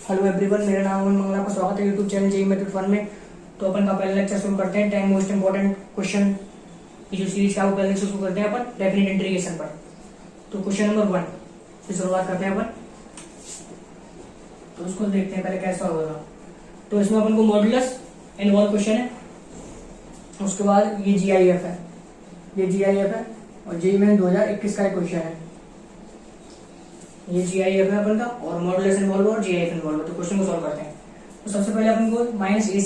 Hello everyone, मेरा नाम अमन मंगला, आपका स्वागत है यूट्यूब चैनल जेईई मेथड 1 में। तो अपन का पहला लेक्चर शुरू करते हैं। 10 मोस्ट इंपोर्टेंट क्वेश्चन की जो सीरीज है वो पहले लेक्चर शुरू करते हैं अपन डेफिनेट इंटीग्रेशन पर। तो क्वेश्चन नंबर 1 से शुरुआत करते हैं अपन। तो उसको देखते हैं पहले कैसा होगा। तो इसमें अपन को मॉड्यूलस इन्वॉल्व क्वेश्चन है, उसके बाद ये जीआईएफ है, ये जीआईएफ है और जेईई में 2021 का क्वेश्चन है। ये जीआईएफ है अपन का और मॉड्यूलस इन्वॉल्व और जीआईएफ इन्वॉल्व है। तो क्वेश्चन को सॉल्व करते हैं। तो सबसे पहले अपन को माइनस ए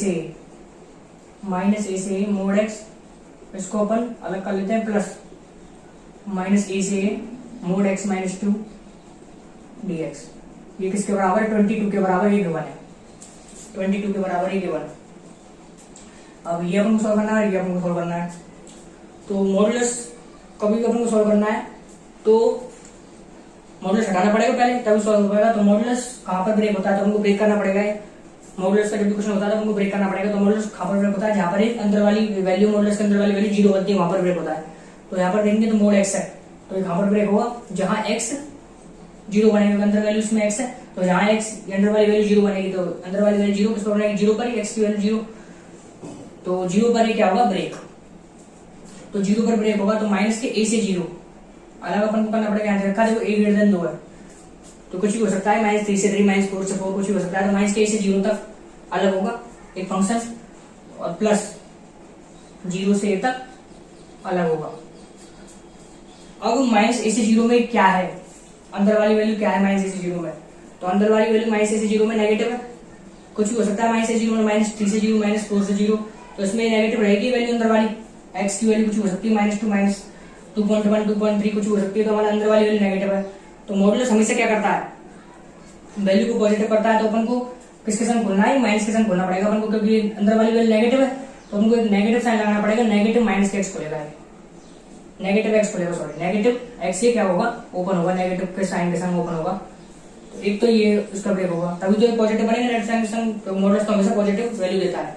से ए मोड एक्स, इसको अपन अलग कर लेते हैं प्लस माइनस ए से ए मोड एक्स माइनस 2 dx। ये किसके बराबर है? 22 के बराबर ये गिवन है, 22 के बराबर ये गिवन है। अब ये अपन को सॉल्व करना है, ये अपन को सॉल्व करना है। तो मॉड्यूलस कभी भी अपन को सॉल्व करना है तो मॉड्यूलस हटाना पड़ेगा पहले, तभी सॉल्व हो पाएगा। तो मॉड्यूलस कहाँ पर ब्रेक होता है तो हमको ब्रेक करना पड़ेगा। मॉड्यूलस का जब भी क्वेश्चन होता है तो हमको ब्रेक करना पड़ेगा। तो मॉड्यूलस कहाँ पर ब्रेक होता है? जहाँ पर एक अंदर वाली वैल्यू, मॉड्यूलस के अंदर वाली वैल्यू 0 बनती है, वहां पर ब्रेक होता है। तो यहाँ पर देखेंगे तो मोड एक्स है, तो कहाँ पर ब्रेक होगा? जहाँ एक्स 0 बनेगा, अंदर वैल्यू उसमें एक्स है, तो जहाँ एक्स अंदर वाली वैल्यू 0 बनेगी तो अंदर वाली वैल्यू 0 किस पर बनेगी? 0 पर ही, एक्स की वैल्यू 0। तो 0 पर ही क्या होगा? ब्रेक। तो 0 पर ब्रेक होगा तो माइनस के ए से 0 अलग अपन को करना पड़ेगा। यहाँ रखा देखो a ग्रेटर देन 2 है, तो कुछ भी हो सकता है, -3 से 3, -4 से 4, कुछ भी हो सकता है। तो माइनस के से 0 तक अलग होगा एक फंक्शन और प्लस 0 से a तक अलग होगा। अब माइनस ए से 0 में क्या है? अंदर वाली वैल्यू क्या है माइनस ए से 0 में? तो अंदर वाली वैल्यू माइनस ए से 0 में नेगेटिव है, कुछ भी हो सकता है। माइनस ए से 0 में -3 से 0, -4 से 0, तो इसमें नेगेटिव रहेगी वैल्यू अंदर वाली। एक्स की वैल्यू कुछ हो सकती है -2, -2.1, 2.3 कुछ हो सकती है। तो हमारा अंदर वाली वैल्यू नेगेटिव है। तो मॉड्यूलस हमेशा क्या करता है? वैल्यू को पॉजिटिव करता है। तो अपन को किसके संग खोलना है? माइनस के संग खोलना पड़ेगा अपन को, क्योंकि अंदर वाली वैल्यू नेगेटिव है तो हमको एक नेगेटिव साइन लगाना पड़ेगा। नेगेटिव माइनस के एक्स खोलेगा, नेगेटिव एक्स खोलेगा, सॉरी नेगेटिव एक्स। ये क्या होगा? ओपन होगा, नेगेटिव के साइन के संग ओपन होगा। तो एक तो ये उसका ब्रेक होगा, तभी तो पॉजिटिव बनेगा नेगेटिव साइन के संग। तो मॉड्यूलस तो हमेशा पॉजिटिव वैल्यू देता है।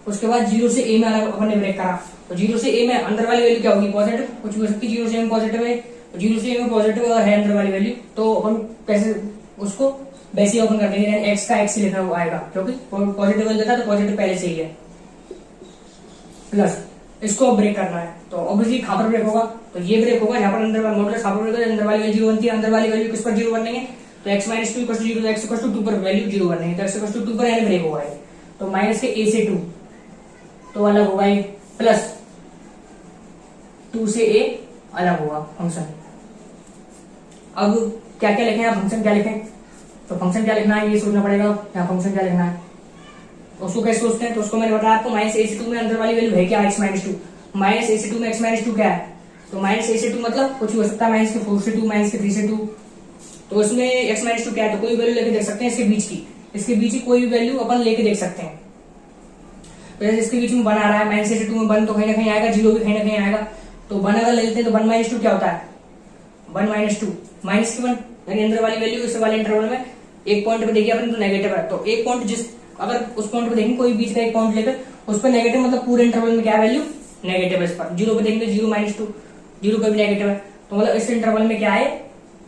उसके बाद 0 से a में अलग अपन ने ब्रेक करा, तो 0 से a में अंदर वाली वैल्यू क्या होगी? पॉजिटिव, कुछ भी हो सकती है। 0 से a में पॉजिटिव है, 0 से a में पॉजिटिव और है अंदर वाली वैल्यू, तो अपन कैसे उसको वैसे ही ओपन कर देंगे। एक्स का एक्स लिखा हुआ आएगा, क्योंकि पॉजिटिव वैल्यू देता है तो पॉजिटिव पहले से ही है। प्लस इसको ब्रेक करना है, तो ऑब्वियसली कहां पर ब्रेक होगा? तो ये ब्रेक होगा जहां पर अंदर वाला मॉड्यूलस कहां पर ब्रेक होगा? अंदर वाली वैल्यू 0 बनती है। अंदर वाली वैल्यू किस पर 0 बनेंगे? तो x -2 = 0, तो x = 2 पर वैल्यू 0 बनेंगे, तो x = 2 पर यानी ब्रेक होगा। तो माइनस के a से 2 तो अलग होगा, ये प्लस 2 से a अलग होगा फंक्शन। अब क्या क्या लिखें? फंक्शन क्या लिखें? तो फंक्शन क्या लिखना है ये सोचना पड़ेगा। यहाँ फंक्शन क्या लिखना है तो उसको कैसे सोचते हैं? तो उसको मैंने बताया आपको, -a से 2 में अंदर वाली वैल्यू है क्या? x -2। -a से 2 में x -2 क्या है? तो -a से 2 मतलब कुछ हो सकता है, -4 से 2, -3 से 2। तो इसमें x -2 क्या है? तो कोई वैल्यू लेके देख सकते हैं इसके बीच की, इसके बीच की कोई भी वैल्यू अपन लेके देख सकते हैं। तो जैसे इसके बीच में 1 आ रहा है, -a से 2 में 1 तो कहीं ना कहीं आएगा, 0 भी कहीं ना कहीं आएगा। तो 1 अगर ले लेते हैं तो 1 -2 क्या होता है? 1 -2 माइनस की 1, यानी अंदर वाली वैल्यू इस वाले इंटरवल में एक पॉइंट पे देखिए अपन तो नेगेटिव है। तो एक पॉइंट जिस अगर उस पॉइंट पे देखेंगे, कोई बीच का एक पॉइंट लेकर उस पर नेगेटिव, मतलब पूरे इंटरवल में क्या वैल्यू? नेगेटिव है। इस पर 0 पे देखेंगे 0 -2, 0 पे भी नेगेटिव है। तो मतलब इस इंटरवल में क्या है?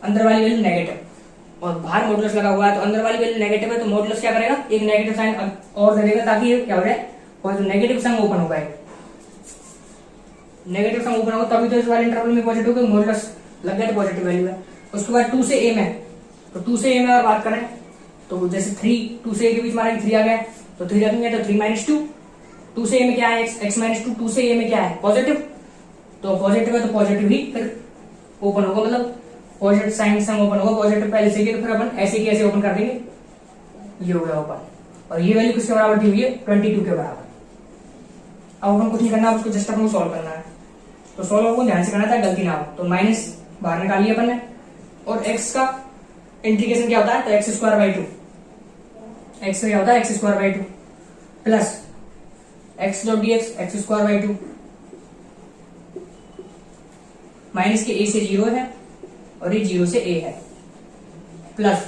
अंदर वाली वैल्यू नेगेटिव और बाहर मॉड्यूलस लगा हुआ है, तो अंदर वाली वैल्यू नेगेटिव है। तो मॉड्यूलस क्या करेगा? एक नेगेटिव साइन और दे देगा, ताकि क्या हो जाए? और जो नेगेटिव साइन ओपन होगा, नेगेटिव साइन ओपन होगा, तभी तो इस वाले इंटरवल में पॉजिटिव होगा, मॉड्यूलस लग गया तो पॉजिटिव वैल्यू है। उसके बाद 2 से a में, तो 2 से a में अगर बात करें तो जैसे 2 से a के बीच हमारा 3 आ गया, तो 3 रखेंगे तो 3 -2। 2 से a में क्या है? x -2। 2 से a में क्या है? पॉजिटिव, तो पॉजिटिव है तो पॉजिटिव ही फिर ओपन होगा, मतलब पॉजिटिव साइन से ओपन होगा। पॉजिटिव पहले से ही, तो फिर अपन ऐसे की ऐसे ओपन कर देंगे, ये हो गया ओपन। और ये वैल्यू किसके बराबर दी हुई है? 22 के बराबर। अब अपन कुछ नहीं करना, उसको जस्ट अपन को सॉल्व करना है। तो सॉल्व आपको ध्यान से करना था, गलती ना हो। तो माइनस बाहर निकाल लिया अपन ने, और x का इंटीग्रेशन क्या होता है? तो x² 2, x क्या होता है? x² 2 plus x.dx x² 2 minus के a से 0 है और ये 0 से a है, प्लस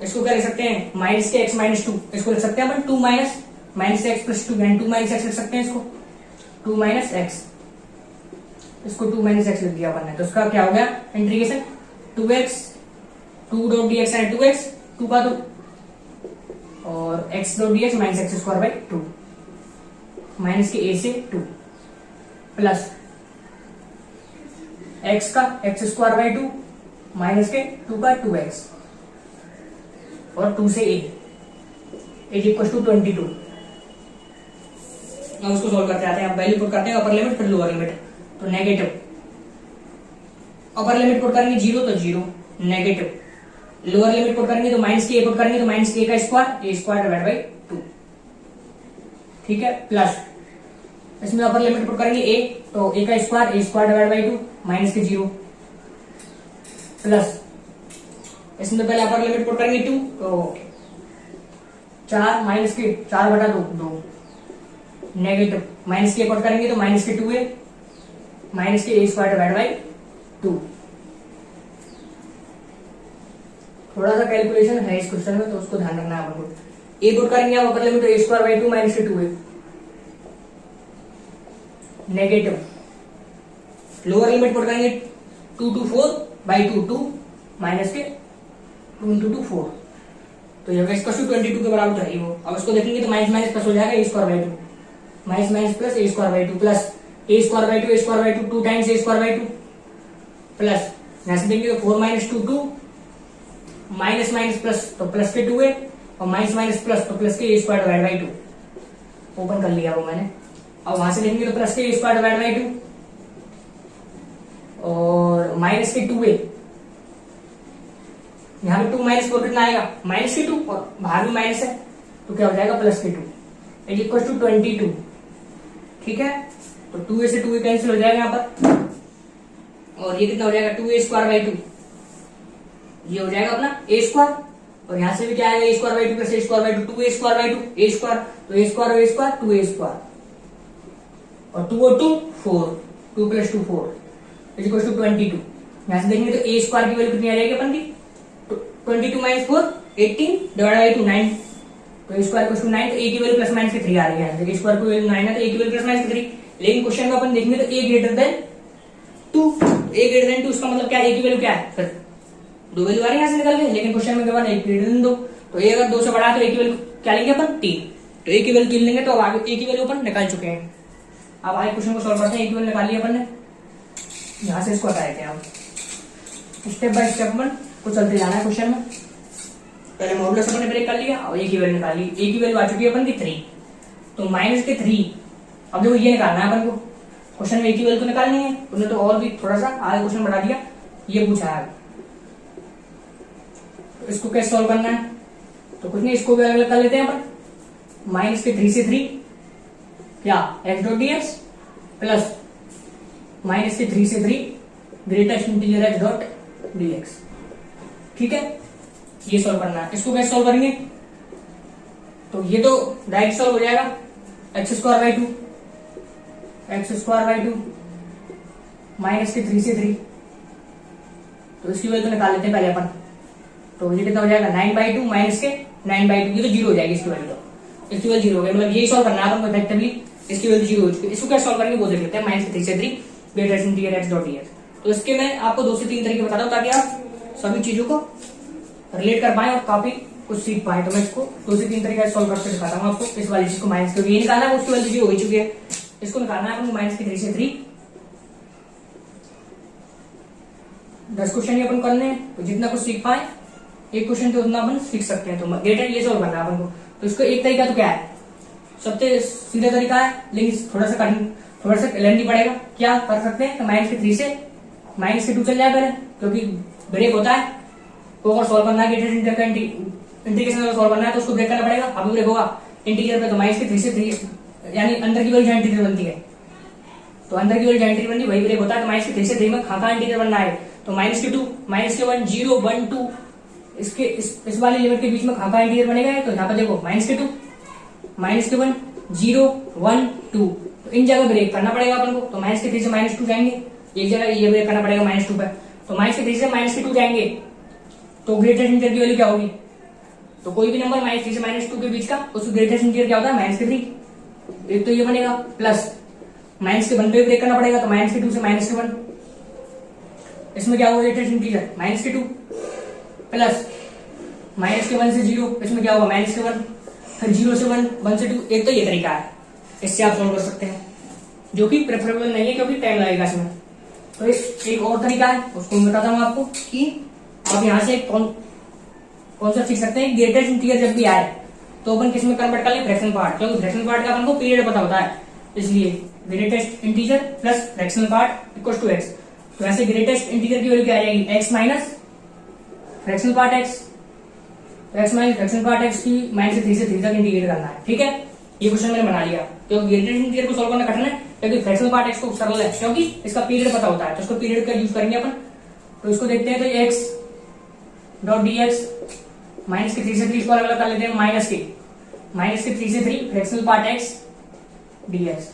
इसको क्या लिख सकते हैं? माइनस के x -2, इसको लिख सकते हैं अपन 2 माइनस x + 2, यानी 2 - x लिख सकते हैं इसको, 2 - x, इसको 2 - x लिख दिया अपन ने। तो इसका क्या हो गया? इंटीग्रेशन 2x 2.dx है 2x 2 का 2 और x dot d x minus x square by 2 minus के a से 2 प्लस x का एक्स स्क्वायर बाई 2 माइनस के 2 का 2x और 2 से a इज इक्वल टू 22। अब उसको सॉल्व करते आते हैं। अब वैल्यू पुट करते हैं अपर लिमिट फिर लोअर लिमिट। तो नेगेटिव अपर लिमिट पुट करेंगे 0 तो 0 नेगेटिव लोअर लिमिट पुट करेंगे तो माइनस के a पुट करेंगे तो माइनस के का स्क्वायर डिवाइड बाई 2 ठीक है प्लस इसमें अपर लिमिट पुट करेंगे a तो a का स्क्वायर डिवाइड बाई 2 माइनस के 0 प्लस इसमें पहले अपर लिमिट पुट करेंगे 2 तो 4 माइनस के 4 बटा 2 नेगेटिव माइनस के पुट करेंगे तो माइनस के 2a माइनस के a स्क्वायर डिवाइड बाई 2। थोड़ा सा कैलकुलेशन है इस क्वेश्चन में तो उसको ध्यान रखना है आपको। a पुट करेंगे आप अपर लिमिट तो a स्क्वायर बाई 2 माइनस के 2a negative lower limit put करेंगे 2 to 4 बाई 2 माइनस के 2 into 2 4 तो ये इसका 22 के बराबर तो है वो। अब इसको देखेंगे तो माइनस माइनस प्लस हो जाएगा a square by 2 minus minus plus a square by 2 plus a square by 2 2 times a square by 2 plus यहां से देखेंगे तो 4 माइनस 2 माइनस माइनस प्लस तो प्लस के 2a और माइनस माइनस प्लस तो प्लस के a square divide by 2 open कर लिया वो मैंने। अब वहां से देखेंगे तो प्लस के a स्क्वायर डिवाइड बाई 2 और माइनस के 2a यहाँ पे 2 माइनस 4 कितना आएगा माइनस के 2 और बाहर भी माइनस है तो क्या हो जाएगा प्लस के 2 इज इक्वल टू 22 ठीक है। तो 2a से 2a कैंसिल हो जाएगा यहाँ पर और ये कितना हो जाएगा 2a स्क्वायर बाई 2 ये हो जाएगा अपना a स्क्वायर और यहाँ से भी क्या आएगा a square by 2 plus a square by 2 2a square by 2 a square तो a स्क्वायर और a स्क्वायर 2a स्क्वायर और 2 और 2 4 2 प्लस 2 4 इज इक्वल टू 22। यहाँ से देखेंगे तो a स्क्वायर की वैल्यू कितनी आ जाएगी अपन की 22 माइनस 4 18 डिवाइड बाई 2 9 तो a स्क्वायर इक्वल टू 9 तो a की वैल्यू प्लस माइनस के 3 आ रही है। a स्क्वायर की वैल्यू 9 है तो a की वैल्यू प्लस माइनस के 3 लेकिन क्वेश्चन में अपन देखेंगे तो a greater than 2 a greater than 2 इसका मतलब क्या है a की वैल्यू क्या है फिर दो वैल्यू आ रही है यहाँ से निकल गए लेकिन क्वेश्चन में केवल a ग्रेटर देन 2 तो a अगर 2 से बड़ा तो a की वैल्यू क्या लेंगे अपन 3 तो a की वैल्यू 3 लेंगे तो अब आगे a की वैल्यू अपन निकाल चुके हैं। अब आगे क्वेश्चन को सॉल्व करते हैं। a की वैल्यू निकाल ली अपन ने यहाँ से इसको हटाए थे हम स्टेप बाय स्टेप अपन को चलते जाना है क्वेश्चन में। पहले मॉडुलस अपन ने ब्रेक कर लिया और a की वैल्यू निकाली a की वैल्यू आ चुकी है अपन की 3 तो माइनस के 3 अब देखो ये निकालना है अपन को क्वेश्चन में a की वैल्यू तो निकालनी है उन्होंने तो और भी थोड़ा सा आगे क्वेश्चन बढ़ा दिया ये पूछा है तो इसको कैसे सॉल्व करना है तो कुछ नहीं इसको भी अलग अलग कर लेते हैं अपन माइनस के 3 से 3 क्या x dot dx plus minus के 3 से 3 greatest integer x dot dx ठीक है ये सॉल्व करना है। इसको कैसे सॉल्व करेंगे तो ये तो डायरेक्ट सॉल्व हो जाएगा एक्स स्क्वायर बाई 2 माइनस के 3 से 3 तो इसकी वैल्यू तो निकाल लेते हैं पहले अपन तो ये कितना हो जाएगा 9 बाई 2 माइनस के 9 बाई 2 ये तो 0 हो जाएगी इसकी वैल्यू तो इसकी वैल्यू 0 हो गई मतलब यही सॉल्व करना है अपन इफेक्टिवली इसकी वैल्यू 0 हो चुकी है। इसको कैसे सॉल्व करेंगे वो देख लेते हैं माइनस के 3 से 3 greatest integer x dot dx तो इसके मैं आपको 2 से 3 तरीके बता रहा हूँ ताकि आप सभी चीजों को रिलेट कर पाए और काफी कुछ सीख पाए। तो मैं इसको 2 से 3 तरीके से सॉल्व करके दिखाता हूँ आपको। इस वाली चीज को माइनस के ये निकालना है उसकी वैल्यू 0 हो चुकी है इसको निकालना है अपन माइनस के 3 से 3 10 क्वेश्चन ही अपन करने हैं तो जितना कुछ सीख पाए एक क्वेश्चन तो उतना अपन सीख सकते हैं। तो ग्रेटर ये सॉल्व करना है अपन को तो इसको एक तरीका तो क्या है सबसे सीधा तरीका है लेकिन थोड़ा सा लेंथी पड़ेगा। क्या कर सकते हैं तो माइनस के 3 से माइनस के 2 चल जाए पहले क्योंकि ब्रेक होता है तो अगर सॉल्व करना है इंटीग्रेशन अगर सॉल्व करना है तो उसको ब्रेक करना पड़ेगा। अभी ब्रेक होगा इंटीजर पे तो माइनस के 3 से 3 यानी अंदर की वैल्यू जहां इंटीजर बनती है तो अंदर की वैल्यू जहां इंटीजर बनती है वही ब्रेक होता है। तो माइनस के 3 से 3 में खाका इंटीजर बनना है तो माइनस के 2 माइनस के 1 0 1 2 इसके इस वाली लिमिट के बीच में खाका इंटीजर बनेगा तो यहाँ पर देखो माइनस के 2 माइनस के 1 0 1 2 तो इन जगह ब्रेक करना पड़ेगा अपन को। तो माइनस के 3 से माइनस 2 जाएंगे एक जगह ये ब्रेक करना पड़ेगा माइनस 2 पर तो माइनस के 3 से माइनस के 2 जाएंगे तो ग्रेटेस्ट इंटीजर की वैल्यू क्या होगी तो कोई भी नंबर माइनस 3 से माइनस 2 के बीच का उसका ग्रेटेस्ट इंटीजर क्या होता है माइनस के 3 एक तो ये बनेगा प्लस माइनस के 1 पे ब्रेक करना पड़ेगा तो माइनस के 2 से माइनस के 1 इसमें क्या होगा ग्रेटेस्ट इंटीजर माइनस के 2 प्लस माइनस के 1 से 0, इसमें क्या होगा माइनस के 1, फिर 0 से 1, 1 से 2। एक तो ये तरीका है, इससे आप सॉल्व कर सकते हैं, जो कि प्रेफरेबल नहीं है क्योंकि टाइम लगेगा इसमें। तो एक और तरीका है, उसको मैं बताता हूँ आपको कि आप यहाँ से कौन सा सीख सकते हैं। ग्रेटेस्ट इंटीजर जब भी आए तो अपन किस में कन्वर्ट कर लें, फ्रैक्शनल पार्ट, क्योंकि फ्रैक्शनल पार्ट का अपन को पीरियड पता होता है, इसलिए greatest integer plus fractional part equal to x. तो ऐसे ग्रेटेस्ट इंटीजर की वैल्यू क्या आ जाएगी, x minus fractional part x, x minus fractional part x की माइनस से 3 से 3 तक इंटीग्रेट करना है। ठीक है, ये क्वेश्चन मैंने बना लिया, क्योंकि ग्रेटेस्ट इंटीजर को सॉल्व करना कठिन है, क्योंकि फ्रैक्शनल पार्ट एक्स को सरल है, क्योंकि इसका पीरियड पता होता है, तो इसको पीरियड का यूज करेंगे अपन। तो इसको देखते हैं, तो x dot d x minus के 3 से 3 इसको अलग अलग कर लेते हैं, माइनस के 3 से 3 fractional part x d x.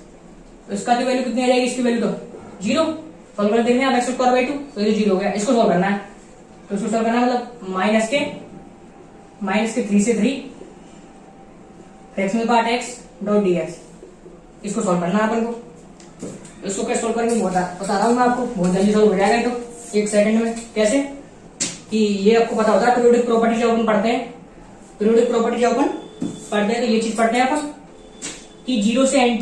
तो इसका तो वैल्यू कितनी आ जाएगी, इसकी वैल्यू तो 0, सॉल्व कर देखते हैं, अब एक्स स्क्वायर बाई 2, तो ये 0 हो गया, इसको सॉल्व करना है। तो इसको सॉल्व करना है मतलब माइनस के 3 से 3 fractional part x dot d x, इसको सॉल्व करना है अपन को। इसको कैसे सॉल्व करेंगे बता रहा हूँ मैं आपको, बहुत जल्दी सॉल्व हो जाएगा, तो 1 सेकंड में। कैसे कि ये आपको पता होता है, पीरियोडिक प्रॉपर्टी जब अपन पढ़ते हैं, पीरियोडिक प्रॉपर्टी जब अपन पढ़ते हैं तो ये चीज पढ़ते हैं अपन कि 0 से एन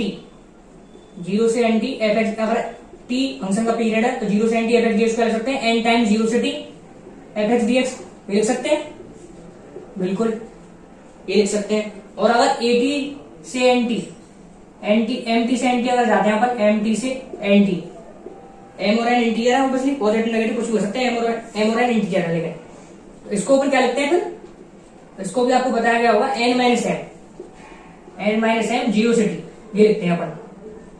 टी एफ एक्स, अगर टी फंक्शन का पीरियड है तो 0 से n t f x d x को लिख सकते हैं, एन टाइम 0 से t f x d x लिख सकते हैं, बिल्कुल ये लिख सकते हैं। और अगर ए टी से एम टी से एन टी अगर जाते हैं अपन, एम टी से एन टी, एम और एन इंटीजर है, ऑब्वियसली पॉजिटिव नेगेटिव कुछ भी हो सकते हैं, एम और एन इंटीजर है, लेकिन तो इसको अपन क्या लिखते हैं फिर, इसको भी आपको बताया गया होगा एन माइनस एम 0 से टी, ये लिखते हैं अपन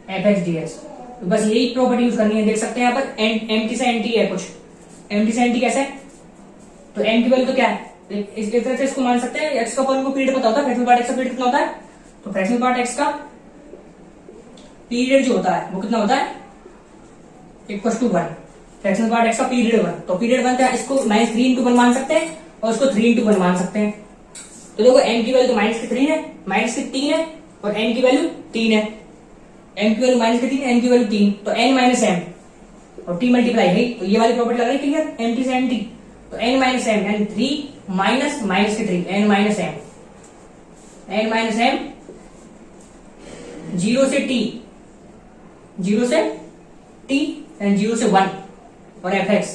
एफ एक्स डी एक्स। तो बस यही प्रॉपर्टी यूज करनी है, देख सकते हैं यहाँ पर एम टी से एन टी है कुछ, एम टी से एन टी कैसे है, तो एम की वैल्यू तो क्या है, इस तरह से इसको मान सकते हैं, एक्स का अपन को पीरियड पता होता है, फ्रैक्शनल पार्ट एक्स का पीरियड कितना होता है, तो फ्रैक्शनल पार्ट एक्स का पीरियड जो होता है वो कितना होता है, equal to 1, fractional part x का पीरियड 1, तो पीरियड 1 इसको माइनस 3 इंटू 1 मान सकते हैं और इसको 3 इंटू 1 मान सकते हैं। तो देखो एम की वैल्यू तो माइनस के 3 है, माइनस के 3 है, और एन की वैल्यू 3 है, एम की वैल्यू माइनस के 3 है, एन की वैल्यू 3, तो एन माइनस एम और टी मल्टीप्लाई है, तो ये वाली प्रॉपर्टी लग रही है क्लियर, एम टी से एन टी, तो n minus m n 3 minus minus के 3, एन माइनस एम 0 से टी एंड 0 से 1 और एफ एक्स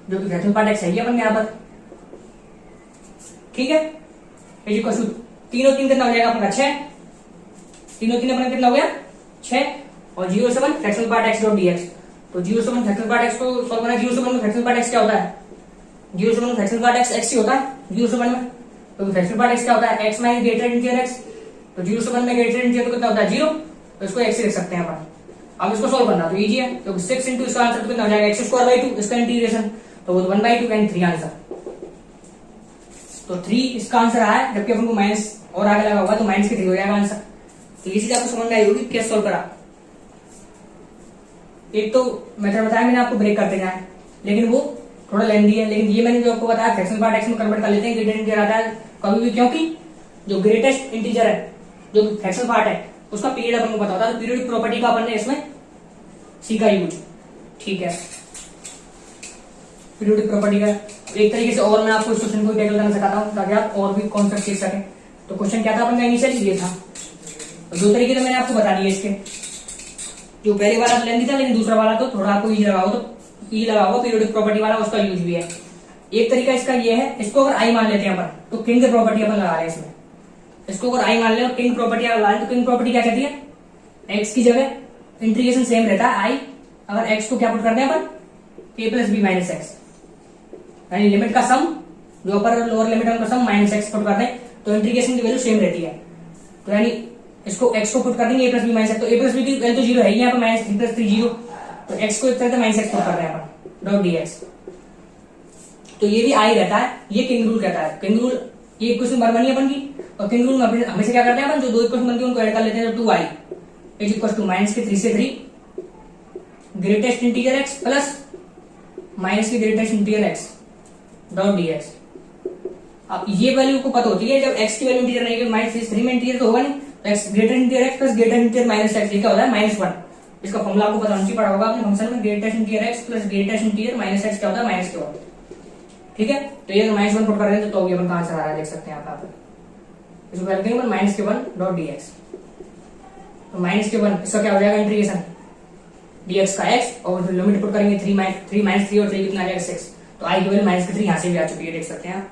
जो कि फ्रैक्शनल पार्ट एक्स है अपन यहां पर, ठीक है। ये क्वेश्चन तीनों कितना हो जाएगा अपना 6, तीनों अपना कितना हो गया 6, और 0 से 1 fractional part x dot d x. तो 0 से 1 फ्रैक्शनल पार्ट एक्स को सॉल्व करना, 0 से 1 में फ्रैक्शनल पार्ट एक्स क्या होता है, 0 से 1 में फ्रैक्शनल पार्ट एक्स ही होता है 0 से 1 में, तो फ्रैक्शनल पार्ट एक्स क्या होता है, x minus greater integer x, तो 0 से 1 में ग्रेटर इंटीजर तो कितना होता है 0, तो इसको एक्स लिख सकते हैं अपन। अब इसको सॉल्व करना तो इजी है, तो 6 इंटू इसका आंसर तो कितना हो जाएगा एक्स स्क्वायर बाई 2, इसका इंटीग्रेशन तो वो 1/2 एंड 3 आंसर, तो 3 इसका आंसर आया, जबकि अपन को माइनस और आगे लगा हुआ तो माइनस के 3 हो जाएगा आंसर। तो ये चीज आपको समझ में आई होगी कैसे सॉल्व करा। एक तो मेथड बताया मैंने आपको ब्रेक करते जाए, लेकिन वो थोड़ा लेंदी है, लेकिन ये मैंने जो आपको बताया फ्रैक्शनल पार्ट एक्स में कन्वर्ट कर लेते हैं, ग्रेटेस्ट इंटीजर आता है कभी भी, क्योंकि जो ग्रेटेस्ट इंटीजर है जो फ्रैक्शनल पार्ट है उसका पीरियड अपन को पता होता है, तो पीरियडिक प्रॉपर्टी का अपन ने इसमें सीखा यूज, ठीक है। पीरियडिक प्रॉपर्टी का एक तरीके से और मैं आपको इस क्वेश्चन को टैकल करना सिखाता हूं ताकि आप और भी कॉन्सेप्ट सीख सकें। तो क्वेश्चन क्या था अपन का इनिशियली ये था, तो 2 तरीके तो मैंने आपको बता दिए इसके, जो पहले वाला लेंदी था, लेकिन दूसरा वाला तो थोड़ा आपको इजी लगा हो, तो ई लगा होगा पीरियडिक प्रॉपर्टी वाला, उसका यूज भी है। एक तरीका इसका ये है, इसको अगर आई मान लेते हैं अपन तो किंग प्रॉपर्टी अपन लगा रहे हैं इसमें, इसको अगर आई मान ले और किंग प्रॉपर्टी अगर लगा तो किंग प्रॉपर्टी क्या कहती है, एक्स की जगह इंटीग्रेशन सेम रहता है आई, अगर एक्स को क्या पुट करते हैं अपन a plus b minus x, यानी लिमिट का सम जो अपर और लोअर लिमिट का सम माइनस एक्स पुट करते हैं, तो इंटीग्रेशन की वैल्यू सेम रहती है, तो यानी इसको x को पुट कर देंगे a plus b minus x, तो a प्लस बी की वैल्यू तो 0 है ही यहाँ पर, माइनस 3 प्लस 3 0, तो x को इस तरह से माइनस एक्स पुट कर रहे हैं अपन डॉट डी एक्स, तो ये भी आई रहता है, ये किंग रूल कहता है। किंग रूल ये इक्वेशन बनी अपन की, और किंग रूल में हमेशा क्या करते हैं अपन, जो 2 इक्वेशन बनती है उनको ऐड कर लेते हैं, तो 2i is equal to minus के 3 से 3 greatest integer x plus minus की greatest integer x dot d x. अब ये वैल्यू को पता होती है, जब x की वैल्यू इंटीजर नहीं है, माइनस 3 में इंटीजर तो होगा नहीं, तो x greater integer x plus greater integer minus x, ये क्या होता है -1। इसका फॉर्मूला आपको पता होना चाहिए, पढ़ा होगा आपने फंक्शन में, greatest integer x plus greatest integer minus x क्या होता है -1, ठीक है, तो ये -1 पुट कर रहे हैं तो ये अपन का आंसर आ रहा है, देख सकते हैं आप इसको क्या लिखेंगे -k1 डॉट dx। तो -k1 इसका क्या हो जाएगा इंटीग्रेशन dx का x और फिर लिमिट पुट करेंगे 3 -3 और 3 कितना आ जाएगा 6। तो आई की वैल्यू -3 यहाँ से भी आ चुकी है, देख सकते हैं आप।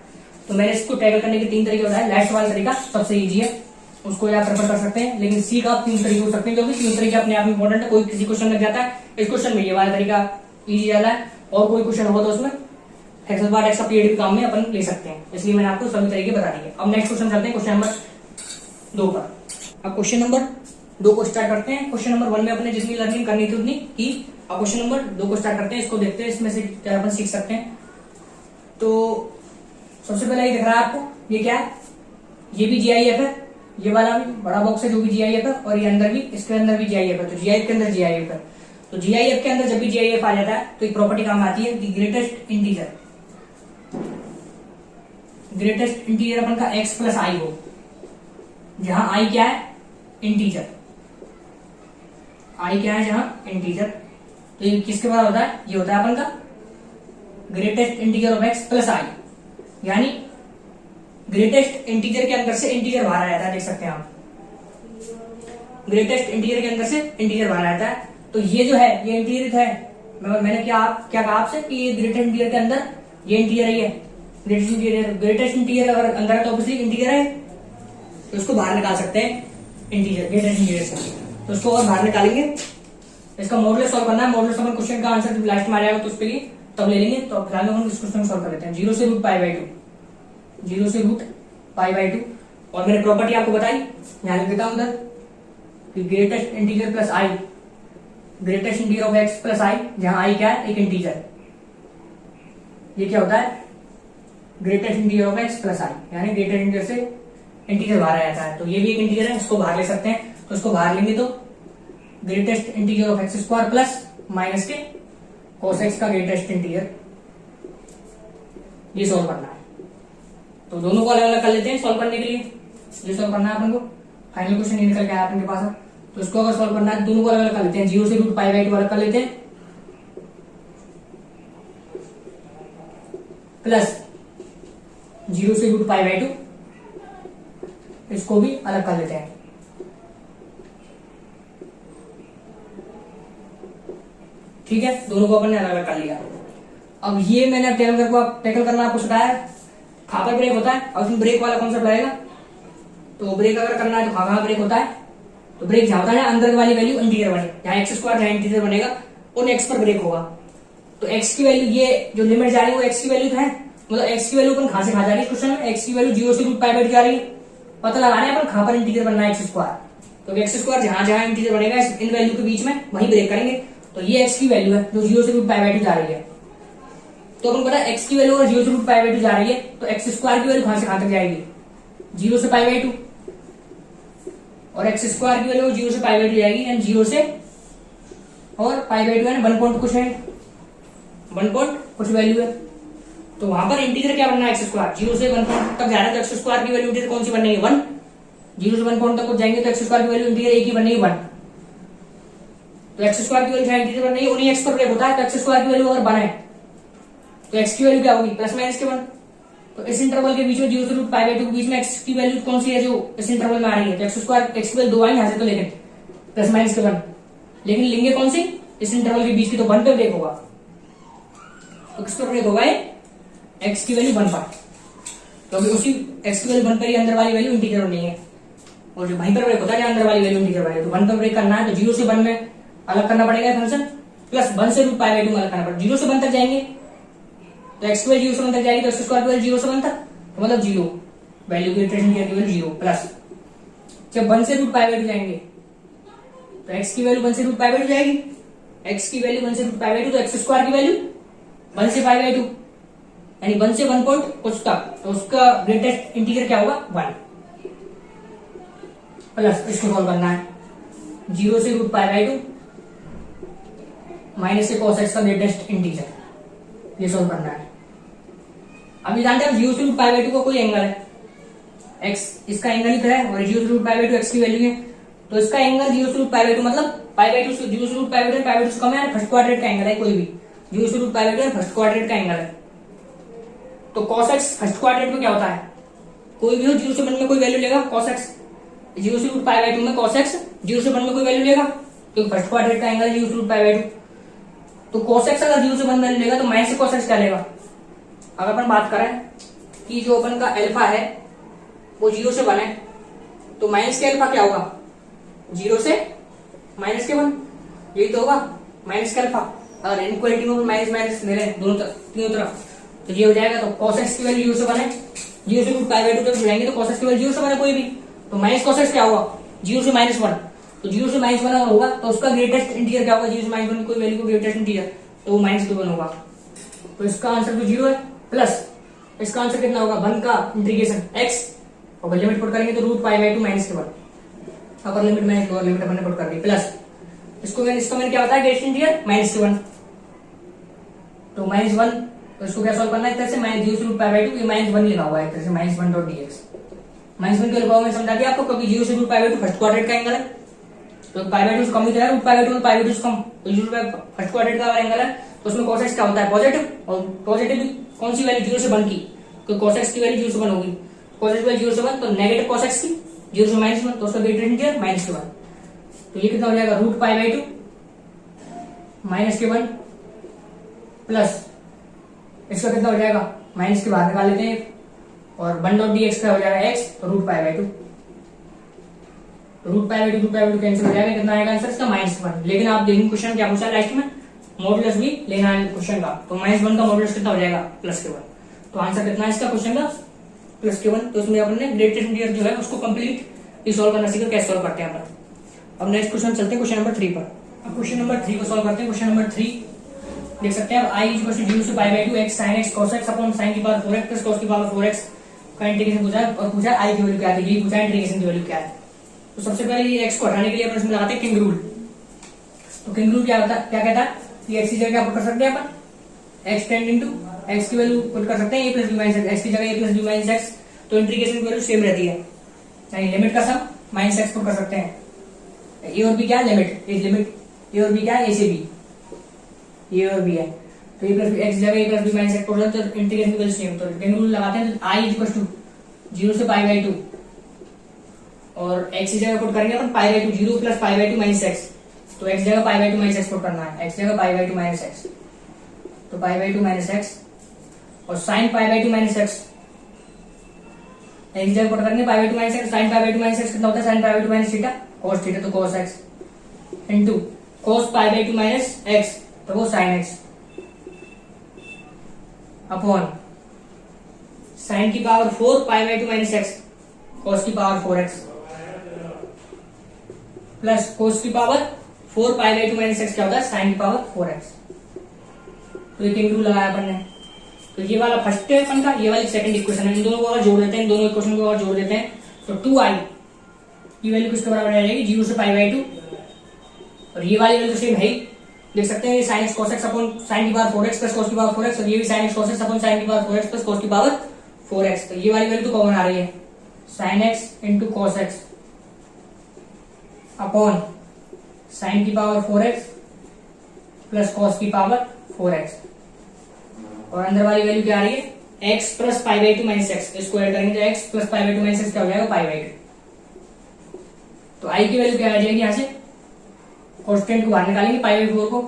तो मैंने इसको टैकल करने के 3 तरीके बताए। लास्ट वाला तरीका सबसे इजी है, उसको आप प्रेफर कर सकते हैं, लेकिन सी का आप 3 तरीके हो सकते हैं, क्योंकि 3 तरीके अपने आप में इंपॉर्टेंट है। कोई किसी क्वेश्चन लग जाता है, इस क्वेश्चन में ये वाला तरीका इजी वाला है, और कोई क्वेश्चन हो तो उसमें एक्स बार एक्स का पीरियड भी काम में अपन ले सकते हैं, इसलिए मैंने आपको सभी तरीके बता दिए। अब नेक्स्ट क्वेश्चन चलते हैं क्वेश्चन नंबर 2 पर। अब क्वेश्चन नंबर 2 को स्टार्ट करते हैं। क्वेश्चन नंबर 1 में अपने जितनी लर्निंग करनी थी उतनी की। अब क्वेश्चन नंबर 2 को स्टार्ट करते हैं, इसको देखते हैं इसमें से क्या अपन सीख सकते हैं। तो सबसे पहले ये दिख रहा है आपको, ये क्या है, ये भी GIF है, ये वाला भी बड़ा बॉक्स है जो भी GIF है, और ये अंदर भी, इसके अंदर भी GIF है। तो GIF के अंदर GIF है, तो GIF के अंदर जब भी GIF आ जाता है तो एक प्रॉपर्टी काम आती है कि ग्रेटेस्ट इंटीजर अपन का x प्लस आई हो, जहां आई क्या है इंटीजर, आई क्या है जहां इंटीजर। तो ये किसके बाद होता है, ये होता है अपन का greatest integer of x plus i, यानी ग्रेटेस्ट इंटीजर के अंदर से इंटीजर बाहर आ जाता है, देख सकते हैं आप। ग्रेटेस्ट इंटीजर के अंदर से इंटीजर बाहर आ जाता है, तो ये जो है ये इंटीजर है। मैंने क्या कहा आपसे कि ये ग्रेटेस्ट इंटीजर के अंदर ये इंटीजर है, ग्रेटेस्ट इंटीजर अगर अंदर है तो ऑब्वियसली इंटीजर है, तो उसको बाहर निकाल सकते हैं इंटीजर, ग्रेटेस्ट इंटीजर से। तो उसको और बाहर निकालेंगे, इसका मॉडुलस सॉल्व करना है। मॉडुलस अपन क्वेश्चन का आंसर जब लास्ट में आ जाएगा तो उसके लिए तब ले लेंगे। तो फिलहाल हम इस क्वेश्चन सॉल्व कर लेते हैं। 0 से √π/2, 0 से √π/2, और मैंने प्रॉपर्टी आपको बताई, यहां लिख देता हूं उधर कि greatest integer plus i, greatest integer of x plus i, जहां आई क्या है एक इंटीजर, ये क्या होता है greatest integer of x plus i, यानी ग्रेटेस्ट इंटीजर से इंटीजर बाहर आ जाता है। तो ये भी एक इंटीजर है, इसको बाहर ले सकते हैं। तो इसको बाहर लेंगे तो greatest integer of x square plus minus के cos x का ग्रेटेस्ट इंटीजर, ये सॉल्व करना है। तो दोनों को अलग अलग कर लेते हैं सॉल्व करने के लिए। ये सॉल्व करना है अपन को, फाइनल क्वेश्चन ये निकल के आया अपन के पास। तो इसको अगर सॉल्व करना है दोनों को अलग अलग कर लेते हैं। 0 से √π/2 अलग कर लेते हैं, प्लस 0 से √π/2, इसको भी अलग कर लेते हैं। ठीक है, दोनों को अपन ने अलग अलग कर लिया। अब ये मैंने टैकल करना आपको सिखाया। खापर ब्रेक होता है, और उसमें ब्रेक वाला कॉन्सेप्ट रहेगा। तो ब्रेक अगर करना है तो कहां ब्रेक होता है, तो ब्रेक जहां होता है अंदर वाली वैल्यू इंटीजर बने, जहां x स्क्वायर जहां इंटीजर बनेगा उन x पर ब्रेक होगा। तो x की वैल्यू, ये जो लिमिट जा रही है वो x की वैल्यू है, मतलब x की वैल्यू अपन कहां से कहां जा रही है क्वेश्चन में, x की वैल्यू 0 से √π/2 जा रही है। पता लगाना है अपन कहां पर इंटीजर बनना है x स्क्वायर, तो x स्क्वायर जहां जहां इंटीजर बनेगा इन वैल्यू के बीच में वहीं ब्रेक करेंगे। तो ये x की वैल्यू है जो 0 से √π/2 जा रही है। तो अपन पता है x की वैल्यू अगर 0 से √π/2 जा रही है तो x स्क्वायर की वैल्यू कहां से कहां तक जाएगी, 0 से π/2, और x स्क्वायर की वैल्यू 0 से π/2 जाएगी, यानी 0 से और π/2 है 1 पॉइंट कुछ है, 1 पॉइंट कुछ वैल्यू है। तो वहां पर इंटीजर क्या बनना है x स्क्वायर, 0 से 1 पॉइंट तक जा रहा है तो x स्क्वायर की वैल्यू इंटीजर कौन सी बननी है 1। 0 से 1 पॉइंट तक जाएंगे तो x स्क्वायर की वैल्यू इंटीजर एक ही बननी है 1। तो x स्क्वायर की वैल्यू जहां इंटीजर बननी है उन्हीं x पर ब्रेक होता है। तो x स्क्वायर की वैल्यू अगर 1 है तो x की वैल्यू क्या होगी प्लस माइनस के 1। तो इस इंटरवल के बीच में 0 से √π/2 के बीच में x की वैल्यू कौन सी है जो इस इंटरवल में आ रही है, तो x स्क्वायर, x की वैल्यू 2 आई यहां से, तो लेकिन प्लस माइनस के 1, लेकिन लेंगे कौन सी इस इंटरवल के बीच की, तो 1 पे ब्रेक होगा। तो किस पर ब्रेक होगा x की वैल्यू 1 पर, तो अभी उसी x की वैल्यू 1 पर ही अंदर वाली वैल्यू इंटीजर होनी है, और जो वहीं पर ब्रेक होता है अंदर वाली वैल्यू इंटीजर बने। तो 1 पर ब्रेक करना है तो 0 से 1 में अलग करना पड़ेगा फंक्शन, प्लस 1 से √π/2 में अलग करना पड़ेगा। 0 से 1 तक जाएंगे तो x की वैल्यू 0 से 1 तक जाएगी, तो x स्क्वायर की वैल्यू 0 से 1 तक, तो मतलब 0, वैल्यू की इटरेशन की वैल्यू 0, प्लस जब 1 से √π/2 जाएंगे तो x की वैल्यू 1 से √π/2 जाएगी, x की वैल्यू 1 से √π/2, तो x स्क्वायर की वैल्यू 1 से π/2, यानी 1 से 1 पॉइंट कुछ तक, तो उसका ग्रेटेस्ट इंटीजर क्या होगा 1, प्लस इसको सॉल्व करना है 0 से √π/2 माइनस से cos x का ग्रेटेस्ट इंटीजर, ये सॉल्व करना है। अभी जानते हैं 0 से √π/2 का कोई एंगल है, x इसका एंगल ही तो है, और 0 से √π/2 x की वैल्यू है, तो इसका एंगल 0 से √π/2 मतलब π/2 से 0 से √π/2 π/2 से कम है, फर्स्ट क्वाड्रेंट का एंगल है कोई भी, 0 से √π/2 फर्स्ट क्वाड्रेंट का एंगल है। तो cos x फर्स्ट क्वाड्रेंट में क्या होता है, कोई भी हो 0 से 1 में कोई वैल्यू लेगा cos x, 0 से रूट पाई बाई 2 में cos x 0 से 1 में कोई वैल्यू लेगा, क्योंकि फर्स्ट क्वाड्रेंट का एंगल 0 से रूट पाई बाई 2। तो cos x अगर 0 से 1 वैल्यू लेगा तो माइनस से cos x क्या लेगा। अगर अपन बात करें कि जो अपन का अल्फा है वो 0 से 1 है, तो माइनस के अल्फा क्या होगा, 0 से माइनस के 1, यही तो होगा माइनस के अल्फा। अगर इनक्वालिटी में माइनस माइनस ले रहे हैं दोनों तीनों तरफ, तो ये हो जाएगा। तो cos x की वैल्यू 0 से 1 है, 0 से रूट पाई बाई 2 तक जुड़ाएंगे तो cos x की वैल्यू 0 से 1 है कोई भी, तो माइनस cos x क्या होगा, 0 से माइनस 1। तो 0 से माइनस 1 अगर होगा तो उसका ग्रेटेस्ट इंटीजर क्या होगा, 0 से माइनस 1 की कोई वैल्यू को ग्रेटेस्ट इंटीजर, तो वो माइनस 2 होगा। तो इसका आंसर तो 0 है। प्लस इसका आंसर कितना होगा, 1 का इंटीग्रेशन x, और लिमिट पुट करेंगे तो रूट पाई बाई 2 माइनस के 1, upper limit minus lower limit अपन ने पुट कर दी। प्लस इसका मैंने क्या बताया, ग्रेटेस्ट इंटीजर माइनस के 1, तो माइनस 1, तो इसको क्या सॉल्व करना है एक तरह से, माइनस 0 से रूट पाई बाई 2, ये माइनस 1 लिखा हुआ है एक तरह से, माइनस 1 डॉट dx। माइनस 1 क्यों लिखा हुआ मैंने समझा दिया आपको, क्योंकि 0 से root pi by 2 first quadrant का एंगल है, तो पाई बाई 2 से कम ही तो है, root pi by 2 pi by 2 से कम, तो 0 फर्स्ट क्वाड्रेंट का एंगल है, तो उसमें cos x क्या होता है, पॉजिटिव, और पॉजिटिव कौन सी वैल्यू, 0 से 1 की, तो cos x की वैल्यू 0 से 1 होगी, cos x की वैल्यू 0 से 1, तो नेगेटिव cos x की 0 से माइनस 1, तो उसका ग्रेटेस्ट इंटीजर माइनस के 1, तो ये कितना हो जाएगा, रूट पाई बाई 2 माइनस के 1 प्लस इसका कितना हो जाएगा, माइनस के बाहर निकाल लेते हैं, और 1 डॉट dx का हो जाएगा x, तो root pi by 2, root pi by 2 cancel हो जाएगा, कितना आएगा आंसर इसका -1। लेकिन आप देखेंगे क्वेश्चन क्या पूछा लास्ट में, मॉडुलस भी लेना है क्वेश्चन का, तो -1 का मॉडुलस कितना हो जाएगा, +1, तो आंसर कितना है इसका क्वेश्चन का, +1। तो उसमें अपन ने ग्रेटेस्ट इंटीजर जो है उसको कंप्लीट सॉल्व करना सीखा, कैसे सॉल्व करते हैं अपन। अब नेक्स्ट क्वेश्चन चलते हैं क्वेश्चन नंबर 3 पर। अब क्वेश्चन नंबर 3 को सॉल्व करते हैं। क्वेश्चन नंबर 3 देख सकते हैं, अब i इक्वल टू 0 से pi by 2 x sin x cos x upon sin की पावर 4x प्लस cos की पावर 4x का इंटीग्रेशन पूछा है, और पूछा है i की वैल्यू क्या है, ये पूछा है इंटीग्रेशन की वैल्यू क्या है। तो सबसे पहले ये x को हटाने के लिए अपन इसमें लगाते हैं किंग रूल। तो किंग रूल क्या होता है, क्या कहता है, ये x की जगह क्या पुट कर सकते हैं अपन, x टेंड इनटू x की वैल्यू पुट कर सकते हैं a plus b minus x की जगह a plus b minus x, तो इंटीग्रेशन की वैल्यू सेम रहती है, यानी लिमिट का सम माइनस x पुट कर सकते हैं। a और b क्या है, लिमिट a और b क्या है, a से b, a और b है, तो a प्लस b x जगह a plus b minus x put करते हैं, तो इंटीग्रेशन की वैल्यू सेम। तो किंग रूल लगाते हैं, तो i इक्वल टू 0 से पाई बाई 2 और x की जगह पुट करेंगे अपन pi by 2, 0 plus pi by 2 minus x, तो x जगह pi by 2 minus x put करना है, x जगह पाई बाई 2 माइनस x, तो पाई बाई 2 माइनस x और sine pi by 2 minus x, x जगह पुट करेंगे पाई by 2 minus x, sine pi by 2 minus x कितना होता है, sine pi by 2 minus theta cos theta, तो cos x into cos pi by 2 minus x, तो वो sin x upon sine की power 4 pi by 2 minus x cos की power 4x plus cos की power 4 pi by 2 minus x क्या होता है, sign की पावर 4x। तो ये किंग रूल लगाया अपन ने। तो ये वाला फर्स्ट है अपन का, ये वाली सेकंड इक्वेशन है, इन दोनों को अगर जोड़ देते हैं, इन दोनों इक्वेशन को अगर जोड़ देते हैं, तो 2i की वैल्यू किसके बराबर आ जाएगी, 0 से पाई बाई 2, और ये वाली वैल्यू सेम है ही, देख सकते हैं, sin x cos x upon sine की पावर 4x प्लस cos की पावर 4x, और ये भी sin x cos x upon sine की पावर 4x प्लस cos की पावर 4x, तो ये वाली वैल्यू तो कॉमन आ रही है, sin x into cos x upon sine की पावर 4x प्लस cos की पावर 4x, और अंदर वाली वैल्यू क्या आ रही है, x plus pi by 2 minus x, इसको ऐड करेंगे तो x plus pi by 2 minus x क्या हो जाएगा, पाई बाई 2। तो i की वैल्यू क्या आ जाएगी, यहाँ से कांस्टेंट को बाहर निकालेंगे, पाई बाई 4 को,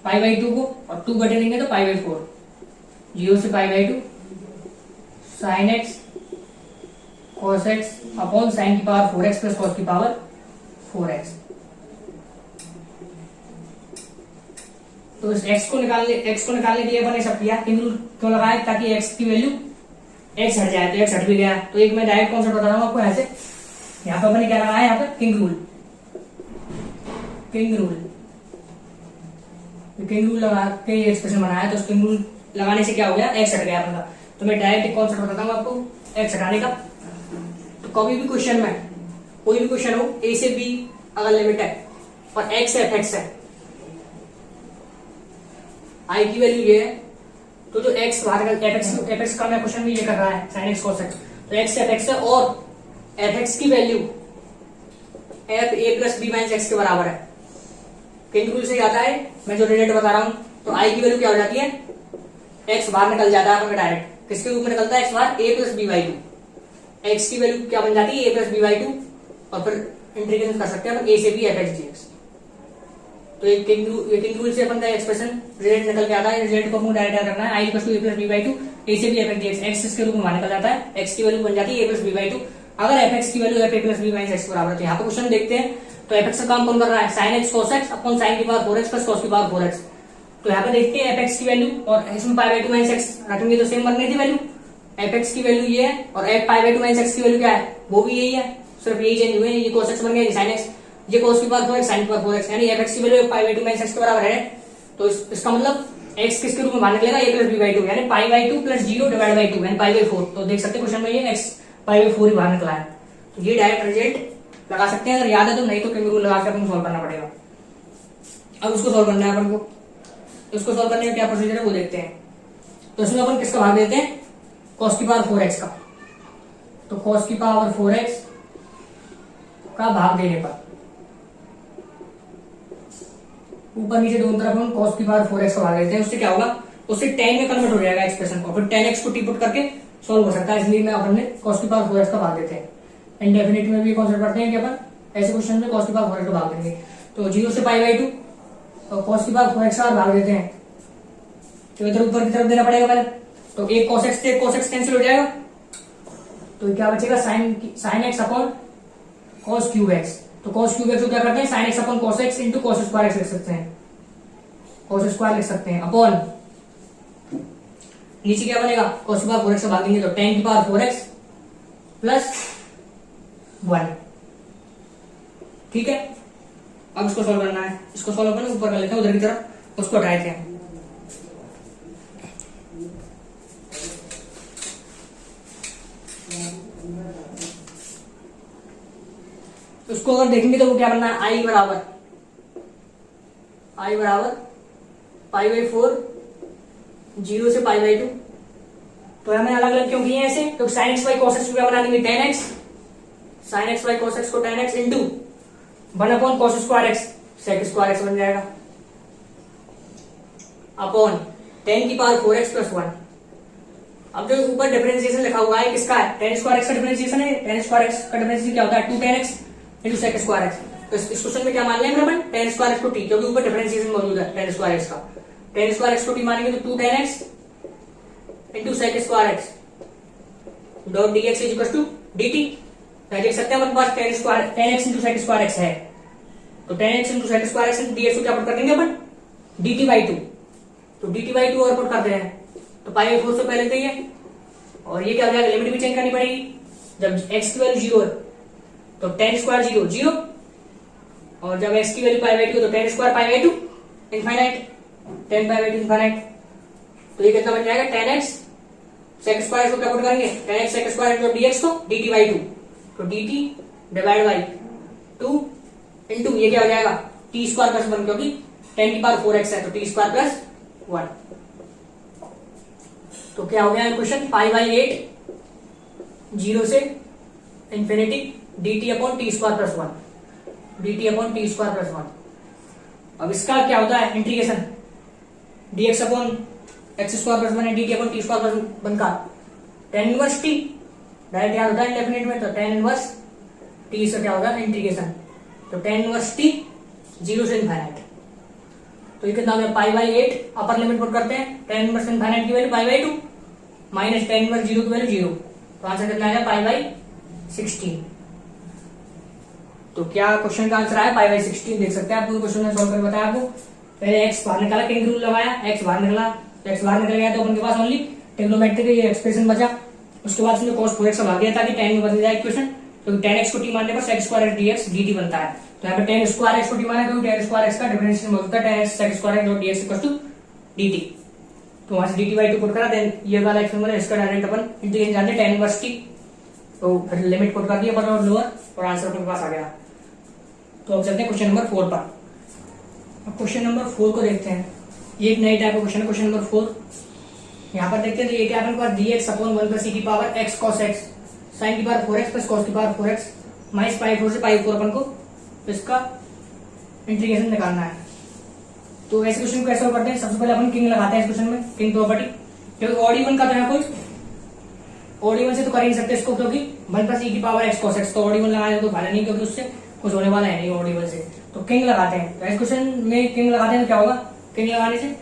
पाई बाई 2 को, और 2 बटे देंगे तो पाई बाई 4, 0 से pi by 2 sine x cos x upon sine की पावर 4x प्लस cos की पावर 4x। तो इस x को निकालने के लिए अपन सब किया, किंग रूल क्यों लगाया, ताकि x की वैल्यू x हट जाए, तो x हट भी गया। तो एक मैं डायरेक्ट कॉन्सेप्ट बता रहा हूँ आपको, यहाँ से यहाँ पे अपने क्या लगाया, यहाँ पे किंग रूल लगा के ये एक्सप्रेशन बनाया। तो किंग रूल लगाने से क्या हो गया, x हट गया अपन का। तो मैं डायरेक्ट एक कॉन्सेप्ट बताता हूँ आपको x हटाने का। तो कभी भी क्वेश्चन में कोई भी क्वेश्चन हो, a से b अगर लिमिट है और x से fx है, i की वैल्यू ये है, तो जो x बाहर fx का मैं क्वेश्चन में ये कर रहा है sin x cos x, तो x से fx है और fx की value f a plus b minus x के बराबर है। किंग रूल से आता है, मैं जो रिलेट बता रहा हूं, तो i की वैल्यू क्या हो जाती है, x बाहर निकल जाता है अपन का डायरेक्ट, किसके रूप में निकलता है x bar a plus b by two. X की वैल्यू क्या बन जाती है a plus b by two, और फिर इंटीग्रेशन कर सकते हैं अपन ए से b f x d x. तो एक किंग रूल से अपन का एक्सप्रेशन रिजल्ट निकल के आता है। रिजल्ट को अपन डायरेक्ट करना है, I equal to a plus b by two a से b f x d x. X इसके रूप में निकल जाता है, एक्स की वैल्यू बन जाती है a plus b by two अगर एफ एक्स की value f a plus b minus x बराबर है। यहाँ पे क्वेश्चन देखते हैं, तो एफ एक्स का काम कौन कर रहा है, sine x cos x upon sine की पावर 4x प्लस कॉस की पावर 4x। तो यहाँ पे देखते हैं एफ एक्स की वैल्यू और इसमें पाई बाई टू माइनस एक्स रखेंगे तो सेम बन गई थी वैल्यू। एफ एक्स की वैल्यू ये है और F pi by to minus x की वैल्यू क्या है, वो भी यही है, सिर्फ यही चेंज हुए, ये cos x बन गया, साइन एक्स, ये cos की पावर 4x साइन की पावर 4x, यानी एफ एक्स की value pi by to minus x के बराबर है। तो इसका मतलब x किसके रूप में बाहर निकलेगा, a plus b by two, यानी pi by two plus zero divide by two यानी पाई बाई 4। तो देख सकते हैं क्वेश्चन में ये x पाई बाई 4 ही बाहर निकला है। तो ये डायरेक्ट रिजल्ट लगा सकते हैं अगर याद है तो, नहीं तो किंग रूल लगा के अपन सॉल्व करना पड़ेगा। अब उसको सॉल्व करना है अपन को, उसको सॉल्व करने का क्या प्रोसीजर है वो देखते हैं। तो इसमें अपन किसका भाग देते हैं, cos की पावर 4x का। तो cos की पावर 4x का भाग देने पर ऊपर नीचे दोनों तरफ हम cos की पावर 4x का भाग देते हैं, उससे क्या होगा, उससे tan में कन्वर्ट हो जाएगा एक्सप्रेशन को, फिर tan x को टी पुट करके सॉल्व हो सकता है, इसलिए मैं अपन ने cos की पावर 4x का भाग देते हैं। इंडेफिनिट में भी कॉन्सेप्ट पढ़ते हैं कि अपन ऐसे क्वेश्चन में cos की पावर 4x का भाग देंगे। तो 0 से पाई बाई टू और cos की पावर 4x का भाग देते हैं, तो इधर ऊपर की तरफ देना पड़ेगा पहले। तो एक cos x से cos x कैंसिल हो जाएगा, तो क्या बचेगा sine x upon cos cube x. तो cos क्यूब एक्स को क्या करते हैं, sine x upon cos x into cos square x लिख सकते हैं, cos स्क्वायर लिख सकते हैं, अपॉन नीचे क्या बनेगा, cos की पावर 4x से भागेंगे तो tan की पावर 4x प्लस 1। ठीक है, अब इसको सॉल्व करना है, इसको सॉल्व करना ऊपर कर लेते हैं उधर की तरफ, उसको हटाते हैं। उसको अगर देखेंगे तो वो क्या बनना है, आई बराबर पाई बाई 4 0 से पाई बाई 2। तो हमें अलग अलग क्यों किए ऐसे, तो sine x by cos x को क्या बना देंगे, tan x, sine x by cos x को tan x into 1 upon cos square x, sec square x बन जाएगा, अपॉन 10 की पावर 4x प्लस 1। अब जो ऊपर डिफरेंशिएशन लिखा हुआ है किसका है, टेन स्क्वायर एक्स का डिफरेंशिएशन है, टेन स्क्वायर एक्स का डिफरेंशिएशन क्या होता है 2 tan x into sec square x. तो इस क्वेश्चन में क्या मान लेंगे अपन, टेन स्क्वायर एक्स को टी, क्योंकि ऊपर डिफरेंशिएशन मौजूद है टेन स्क्वायर एक्स का, टेन स्क्वायर एक्स को टी मानेंगे तो 2 tan x into sec square x dot d x is to d t. देख सकते हैं हमारे पास tan x into sec square x है, तो tan x into sec square x d x को क्या पुट कर देंगे अपन, डी टी बाई 2। तो डी टी बाई 2 और पुट करते हैं तो पाई बाई 4 से पहले तो ये, और ये क्या हो जाएगा, लिमिट भी चेंज करनी पड़ेगी। जब x की वैल्यू 0 है तो टेन स्क्वायर 0, और जब x की वैल्यू पाई बाई 2 तो ten square pi by 2 infinite, 10 pi by 2 infinite. तो ये कितना बन जाएगा, टेन एक्स सेक स्क्वायर को क्या पुट करेंगे, tan x sec square into dx को dt बाई 2, तो dt डिवाइड बाई 2 इंटू ये क्या हो जाएगा टी स्क्वायर प्लस 1, क्योंकि 10 की पावर 4x है तो टी स्क्वायर प्लस 1। तो क्या हो गया क्वेश्चन, पाई बाई 8 0 से infinity dt upon t square plus 1, dt upon t square plus 1। अब इसका क्या होता है integration, dx upon x square plus 1 है, dt upon t square plus 1 का tan इनवर्स टी, डायरेक्ट याद होता है इंडेफिनिट में, तो tan इनवर्स टी से क्या होगा इंटीग्रेशन, तो tan इनवर्स टी 0 से इनफाइनाइट। तो ये कितना हो गया, pi by 8 upper limit put करते हैं, tan इनवर्स इनफाइनाइट की value pi by 2 minus tan inverse 0 की वैल्यू 0, तो आंसर कितना आएगा पाई बाई 16। तो क्या क्वेश्चन का आंसर आया पाई बाई 16, देख सकते हैं आप पूरे क्वेश्चन में सॉल्व करके बताया आपको। पहले एक्स बाहर निकाला, किंग रूल लगाया, एक्स बाहर निकला, तो एक्स बाहर निकल गया तो अपन के पास ओनली ट्रिग्नोमेट्रिक ये एक्सप्रेशन बचा। उसके बाद इसमें cos 4x भाग दिया ताकि tan में बदल जाए इक्वेशन, क्योंकि tan x को t मानने पर sec स्क्वायर dx dt बनता है। तो यहाँ पे tan स्क्वायर x को t माना क्योंकि tan स्क्वायर x का डिफरेंशिएशन मौजूद है, tan x sec square dot dx equal to dt। तो वहां से dt बाई 2 पुट करा, देन ये वाला एक्सप्रेशन इसका डायरेक्ट अपन इंटीग्रेशन जानते हैं tan इनवर्स t, तो फिर लिमिट पुट कर दिया अपन और लोअर, और आंसर अपने पास आ गया। तो अब चलते हैं क्वेश्चन नंबर 4 पर। अब क्वेश्चन नंबर 4 को देखते हैं, ये एक नई टाइप का क्वेश्चन है, क्वेश्चन नंबर 4। यहाँ पर देखते हैं तो ये क्या अपन के पास dx अपॉन 1 प्लस e की power x cos x sin की पावर 4x प्लस cos की पावर 4x माइनस पाई 4 से पाई 4 अपन को इसका इंटीग्रेशन निकालना है। तो ऐसे क्वेश्चन को कैसे करते हैं, सबसे पहले अपन किंग लगाते हैं इस क्वेश्चन में, किंग प्रॉपर्टी, क्योंकि ऑड इवन का तो यहाँ कोई ऑड इवन से तो कर ही नहीं सकते इसको, क्योंकि 1 प्लस ई की पावर एक्स कॉस एक्स, तो ऑड इवन लगाने तो फायदा नहीं, क्योंकि उससे कुछ होने वाला है नहीं ऑड इवन से। तो किंग लगाते हैं, तो इस क्वेश्चन में किंग लगाते हैं तो क्या होगा, किंग लगाने से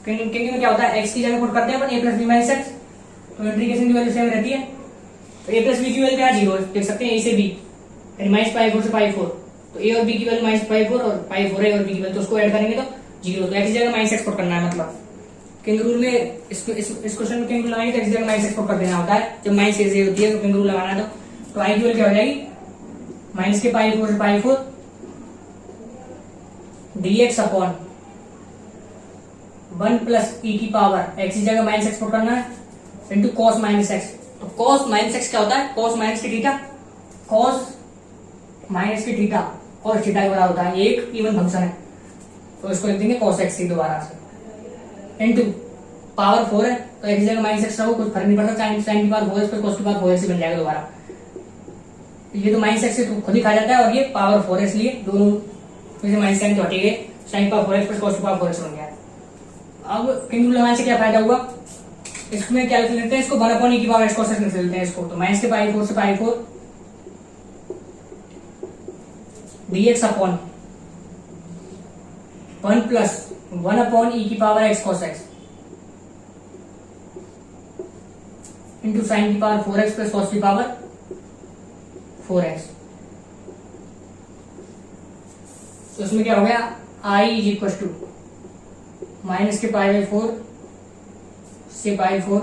किंग में क्या होता है, एक्स की जगह पुट करते हैं अपन ए प्लस बी माइनस एक्स, तो इंटीग्रेशन की वैल्यू सेम रहती है। तो ए प्लस बी की वैल्यू क्या है, 0 देख सकते हैं, ए से बी यानी माइनस पाई 4 से पाई 4, तो ए और बी की वैल्यू माइनस पाई 4 और पाई 4 है और बी की वैल्यू, तो उसको ऐड करेंगे तो 0, तो एक्स की जगह माइनस एक्स पुट करना है। मतलब किंग रूल में इस क्वेश्चन में किंग रूल लगाएंगे तो एक्स की जगह माइनस एक्स पुट कर देना होता है, जब माइनस एक्स होती है तो किंग रूल लगाना है। तो आई की वैल्यू क्या हो जाएगी, माइनस के पाई 4 से पाई 4 dx अपॉन 1 प्लस ई की पावर एक्स की जगह माइनस एक्स पुट करना है इंटू कॉस माइनस एक्स। तो कॉस माइनस एक्स क्या होता है, कॉस माइनस की थीटा, कॉस माइनस की थीटा कॉस थीटा के बराबर होता है, एक इवन फंक्शन है, तो इसको लिख देंगे कॉस एक्स दोबारा से इंटू पावर 4 है, तो एक्स की जगह माइनस एक्स रहो, कुछ फर्क नहीं पड़ता, साइन की पावर 4 एक्स कॉस की पावर 4 एक्स बन जाएगा दोबारा। ये तो माइनस एक्स से तो खुद ही खा जाता है, और ये पावर 4 है, इसलिए दोनों माइनस साइन तो हटे गए, sine power 4 x plus cos की पावर 4 एक्स बन गया। अब किंग रूल लगाने से क्या फायदा हुआ, इसमें क्या लिख लेते हैं, इसको 1 अपॉन ई की पावर एक्स कॉस एक्स लिख लेते हैं इसको, तो माइनस के पाई 4 से pi 4 dx upon 1 plus 1 upon e की power x cos x into sine की पावर 4 एक्स प्लस कॉस की पावर 4 एक्स। तो इसमें क्या हो गया, i is equal to minus के पाई बाई 4 से पाई 4,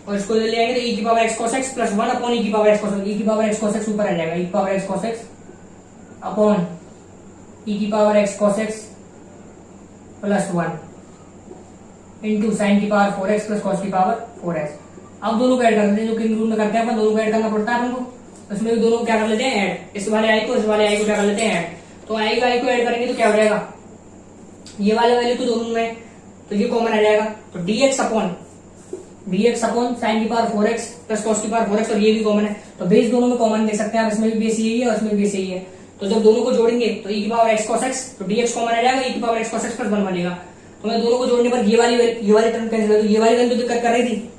और इसको ले आएंगे तो ई की power x cos x plus 1 upon e की power x cos x, e की पावर एक्स कॉस एक्स ऊपर आ जाएगा, ई की power x cos x upon e की power x cos x plus 1 into sine की power 4 x plus cos की power 4 x. अब दोनों को ऐड कर देते हैं, जो किंग रूल में करते हैं अपन, दोनों को ऐड करना पड़ता है अपन को, इसमें भी दोनों को क्या कर लेते हैं ऐड, इस वाले आई को इस वाले आई को क्या कर लेते हैं ऐड। तो आई को ऐड करेंगे तो क्या हो जाएगा, ये वाला वैल्यू तो दोनों में, तो ये कॉमन आ जाएगा, तो dx अपॉन साइन की पावर 4 एक्स प्लस कॉस की पावर 4 एक्स, और ये भी कॉमन है, तो बेस दोनों में कॉमन दे सकते हैं आप, इसमें भी बेस यही है और इसमें भी बेस यही है। तो जब दोनों को जोड़ेंगे तो ई की पावर एक्स कॉस एक्स, तो dx कॉमन आ जाएगा, ई की power x cos x plus 1 बनेगा। तो मैं दोनों को जोड़ने पर ये वाली टर्म कैंसिल हो, ये वाली टर्म तो दिक्कत कर रही थी,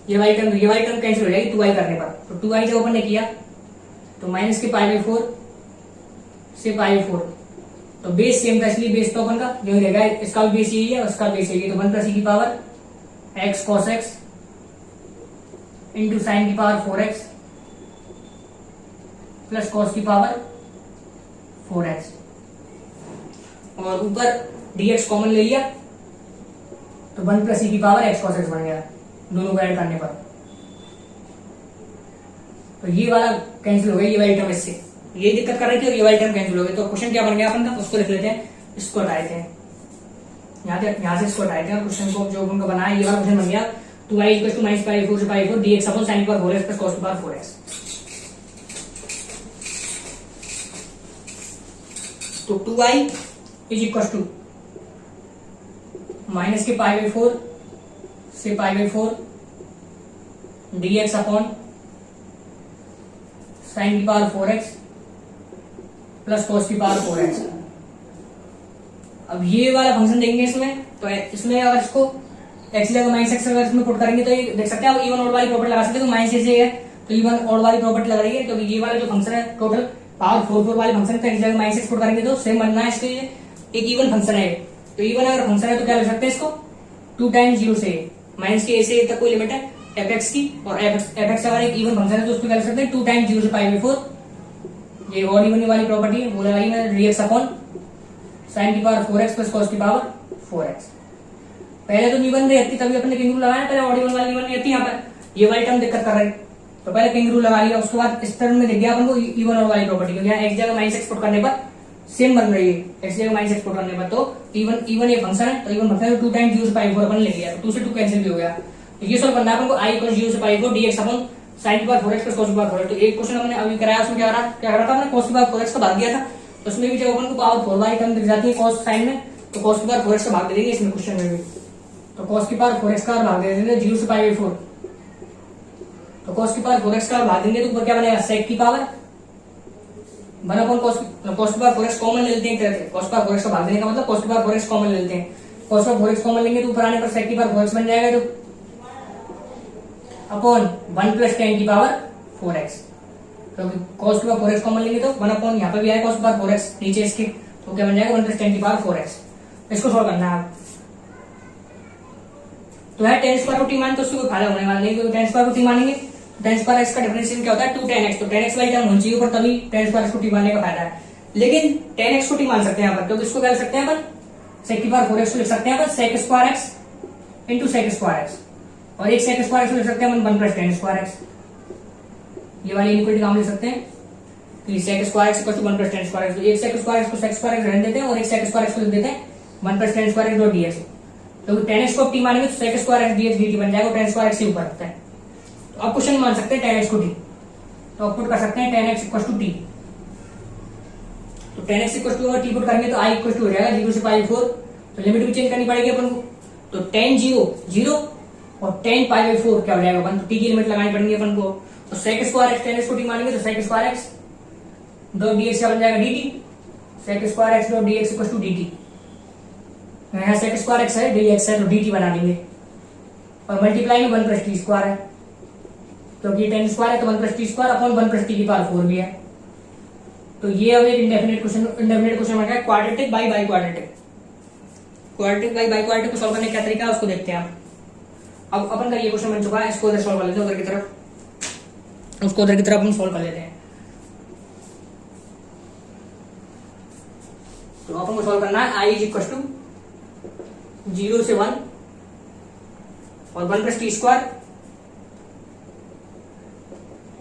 ये वाली टर्म कैंसिल हो जाएगी 2i करने पर। तो 2i जब अपन ने किया तो माइनस के पाई बाई 4 से पाई 4, तो बेस सेम था, इसलिए बेस तो अपन का जो रहेगा, इसका भी बेस यही है और इसका बेस यही है, तो 1 प्लस ई की power x cos x into sine की पावर 4 एक्स प्लस कॉस की पावर 4 एक्स, और ऊपर dx कॉमन ले लिया तो 1 प्लस ई की पावर एक्स कॉस एक्स बन गया दोनों को ऐड करने पर। तो ये वाला कैंसिल हो गया, ये वाली टर्म इससे, ये दिक्कत कर रही थी और ये वाली टर्म कैंसिल हो गई। तो क्वेश्चन क्या बन गया अपन का, उसको लिख लेते हैं, इसको हटाए थे यहाँ से इसको हटाए थे, और क्वेश्चन को जो उनको बनाया ये वाला क्वेश्चन बन गया 2i equal to minus pi 4 से पाई 4 dx अपॉन साइन की पावर 4 एक्स प्लस कॉस की पावर 4 एक्स। तो 2i is equal to minus के पाई बाई 4 से pi by 4 dx upon sine की पावर 4 एक्स प्लस कॉस की power 4 x. अब ये वाला फंक्शन देंगे इसमें, तो इसमें अगर इसको एक्स जगह माइनस एक्स अगर इसमें पुट करेंगे तो ये देख सकते हैं आप इवन ऑड वाली प्रॉपर्टी लगा सकते हैं, तो माइनस से है तो इवन ऑड वाली प्रॉपर्टी लग रही है, क्योंकि ये वाला जो फंक्शन है टोटल पावर 4 वाले फंक्शन का एक्स जगह माइनस एक्स पुट करेंगे तो सेम बनना है, इसके एक इवन फंक्शन है। तो इवन अगर फंक्शन है तो क्या लिख सकते हैं इसको, 2 टाइम्स 0 से माइनस के ए से तक कोई लिमिट है एफ एक्स की, और एफ एक्स अगर एक इवन फंक्शन है तो उसको क्या लिख सकते हैं 2 टाइम्स 0 से पाई बाई 4, ये ऑड इवन वाली प्रॉपर्टी है, वो लगाई मैंने dx अपॉन साइन की पावर 4 एक्स प्लस कॉस की पावर 4 एक्स। पहले तो इवन रहती तभी अपने किंग रूल लगाया, पहले ऑड इवन वाली इवन रहती, यहाँ पर ये वाली टर्म दिक्कत कर रही, तो पहले किंग रूल लगा लिया, उसके बाद इस टर्म में दिख गया अपन को इवन ऑड वाली प्रॉपर्टी, क्योंकि यहाँ एक्स जगह माइनस एक्स पुट करने पर सेम बन रही है, एक्स जगह माइनस एक्स पुट करने पर, तो इवन ये फंक्शन है, तो इवन फंक्शन 2 टाइम्स 0 से पाई 4 अपन ले लिया, तो 2 से 2 कैंसिल भी हो गया। तो ये सॉल्व करना है अपन को, i इक्वल 0 से पाई 4 dx अपॉन साइन की पावर 4 एक्स प्लस कॉस की पावर 4 एक्स। तो एक क्वेश्चन हमने अभी कराया, उसमें क्या करा था हमने, कॉस की पावर 4 एक्स का भाग दिया था, तो उसमें भी जब अपन को पावर 4 वाली टर्म दिख जाती है कॉस साइन में, तो कॉस की पावर 4 एक्स का भाग दे देंगे इसमें क्वेश्चन में भी, तो कॉस की पावर 4 एक्स का भाग दे देंगे 0 से पाई बाई 4, तो कॉस की पावर 4 एक्स का भाग देंगे तो ऊपर क्या बनेगा सेक की पावर 1 अपॉन कॉस की पावर 4 एक्स कॉमन ले लेते हैं, करते कॉस की पावर 4 एक्स का भाग देने का मतलब कॉस की पावर 4 एक्स कॉमन ले लेते हैं, कॉस की पावर 4 एक्स कॉमन लेंगे तो ऊपर आने पर सेक की पावर 4 एक्स बन जाएगा, जो अपॉन 1 प्लस 10 की पावर 4x। तो cos की पावर 4x कॉमन लेंगे तो 1 अपॉन यहाँ पे भी आएगा cos की पावर 4x नीचे इसके, तो क्या बन जाएगा 1 प्लस 10 की पावर 4x। इसको सॉल्व करना है आप। तो है टेन स्क्वायर को टी मान तो उससे कोई फायदा होने वाला नहीं, तो टेन स्क्वायर को टी मानेंगे, टेन स्क्वायर एक्स का डिफरेंशिएशन क्या होता है 2 tan x, तो tan x वाली टर्म होनी चाहिए ऊपर, तभी टेन स्क्वायर को टी मानने का फायदा है। लेकिन tan x को टी मान सकते हैं यहाँ पर, तो इसको क्या लिख सकते हैं अपन sec की पावर 4x को लिख सकते हैं अपन sec square x into sec square x, और एक sec स्क्वायर x को लिख सकते हैं अपन 1 प्लस tan स्क्वायर x। ये वाली इनइक्वालिटी काम लिख सकते हैं कि sec square x equal to 1 plus tan square x, तो एक sec स्क्वायर x को sec स्क्वायर x रहने देते हैं और एक sec स्क्वायर x को लिख देते हैं 1 plus tan square x dot dx। तो tan x को टी मानेंगे तो sec square x dx dt बन जाएगा, tan स्क्वायर x से ऊपर होता है। तो अब क्वेश्चन मान सकते हैं tan x को t, तो अब पुट कर सकते हैं tan x equal to t। तो tan x इक्वल टू अगर t पुट करेंगे तो i इक्वल टू हो जाएगा 0 से पाई 4, तो लिमिट भी चेंज करनी पड़ेगी अपन को। तो tan 0 0 और tan पाई बाई 4 क्या हो जाएगा अपन, तो t की लिमिट लगानी पड़ेगी अपन को। तो sec square x tan x को t मानेंगे तो sec square x dot dx क्या बन जाएगा dt, sec square x dot dx equal to dt। यहाँ sec स्क्वायर x है dx है तो dt बना देंगे, और मल्टीप्लाई में 1 प्लस टी स्क्वायर है, क्योंकि tan स्क्वायर है तो 1 plus T square upon 1 plus T की पावर 4 भी है। तो ये अब एक इंडेफिनिट क्वेश्चन बन गया quadratic by by quadratic. Quadratic by by quadratic को सॉल्व करने का क्या तरीका है उसको देखते हैं आप। अब अपन का ये क्वेश्चन बन चुका है, इसको उधर सॉल्व कर लेते हैं, उधर की तरफ, उसको उधर की तरफ हम सॉल्व कर लेते हैं। तो अपन को सॉल्व करना है i इज इक्वल टू 0 से 1 और 1 plus T square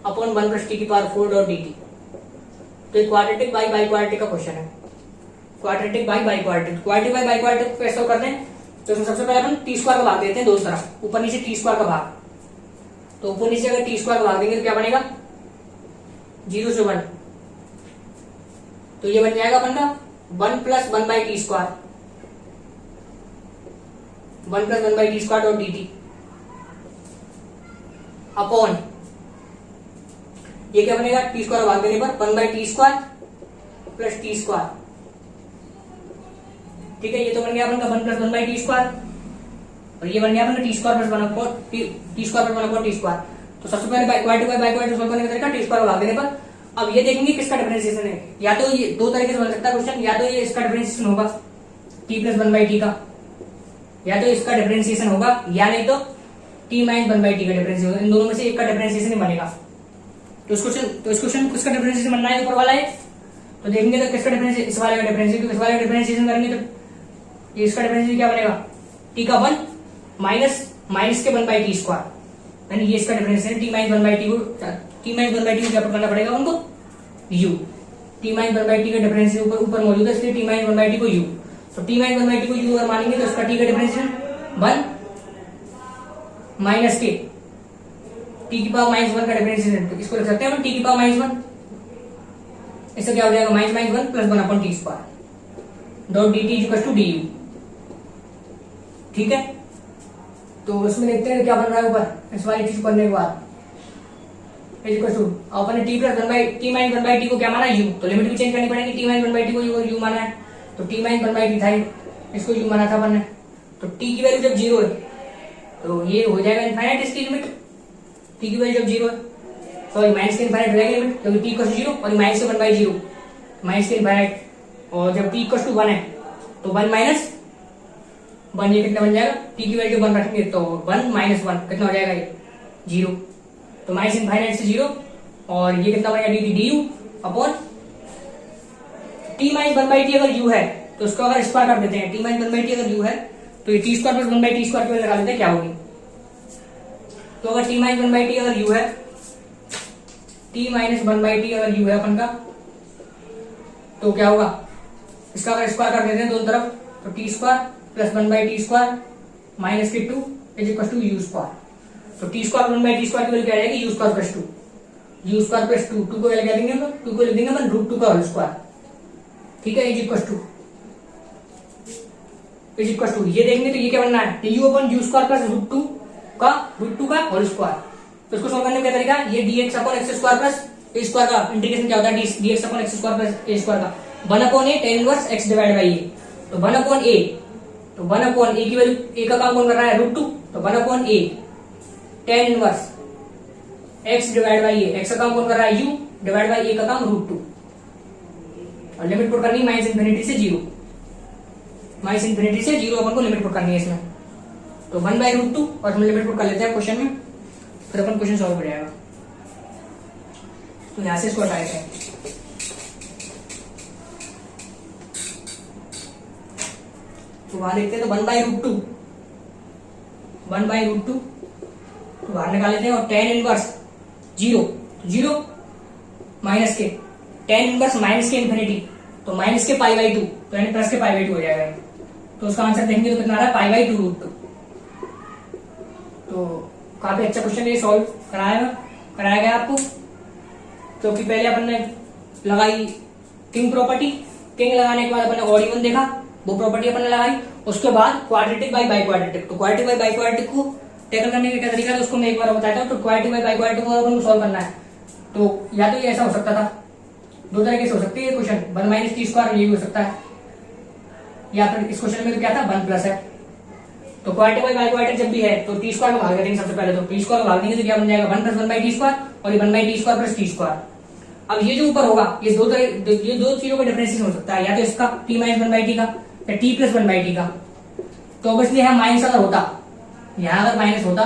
upon 1 plus T की पावर 4 डॉट dt। तो ये क्वाड्रेटिक बाई बाई क्वाड्रेटिक का क्वेश्चन है, quadratic by by quadratic. Quadratic by by quadratic को कैसे सॉल्व करते हैं, तो इसमें सबसे पहले अपन टी स्क्वायर का भाग देते हैं दोनों तरफ, ऊपर नीचे टी स्क्वायर का भाग। तो ऊपर नीचे अगर टी स्क्वायर का भाग देंगे तो क्या बनेगा 0 से 1, तो ये बन जाएगा अपन का 1 plus 1 by t square, 1 plus 1 by t square dot dt upon ये क्या बनेगा टी स्क्वायर भाग देने पर 1 by t square plus T square. ठीक है, ये तो बन गया अपन का 1 प्लस 1 बाई टी स्क्वायर, और ये बन गया अपन का T square plus 1 upon t square plus 1 upon t square. तो सबसे पहले बाई क्वाड्रेटिक सॉल्व करने का तरीका टी स्क्वायर भाग देने पर। अब ये देखेंगे किसका डिफरेंशिएशन है, या तो ये दो तरीके से बन सकता है क्वेश्चन, या तो ये इसका डिफरेंशिएशन होगा टी प्लस 1 बाई टी का, या तो इसका डिफरेंशिएशन होगा, या नहीं तो टी माइनस 1 बाई टी का डिफरेंशिएशन, इन दोनों में से एक का डिफरेंशिएशन ही बनेगा। तो इस क्वेश्चन किसका डिफरेंशिएशन बनना है ऊपर वाला है, तो देखेंगे तो किसका डिफरेंशिएशन, इस वाले का डिफरेंशिएशन, इस वाले का डिफरेंशिएशन करेंगे तो ये इसका डिफरेंशिएशन क्या बनेगा टी का 1 माइनस के 1 बाई टी स्क्वायर, यानी ये इसका differentiation T minus 1 by T को, टी माइनस 1 बाई टी को क्या करना पड़ेगा उनको u, T minus 1 by T का डिफरेंशिएशन ऊपर मौजूद है इसलिए टी माइनस 1 बाई टी को u। तो टी माइनस 1 बाई टी को u अगर मानेंगे तो इसका टी का डिफरेंशिएशन 1 माइनस के टी की पावर माइनस 1 का डिफरेंशिएशन, तो इसको लिख सकते हैं टी की पावर माइनस 1, इससे क्या हो जाएगा minus 1 plus 1 upon t square dot dt equal to du। ठीक है, तो इसमें देखते हैं क्या बन रहा है ऊपर इस वाली चीज करने के बाद इक्वल टू अपन ने T plus 1 by T minus 1 by T को क्या माना u, तो लिमिट भी चेंज करनी पड़ेगी, टी माइनस 1 बाई टी को u माना है, तो टी माइनस 1 बाई टी था इसको u माना था अपन ने। तो t की वैल्यू जब 0 है तो ये हो जाएगा इनफाइनाइट, इसकी लिमिट t की वैल्यू जब 0 है, सॉरी माइनस के इनफाइनाइट हो जाएगा लिमिट, क्योंकि t इक्वल टू 0 और माइनस से 1 बाई 0 माइनस के इनफाइनाइट, और जब t इक्वल टू 1 है तो 1 माइनस 1 ये कितना बन जाएगा, t की वैल्यू 1 रखेंगे तो 1 माइनस 1 कितना हो जाएगा ये 0, तो माइनस इनफाइनाइट से 0, और ये कितना बनेगा dt du upon t minus 1 by T अगर u है तो उसको अगर स्क्वायर कर देते हैं, t माइनस 1 बाई टी अगर u है तो ये T square plus 1 by t square की वैल्यू लगा देते हैं क्या होगी। तो अगर t माइनस 1 बाई टी अगर u है, t माइनस 1 बाई टी अगर u है अपन का, तो क्या होगा इसका अगर स्क्वायर कर देते हैं दोनों तरफ, तो t square plus 1 by t square minus के 2 is equal to u square. तो t square 1 by t square की वैल्यू क्या आएगी u square plus 2, u square plus 2, 2 को वैल्यू क्या देंगे, 2 को लिख देंगे अपन रूट 2 का होल स्क्वायर। ठीक है, इज इक्वल टू ये देखेंगे तो ये क्या बनना है यू अपन यू स्क्वायर प्लस रूट 2 का होल स्क्वायर। तो इसको सॉल्व करने का क्या तरीका, ये dx upon x square plus a square का इंटीग्रेशन क्या होता है dx upon x square plus a square का 1 upon a tan inverse x divide by a, तो 1 अपॉन ए, तो 1 अपॉन ए की वैल्यू ए का काम कौन कर रहा है रूट 2, तो 1 upon a tan inverse x divide by A, x का काम कौन कर रहा है, यू, डिवाइड बाई ए का काम √2, और लिमिट पुट करनी माइनस इन्फिनिटी से जीरो, माइनस इन्फिनिटी से जीरो अपन को लिमिट पुट करनी है इसमें, तो 1/√2, और हम लिमिट पुट कर लेते हैं क्वेश्चन में, फिर अपन क्वेश्चन सॉल्व हो जाएगा। तो यहां से इसको हटाते हैं, तो वहां देखते हैं तो 1/√2, 1/√2 तो बाहर निकाल लेते हैं, और tan inverse zero, zero minus के, tan इनवर्स माइनस के इन्फिनिटी, तो माइनस के π/2, तो यानी प्लस के π/2 हो जाएगा। तो उसका आंसर देखेंगे तो कितना आ रहा है, π/2√2। तो काफी अच्छा क्वेश्चन ये सॉल्व कराया गया आपको, क्योंकि पहले अपन ने लगाई किंग प्रॉपर्टी, किंग लगाने के बाद अपन ने ऑड इवन देखा, वो प्रॉपर्टी अपन ने लगाई, उसके बाद क्वाड्रेटिक बाई बाई क्वाड्रेटिक, तो क्वाड्रेटिक बाई बाई क्वाड्रेटिक को टैकल करने का क्या तरीका है, तो उसको मैं एक बार बताता हूँ। तो क्वाड्रेटिक बाई बाई क्वाड्रेटिक को अपन को सॉल्व करना है, तो या तो ये ऐसा हो सकता था, दो तरीके से हो सकती है क्वेश्चन, 1 - t², ये भी हो सकता है, या फिर इस क्वेश्चन में तो क्या था 1 प्लस है, तो क्वाड्रेटिक बाई बाई क्वाड्रेटिक जब भी है तो t² को भाग देंगे सबसे पहले, तो t² को भाग देंगे तो क्या बन जाएगा 1 + 1/t², और ये 1/t² प्लस t²। अब ये जो ऊपर होगा, ये दो चीजों का डिफरेंशिएशन हो सकता है, या तो इसका t - 1/t का, या t + 1/t का, तो ऑब्वियसली यहाँ माइनस अगर होता, यहाँ अगर माइनस होता,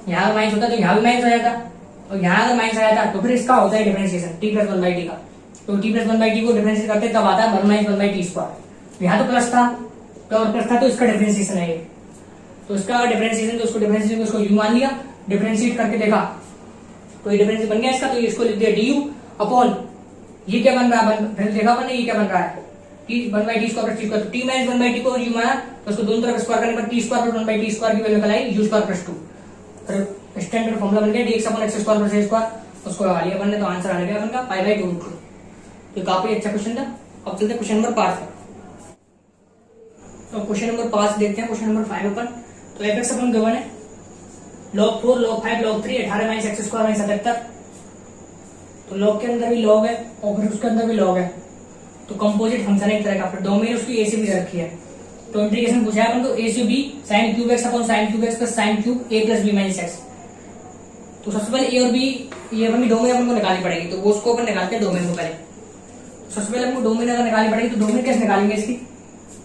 यहाँ अगर माइनस होता तो यहाँ भी माइनस आ जाता, और यहाँ अगर माइनस आ जाता तो फिर इसका होता है डिफरेंशिएशन t + 1/t का, तो t + 1/t को डिफरेंशिएट करते तब आता है 1 - 1/t²। यहाँ तो प्लस था, तो और प्लस था तो इसका डिफरेंशिएशन है ये, तो इसका डिफरेंशिएशन, तो उसको डिफरेंशिएशन को इसको u मान लिया, डिफरेंशिएट करके देखा तो ये डिफरेंस बन गया इसका, तो इसको लिख दिया du अपॉन, ये क्या बन रहा है, फिर देखा अपन ने ये क्या बन रहा है, t 1/t² प्लस t², तो t - 1/t को u माना, तो उसको दोनों तरफ स्क्वायर करने पर t² प्लस 1/t² की वैल्यू निकल आई u² + 2, फिर स्टैंडर्ड फॉर्मूला बन गया dx/x² + a², उसको लगा लिया अपन ने, तो आंसर आ गया अपन का π/2√2। तो काफी अच्छा क्वेश्चन था। अब चलते हैं क्वेश्चन नंबर 5 पर। तो क्वेश्चन नंबर 5 देखते हैं, क्वेश्चन नंबर 5 अपन, तो f(x) अपन गिवन है log 4, log 5, log 3, 18 - x² - 77, तो log के अंदर भी log है और फिर उसके अंदर भी log है, तो कंपोजिट फंक्शन है एक तरह का, फिर डोमेन उसकी a से b रखी है, तो इंटीग्रेशन पूछा है अपन को a से b sin³ x upon sin³ x + sin³ a + b - x। तो सबसे पहले a और b ये अपनी डोमेन अपन को निकालनी पड़ेगी, तो वो उसको अपन निकालते हैं डोमेन को पहले। सबसे पहले हमको डोमेन अगर निकालनी पड़ेगी तो डोमेन कैसे निकालेंगे इसकी,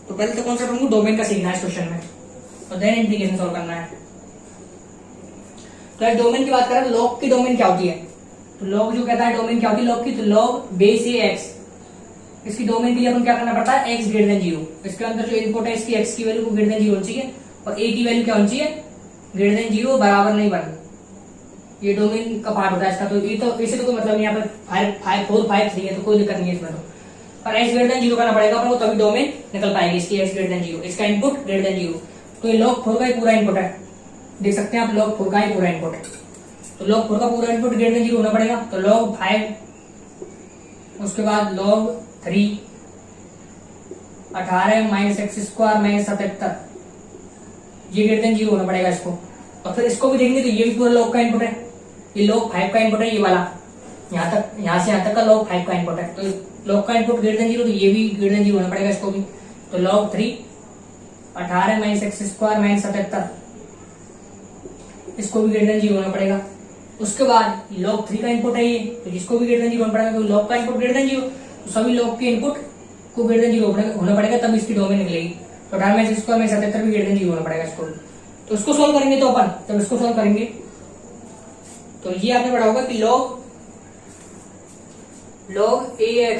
तो पहले तो कॉन्सेप्ट हमको डोमेन का सीखना है इस क्वेश्चन में, और देन इंटीग्रेशन सॉल्व करना है। तो डोमेन की बात करें, लॉग की डोमेन क्या होती है, तो लॉग जो कहता है डोमेन क्या होती है लॉग की, तो लॉग बेस ए एक्स, इसकी डोमेन के लिए अपन क्या करना पड़ता है, x > 0, इसके अंदर जो इनपुट है इसकी x की वैल्यू को > 0 होनी चाहिए, और a की वैल्यू क्या होनी चाहिए, > 0 बराबर नहीं 1, ये डोमेन का पार्ट होता है इसका। तो ये तो इसे तो कोई मतलब नहीं, यहाँ पर 5 4 5 3 है तो कोई दिक्कत नहीं है इसमें, तो पर x > 0 करना पड़ेगा अपन को, तभी डोमेन निकल पाएगी इसकी, x > 0, इसका इनपुट > 0। तो ये log 4 का ही पूरा इनपुट है, देख सकते हैं आप, log 4 का ही पूरा इनपुट है, तो log 4 का पूरा इनपुट > 0 होना पड़ेगा, तो log 5, उसके बाद log 3, 18 - x² - 77, ये > 0 होना पड़ेगा इसको, और फिर इसको भी देखेंगे तो ये भी पूरा log का इनपुट है, ये log 5 का इनपुट है, ये वाला यहाँ तक, यहाँ से यहाँ तक का log 5 का इनपुट है, तो log का इनपुट > 0, तो ये भी > 0 होना पड़ेगा इसको भी, तो log 3, 18 - x² - 77, इसको भी > 0 होना पड़ेगा। उसके बाद log 3 का इनपुट है ये, तो इसको भी > 0 होना पड़ेगा, तो log का इनपुट > 0, तो सभी log के इनपुट को > 0 होना पड़ेगा, तब इसकी डोमेन निकलेगी, तो 18 - x² - 77 भी > 0 होना पड़ेगा इसको। तो इसको सोल्व करेंगे, तो अपन जब इसको सोल्व करेंगे तो ये आपने पढ़ा होगा कि log ax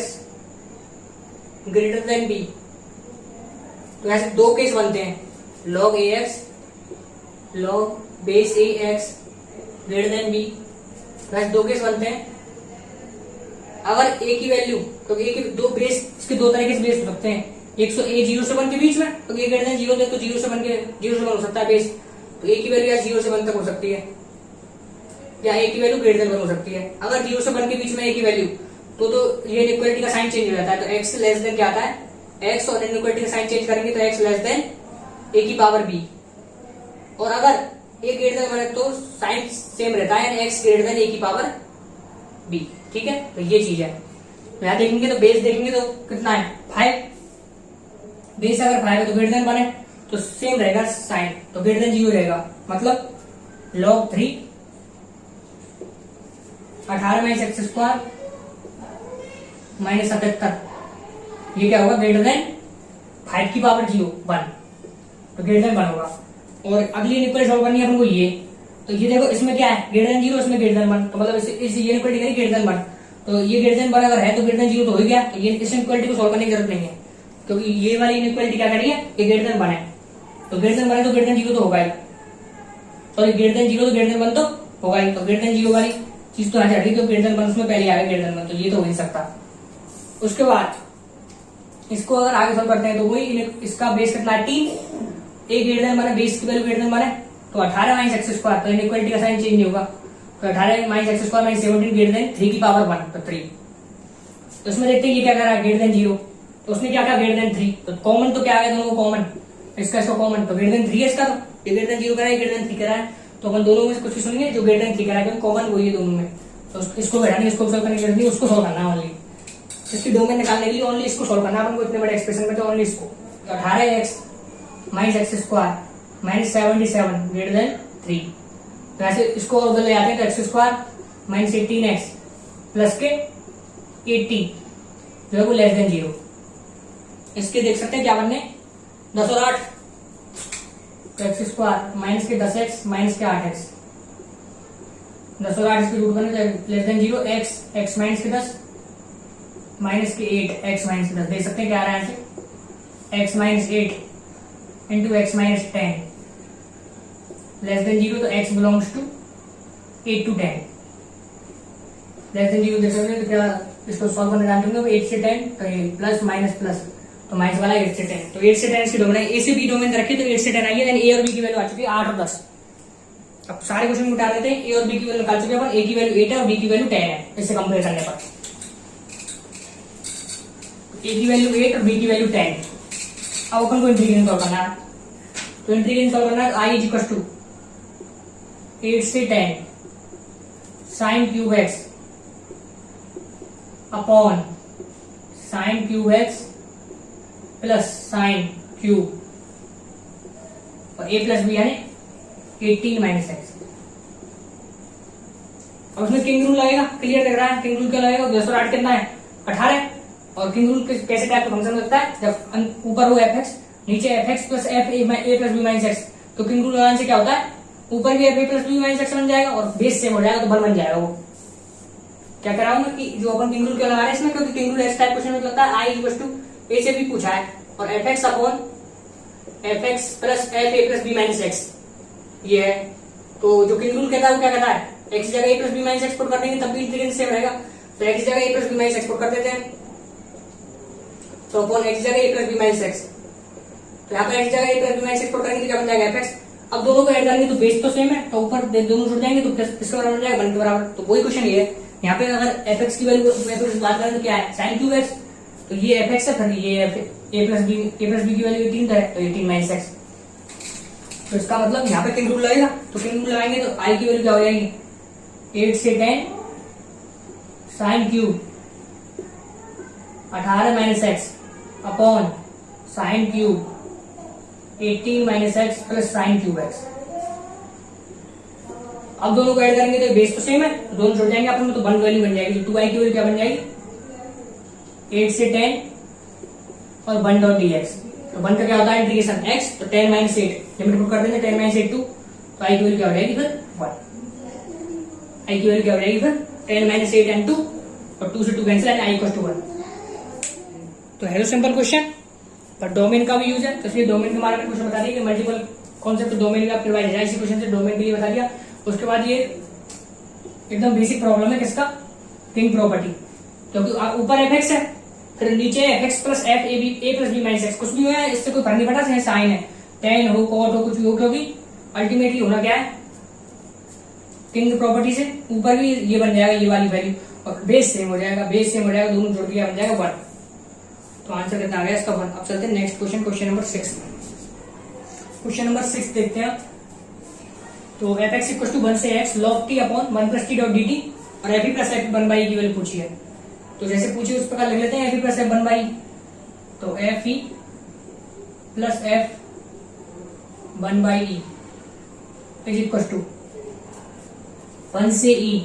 > b, तो ऐसे दो केस बनते हैं, log ax log base ax > b, तो ऐसे दो केस बनते हैं। अगर a की वैल्यू, तो a के दो बेस, इसके दो तरीके से बेस हो सकते हैं, एक तो a 0 से 1 के बीच में, तो a > 0 दे तो 0 से 1 हो सकता है बेस, तो a की वैल्यू या 0 से 1 तक हो सकती है, या a की वैल्यू > 1 हो सकती है। अगर 0 से 1 के बीच में a की वैल्यू, तो ये इनइक्वालिटी का साइन चेंज हो जाता है, तो x लेस देन क्या आता है, x, और इनइक्वालिटी का साइन चेंज करेंगे तो x लेस देन a की पावर b, और अगर a > 1 है तो साइन सेम रहता है, यानी x > a की पावर b, ठीक है। तो ये चीज है, तो यहाँ देखेंगे तो बेस देखेंगे तो कितना है 5, बेस अगर 5 है तो > 1 है, तो सेम रहेगा साइन, तो > 0 रहेगा, मतलब log 3 18 minus x square minus 77, ये क्या होगा ग्रेटर देन 5 की पावर 0 1, तो ग्रेटर देन 1 होगा। और अगली इनइक्वालिटी सॉल्व करनी है अपन को ये, तो ये देखो इसमें क्या है ग्रेटर देन 0, इसमें ग्रेटर देन 1, तो मतलब इस ये इनइक्वालिटी करें ग्रेटर देन 1, तो ये ग्रेटर देन 1 अगर है तो ग्रेटर देन 0 तो हो गया, तो ये इस इनइक्वालिटी को सॉल्व करने की जरूरत नहीं है, क्योंकि ये वाली इनइक्वालिटी क्या कर रही है, ये ग्रेटर देन 1 है, तो ग्रेटर देन 1 है तो ग्रेटर देन 0 तो होगा ही, सॉरी ग्रेटर देन 0 तो ग्रेटर देन 1 तो होगा ही, तो ग्रेटर देन 0 वाली चीज तो यहाँ हटी, तो ग्रेटर देन 1 उसमें पहले आ गया ग्रेटर देन 1, तो ये तो हो नहीं सकता। उसके बाद इसको अगर आगे सॉल्व करते हैं तो वही इसका बेस कितना है 3, ए ग्रेटर देन 1 है, बेस की वैल्यू ग्रेटर देन 1 है, तो 18 माइनस एक्स स्क्वायर, तो इनइक्वालिटी का साइन चेंज नहीं होगा, तो 18 minus x square minus 17 greater than 3 की पावर 1, तो 3। तो इसमें देखते हैं ये क्या कर रहा है ग्रेटर देन 0, तो उसने क्या कहा ग्रेटर देन 3, तो कॉमन तो क्या आ गया दोनों को कॉमन, इसका कॉमन, तो ग्रेटर देन 3 है इसका, तो ये ग्रेटर देन 0 करा है, ग्रेटर देन 3 करा है, तो अपन दोनों में से कुछ भी सुनेंगे जो ग्रेटर देन 3 करा है, क्योंकि कॉमन वही है दोनों में, तो इसको बैठाने इसको सॉल्व करने की जरूरत नहीं, उसको सॉल्व करना है ओनली, इसकी डोमेन निकालने के लिए ओनली इसको सॉल्व करना है अपन को, इतने बड़े एक्सप्रेशन में तो ओनली इसको, तो 18x minus x square minus 77 greater than 3, तो ऐसे इसको उधर ले आते हैं, तो x square minus 18x plus के 80 जो है वो लेस देन 0, इसके देख सकते हैं क्या बनने 10 और 8, तो एक्स स्क्वायर माइनस के 10x माइनस के 8x, 10 और 8 इसके रूट बने लेस देन 0, x माइनस के 10 माइनस के 8 x माइनस के 10, देख सकते हैं क्या आ रहा है ऐसे x minus 8 into x minus 10 less than 0, तो x belongs to 8 to 10 less than 0 देख सकते हैं, तो क्या इसको सॉल्व करने जानते होंगे 8 से 10, तो ये प्लस माइनस प्लस, तो माइनस वाला 8 से 10, तो 8 से 10 इसकी डोमेन है, ए से बी डोमेन रखिए, तो 8 से 10 आई है, ए और बी की वैल्यू आ चुकी है 8 और 10। अब सारे क्वेश्चन उठा देते हैं, ए और बी की वैल्यू निकाल चुके हैं, ए की वैल्यू 8 है और बी की वैल्यू 10 है, इससे कंपेयर करने पर ए की वैल्यू 8 और बी की वैल्यू 10। अब अपन को इंटीग्रेशन सॉल्व करना है, तो इंटीग्रेशन सॉल्व करना है, तो आई इज इक्वल टू 8 से 10 sine cube x upon sine cube x plus sine cube और a प्लस बी यानी 18 माइनस एक्स। अब उसमें किंग रूल लगेगा, क्लियर लग रहा है, किंग रूल क्या लगेगा, 10 और 8 कितना है 18, और किंग रूल कैसे टाइप का फंक्शन लगता है, जब ऊपर हो एफ एक्स नीचे f x plus f a plus b minus x, तो किंग रूल लगाने से क्या होता है ऊपर भी f a plus b minus x बन जाएगा और बेस सेम हो जाएगा, तो 1 बन जाएगा। वो क्या करा हूं कि जो अपन किंग रूल क्यों लगा रहे हैं इसमें, क्योंकि किंग रूल ऐसे टाइप क्वेश्चन में लगता है आई इक्वल टू ए से बी पूछा है और f x upon f x plus f a plus b minus x ये है, तो जो किंग रूल कहता है वो क्या कहता है एक्स जगह a plus b minus x put कर देंगे तब भी इंटीग्रेशन सेम रहेगा, तो एक्स जगह a plus b minus x put कर देते हैं, तो अपॉन एक्स जगह a plus b minus x, तो यहाँ पर एक्स जगह a plus b minus x put करेंगे तो क्या बन जाएगा एफ एक्स। अब दोनों को ऐड करेंगे तो बेस तो सेम है, तो ऊपर दोनों जुड़ जाएंगे तो प्लस इसके बराबर हो जाएगा 1 के बराबर, तो वही क्वेश्चन ये है। यहाँ पे अगर एफ एक्स की वैल्यू बात करें तो क्या है साइन क्यूब एक्स, तो ये एफ एक्स है, फिर ये ए प्लस बी की वैल्यू 18 है, तो 18 माइनस एक्स, तो इसका मतलब यहाँ पे किंग रूल लगेगा, तो किंग रूल लगाएंगे तो आई की वैल्यू क्या हो जाएगी 8 से 10 sine cube 18 minus x upon sine cube 18 minus x plus sine cube x. अब दोनों को ऐड करेंगे तो बेस तो सेम है, तो दोनों जुड़ जाएंगे अपन में, तो 1 वैल्यू बन जाएगी, तो 2i की वैल्यू क्या बन जाएगी 8 से 10 और 1 डॉट dx, तो 1 का क्या होता है इंटीग्रेशन x, तो 10 माइनस 8 लिमिट पुट कर देंगे 10 माइनस 8 2, तो i की वैल्यू क्या हो जाएगी फिर 1, i की वैल्यू क्या हो जाएगी फिर 10 माइनस 8 एंड 2 और 2 से 2 cancel and i equal to 1। तो है तो सिंपल क्वेश्चन, पर डोमेन का भी यूज है, तो इसलिए डोमेन के बारे में क्वेश्चन बता दिया कि मल्टीपल कॉन्सेप्ट डोमेन का प्रोवाइड है, इसी क्वेश्चन से डोमेन के लिए बता दिया। उसके बाद ये एकदम बेसिक प्रॉब्लम है किसका किंग प्रॉपर्टी, क्योंकि ऊपर एफ एक्स है फिर नीचे f x plus f a plus b minus x, कुछ भी हुआ है इससे कोई फर्क नहीं पड़ता, चाहे साइन है टेन हो कॉट हो कुछ भी हो, क्योंकि अल्टीमेटली होना क्या है किंग प्रॉपर्टी से ऊपर भी ये बन जाएगा ये वाली वैल्यू और बेस सेम हो जाएगा, बेस सेम हो जाएगा, दोनों जोड़ के बन जाएगा 1, तो आंसर कितना आ गया इसका 1। अब चलते हैं next question, question number 6। Question number 6 देखते हैं, तो एफ एक्स इक्वल टू 1 से x log t upon 1 plus t dot d t और f e plus f 1 by की वैल्यू पूछी है, तो जैसे पूछिए उस प्रकार लिख लेते हैं f e plus f 1 by, तो f e plus f 1 by e is equal to 1 से ई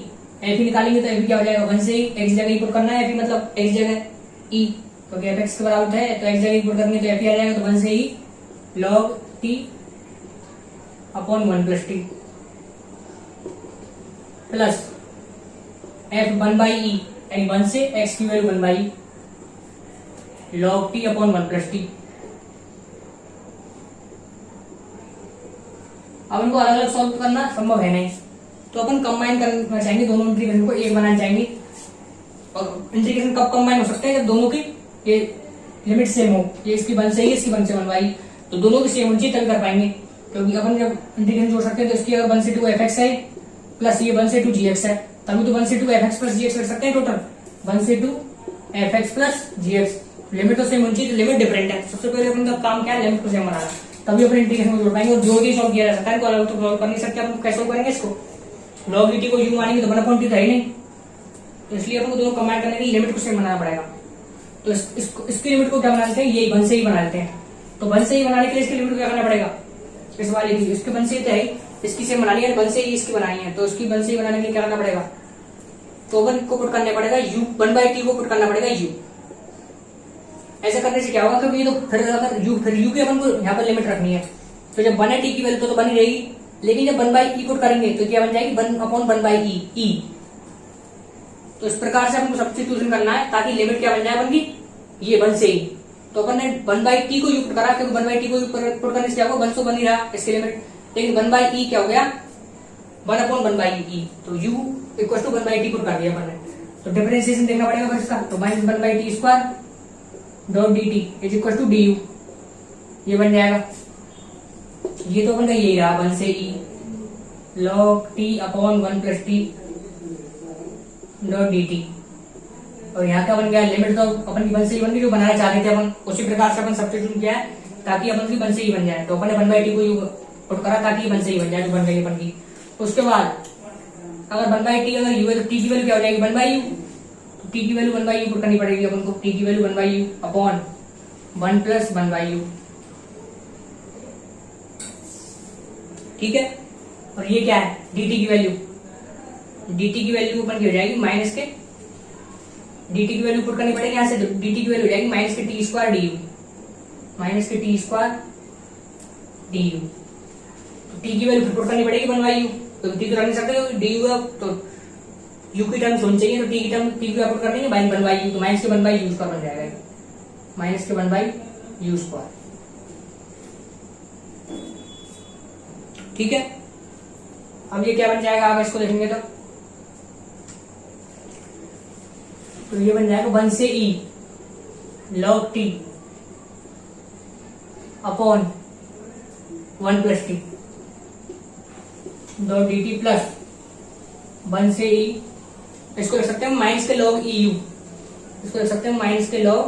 एफ ई निकालेंगे तो एफ क्या हो जाएगा, 1 से ही एक्स जगह पुट करना है, एफ मतलब एक्स जगह ई, क्योंकि एफ एक्स के बराबर है तो एक्स जगह पुट करेंगे तो एफ आ जाएगा, तो 1 से ही log t upon 1 plus t plus f 1 by e, यानी 1 से एक्स की value 1 by log t upon 1 plus t. अब इनको अलग अलग सॉल्व करना संभव है नहीं, तो अपन कंबाइन करना चाहेंगे, दोनों इंटीग्रेशन को एक बनाना चाहेंगे। और इंटीग्रेशन कब कंबाइन हो सकते हैं, जब दोनों की ये लिमिट सेम हो, ये इसकी 1 से ही इसकी 1 से 1 बाई, तो दोनों की सेम होनी चाहिए तभी कर पाएंगे। क्योंकि अपन जब इंटीग्रेशन जोड़ सकते हैं तो इसकी अगर 1 से 2 एफ एक्स है प्लस ये 1 से 2 जी एक्स है, तभी तो 1 से 2 एफ एक्स प्लस जी एक्स कर सकते हैं टोटल, 1 से 2 एफ एक्स प्लस जी एक्स। लिमिट तो सेम होनी चाहिए, लिमिट डिफरेंट है। सबसे पहले अपन का काम क्या है, लिमिट को सेम बनाना, तभी अपन इंटीग्रेशन को जोड़ पाएंगे। और जोड़ के सॉल्व किया जा सकता है, तो अलग तो सॉल्व कर नहीं सकते। अपन कैसे सॉल्व करेंगे इसको, log dt को u मानेंगे तो 1/t तो है ही नहीं, तो इसलिए अपन को दोनों कंबाइन करने के लिए लिमिट को सेम बनाना पड़ेगा। तो इसकी लिमिट को क्या बना लेते हैं, ये 1 से ही बना लेते हैं। तो 1 से ही बनाने के लिए इसकी लिमिट को क्या करना पड़ेगा, इस वाले की, इसके 1 से ही तो है, इसकी सेम बनानी है, 1 से ही इसकी बनानी है, तो इसकी 1 से ही बनाने के लिए क्या करना पड़ेगा, तो 1 को पुट करना पड़ेगा u, 1/t को पुट करना पड़ेगा u। ऐसा करने से क्या होगा, कभी तो फिर अगर u की अपन को यहाँ पर लिमिट रखनी है, तो जब 1 है t की वैल्यू तो बनी रहेगी, लेकिन जब 1/e पुट करेंगे तो क्या बन जाएगी, 1/1/e e। तो इस प्रकार से हमको सब्स्टिट्यूशन करना है ताकि लिमिट क्या बन जाए अपन की, ये 1 से ही। तो अपन ने 1/t को u पुट करा, क्योंकि 1/t को पुट करने से क्या होगा, 1 तो बन ही रहा इसकी लिमिट, लेकिन 1/e क्या हो गया, 1/1/e, तो u equal to 1/t put कर दिया अपन ने। तो डिफरेंशिएशन देखना पड़ेगा फिर इसका, तो minus 1/t square dot dt is equal to du, ये बन जाएगा। ये तो अपन का यही रहा, 1 से e log t upon 1 plus t dot dt। और यहाँ का बन गया लिमिट, तो अपन की 1 से ही बन गई, जो बनाना चाहते थे अपन, उसी प्रकार से अपन सब्स्टिट्यूट किया है ताकि अपन की 1 से ही बन जाए। तो अपन ने 1/t को u पुट करा ताकि 1 से ही बन जाए, जो बन गई अपन की। उसके बाद अगर 1/t अगर u है तो t की वैल्यू क्या हो जाएगी, 1/u, तो t की वैल्यू 1/u पुट करनी पड़ेगी अपन को, t की value 1/u upon 1 plus 1/u, ठीक है। और ये क्या है, dt की वैल्यू, dt की वैल्यू अपन की हो जाएगी माइनस के, dt की वैल्यू पुट करनी पड़ेगी यहाँ से, dt की वैल्यू हो जाएगी माइनस के T square D you, minus के टी स्क्वायर डी यू। तो t की वैल्यू पुट करनी पड़ेगी 1/u, तो t तो रख नहीं सकते, डी यू तो u की टर्म्स होनी चाहिए, तो t की टर्म t की पुट कर देंगे 1/u, तो माइनस के 1/u स्क्वायर बन जाएगा, माइनस के 1/u स्क्वायर, ठीक है। अब ये क्या बन जाएगा, आप इसको देखेंगे तो ये बन जाएगा 1 से e log t upon 1 plus t dot dt plus 1 से e, इसको लिख सकते हैं माइनस के log eu, इसको लिख सकते हैं माइनस के log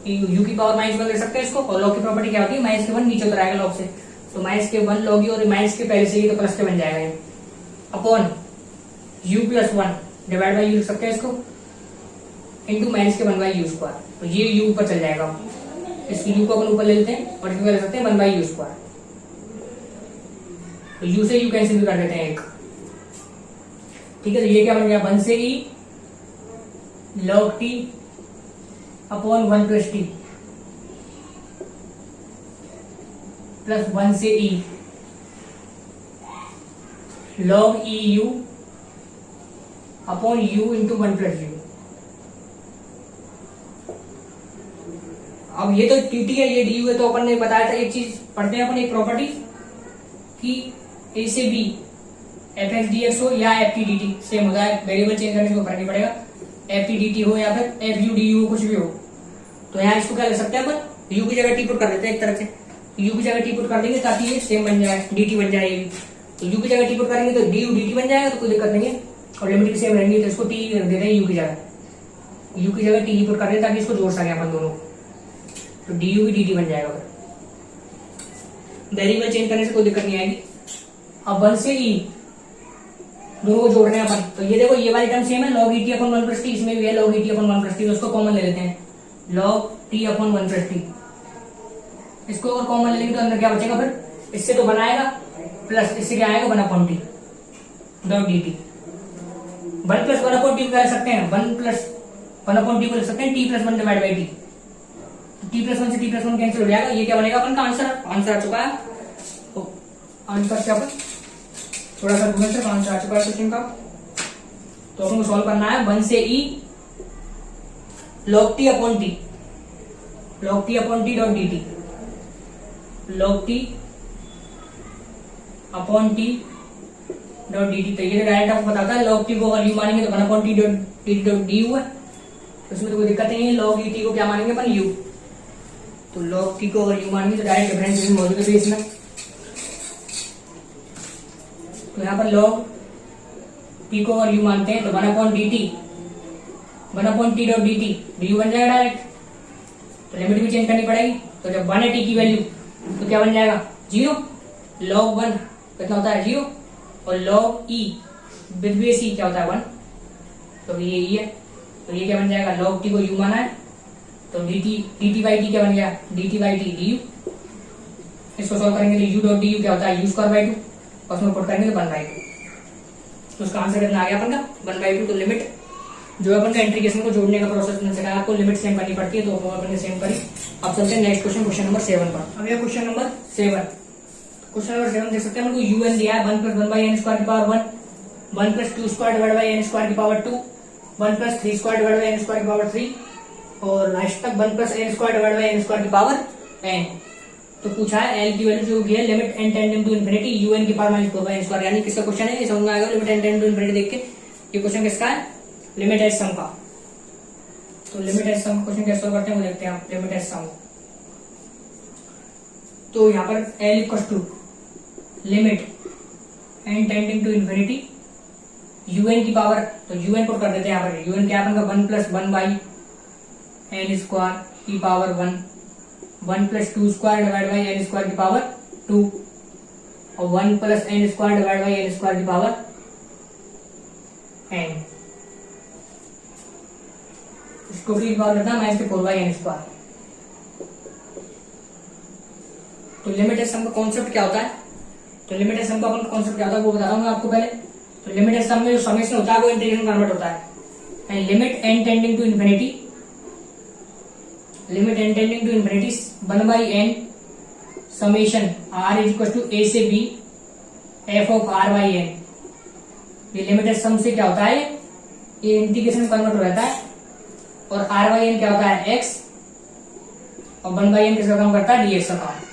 eu, u की पावर -1 लिख सकते हैं इसको। और log की प्रॉपर्टी क्या होती है, माइनस के 1 नीचे उतर आएगा log से, तो माइनस के 1 log और माइनस के पहले से ही तो प्लस के बन जाएगा, upon u plus 1 divide by u लिख सकते हैं इसको, इंटू माइनस के 1/u स्क्वायर। तो ये u ऊपर चल जाएगा, इसकी u को अपन ऊपर ले लेते हैं और इसको ले सकते हैं 1/u स्क्वायर, तो u से u कैंसिल भी कर देते हैं एक, ठीक है। तो ये क्या बन गया, 1 से e log t upon 1 plus t plus 1 से e log eu upon u into 1 plus u। अब ये तो टी है, ये डी है, तो अपन ने बताया था एक चीज पढ़ते हैं अपन, एक प्रॉपर्टी कि ए से b f x d x हो या f t d t same होता है, वेरिएबल चेंज करने से फर्क नहीं पड़ेगा, एफ टी डी टी हो या फिर एफ यू डी यू कुछ भी हो। तो यहाँ इसको क्या ले सकते हैं अपन, यू की जगह टी पुट कर देते हैं एक तरह से, यू की जगह टी पुट कर देंगे ताकि ये सेम बन जाए, डी टी बन जाएगी। तो यू की जगह टी पुट करेंगे तो डी यू डी टी बन जाएगा, तो कोई दिक्कत नहीं है, और लिमिट भी सेम रहेंगी, तो इसको टी रख देते हैं यू की जगह, यू की जगह टी पुट कर देते हैं ताकि इसको जोड़ सके अपन दोनों, तो डी यू भी डी टी बन जाएगा। वेरिएबल चेंज करने से कोई दिक्कत नहीं आएगी। अब 1 से e दोनों को जोड़ने अपन, तो ये देखो ये वाली टर्म सेम है, log et upon 1 plus T, इसमें भी है log et upon 1 plus T, तो उसको कॉमन ले लेते हैं, log t upon 1 plus T, इसको अगर कॉमन ले लेंगे तो अंदर क्या बचेगा, फिर इससे तो बनाएगा प्लस इससे क्या आएगा 1 upon T dot dt, one plus one upon T कर सकते हैं, one plus one upon T को लिख सकते हैं T plus one divide by T. T plus one से टी प्लस वन कैंसिल हो जाएगा, ये क्या बनेगा अपन का आंसर, आंसर आ चुका है। तो आंसर क्या अपन थोड़ा सा घूमे सिर्फ आंसर आ चुका है क्वेश्चन का। तो अपन को सॉल्व करना है 1 से ई log t upon T, log t upon T dot d T, log t upon T dot d T. तो ये डायरेक्ट आपको बताता है log t को अगर u मानेंगे तो 1 upon T dot D you है, तो इसमें तो कोई दिक्कत नहीं है। log t को क्या मानेंगे अपन u, तो log t को अगर u मानेंगे तो डायरेक्ट डिफरेंशिएशन मौजूद है इसमें। तो यहाँ पर log t को अगर u मानते हैं तो 1 upon D T, 1 upon T dot d T, D you बन जाएगा डायरेक्ट। तो लिमिट भी चेंज करनी पड़ेगी, तो जब 1 है टी की वैल्यू तो क्या बन जाएगा 0, log 1 कितना होता है 0, और log e with base e क्या होता है 1, तो ये e है। तो ये क्या बन जाएगा log t को u माना है, तो dt बाई टी क्या बन गया dt by T D you. इसको सॉल्व करेंगे तो u डॉट डी यू क्या होता है u स्क्वायर बाई 2, और उसमें पुट करेंगे तो 1 बाई 2। तो उसका आंसर कितना आ गया अपन का 1 बाई 2। तो लिमिट जो अपन का इंटीग्रेशन को जोड़ने का प्रोसेस मैंने सिखाया आपको, लिमिट सेम करनी पड़ती है, तो अपन ने सेम करी। अब चलते हैं नेक्स्ट क्वेश्चन, क्वेश्चन नंबर 7 पर। अब ये क्वेश्चन नंबर 7, क्वेश्चन नंबर 7 देख सकते हैं हमको यू एन दिया है 1 प्लस 1 बाई एन स्क्वायर की power 1, 1 plus 2 square divide by n square की power 2, 1 plus 3 square divide by n square की पावर 3, और लास्ट तक 1 plus n square divide by n square की पावर एन। तो पूछा है एल की वैल्यू जो है limit n tending to infinity u n की power minus 4 by n square, यानी किसका क्वेश्चन है ये समझ में आएगा। Limit n tending to infinity देख के ये क्वेश्चन किसका है, लिमिट एच सम का। तो लिमिट एच सम क्वेश्चन कैसे करते हैं वो देखते हैं आप। लिमिट एच सम, तो यहाँ पर l equal to limit n tending to infinity u n की पावर, तो यू एन पुट कर देते हैं यहाँ पर। यू एन क्या बनेगा 1 प्लस 1 बाई एन स्क्वायर की power 1, 1 plus 2 square divide by n square की पावर 2, और 1 plus n square divide by n square की पावर एन। इसको की पावर कितना माइनस 4 बाई एन स्क्वायर। तो लिमिट एच सम का कॉन्सेप्ट क्या होता है, तो लिमिट एच सम का अपन कॉन्सेप्ट क्या होता है वो बताता हूँ आपको पहले। तो लिमिट एच सम में जो समेशन होता है वो इंटीग्रेशन कन्वर्ट होता है, and limit n tending to infinity, limit n tending to infinity 1 by n summation r is equal to a से b f of r by n. ये लिमिट एच सम से क्या होता है, ये इंटीग्रेशन कन्वर्ट हो जाता है, और आर बाई एन क्या होता है एक्स, और 1 बाई एन किसका काम करता है डीएक्स का काम।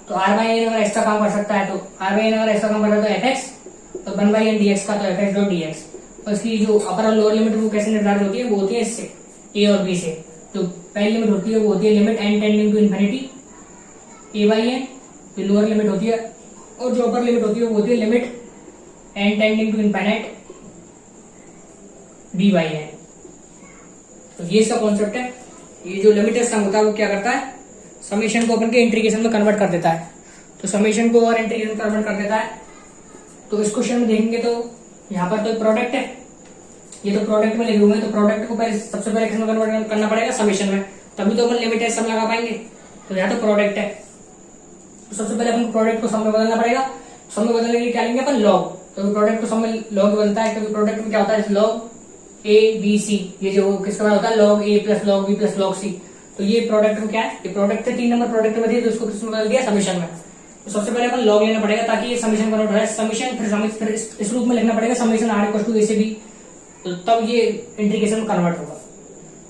तो आर बाई एन अगर एक्स का काम कर सकता है, तो आर बाई एन अगर एक्स का काम करता है तो एफ एक्स, तो 1 बाई एन डीएक्स का तो एफ एक्स डॉट डीएक्स। और इसकी जो अपर और लोअर लिमिट वो कैसे निर्धारित होती है, वो होती है इससे ए और बी से। तो पहली लिमिट होती है वो होती है limit n tending to infinity a by n, जो लोअर लिमिट होती है, और जो अपर लिमिट होती है वो होती है limit n tending to infinite b by n. तो ये इसका कॉन्सेप्ट है। ये जो लिमिट सम होता है वो क्या करता है, समेशन को अपन के इंटीग्रेशन में कन्वर्ट कर देता है। तो समेशन को और इंटीग्रेशन कन्वर्ट कर देता है। तो इस क्वेश्चन में देखेंगे तो यहाँ पर तो प्रोडक्ट है, ये तो प्रोडक्ट में लिखे हुए हैं, तो प्रोडक्ट को पहले सबसे पहले किसमें कन्वर्ट करना पड़ेगा समेशन में, तभी तो अपन लिमिट सम लगा पाएंगे। तो यहाँ तो प्रोडक्ट है, तो सबसे पहले अपन प्रोडक्ट को सम में बदलना पड़ेगा। सम में बदलने के लिए क्या लेंगे अपन लॉग, तो प्रोडक्ट को सम में लॉग बनता है, क्योंकि प्रोडक्ट में क्या होता है लॉग ए बी सी, ये जो किसका बाद होता है log a plus log b plus log c. तो ये प्रोडक्ट में क्या है, ये प्रोडक्ट थे 3 नंबर प्रोडक्ट में थे, तो उसको किसमें बदल दिया समेशन में। तो सबसे पहले अपन लॉग लेना पड़ेगा ताकि ये समेशन कन्वर्ट हो जाए। समेशन फिर इस रूप में लिखना पड़ेगा summation R equal to a से बी, तो तब ये इंटीग्रेशन में कन्वर्ट होगा।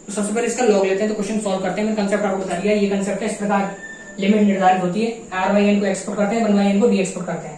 तो सबसे पहले इसका लॉग लेते हैं, तो क्वेश्चन सॉल्व करते हैं। मैंने कंसेप्ट आपको बता दिया, ये कंसेप्ट है। इस प्रकार लिमिट निर्धारित होती है, आर बाई एन को एक्सपोर्ट करते हैं, 1 बाई एन को डी एक्सपोर्ट करते हैं।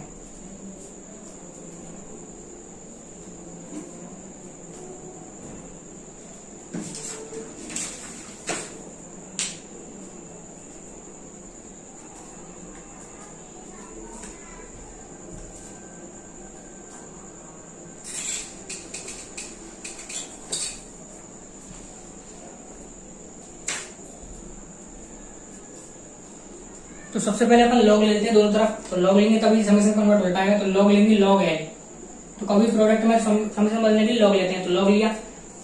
तो सबसे पहले अपन लॉग लेते हैं दोनों तरफ, तो लॉग लेंगे तभी समेशन कन्वर्ट हो पाएगा। तो लॉग लेंगे लॉग एल, तो कभी प्रोडक्ट में समेशन बदलने के लिए लॉग लेते हैं, तो लॉग लिया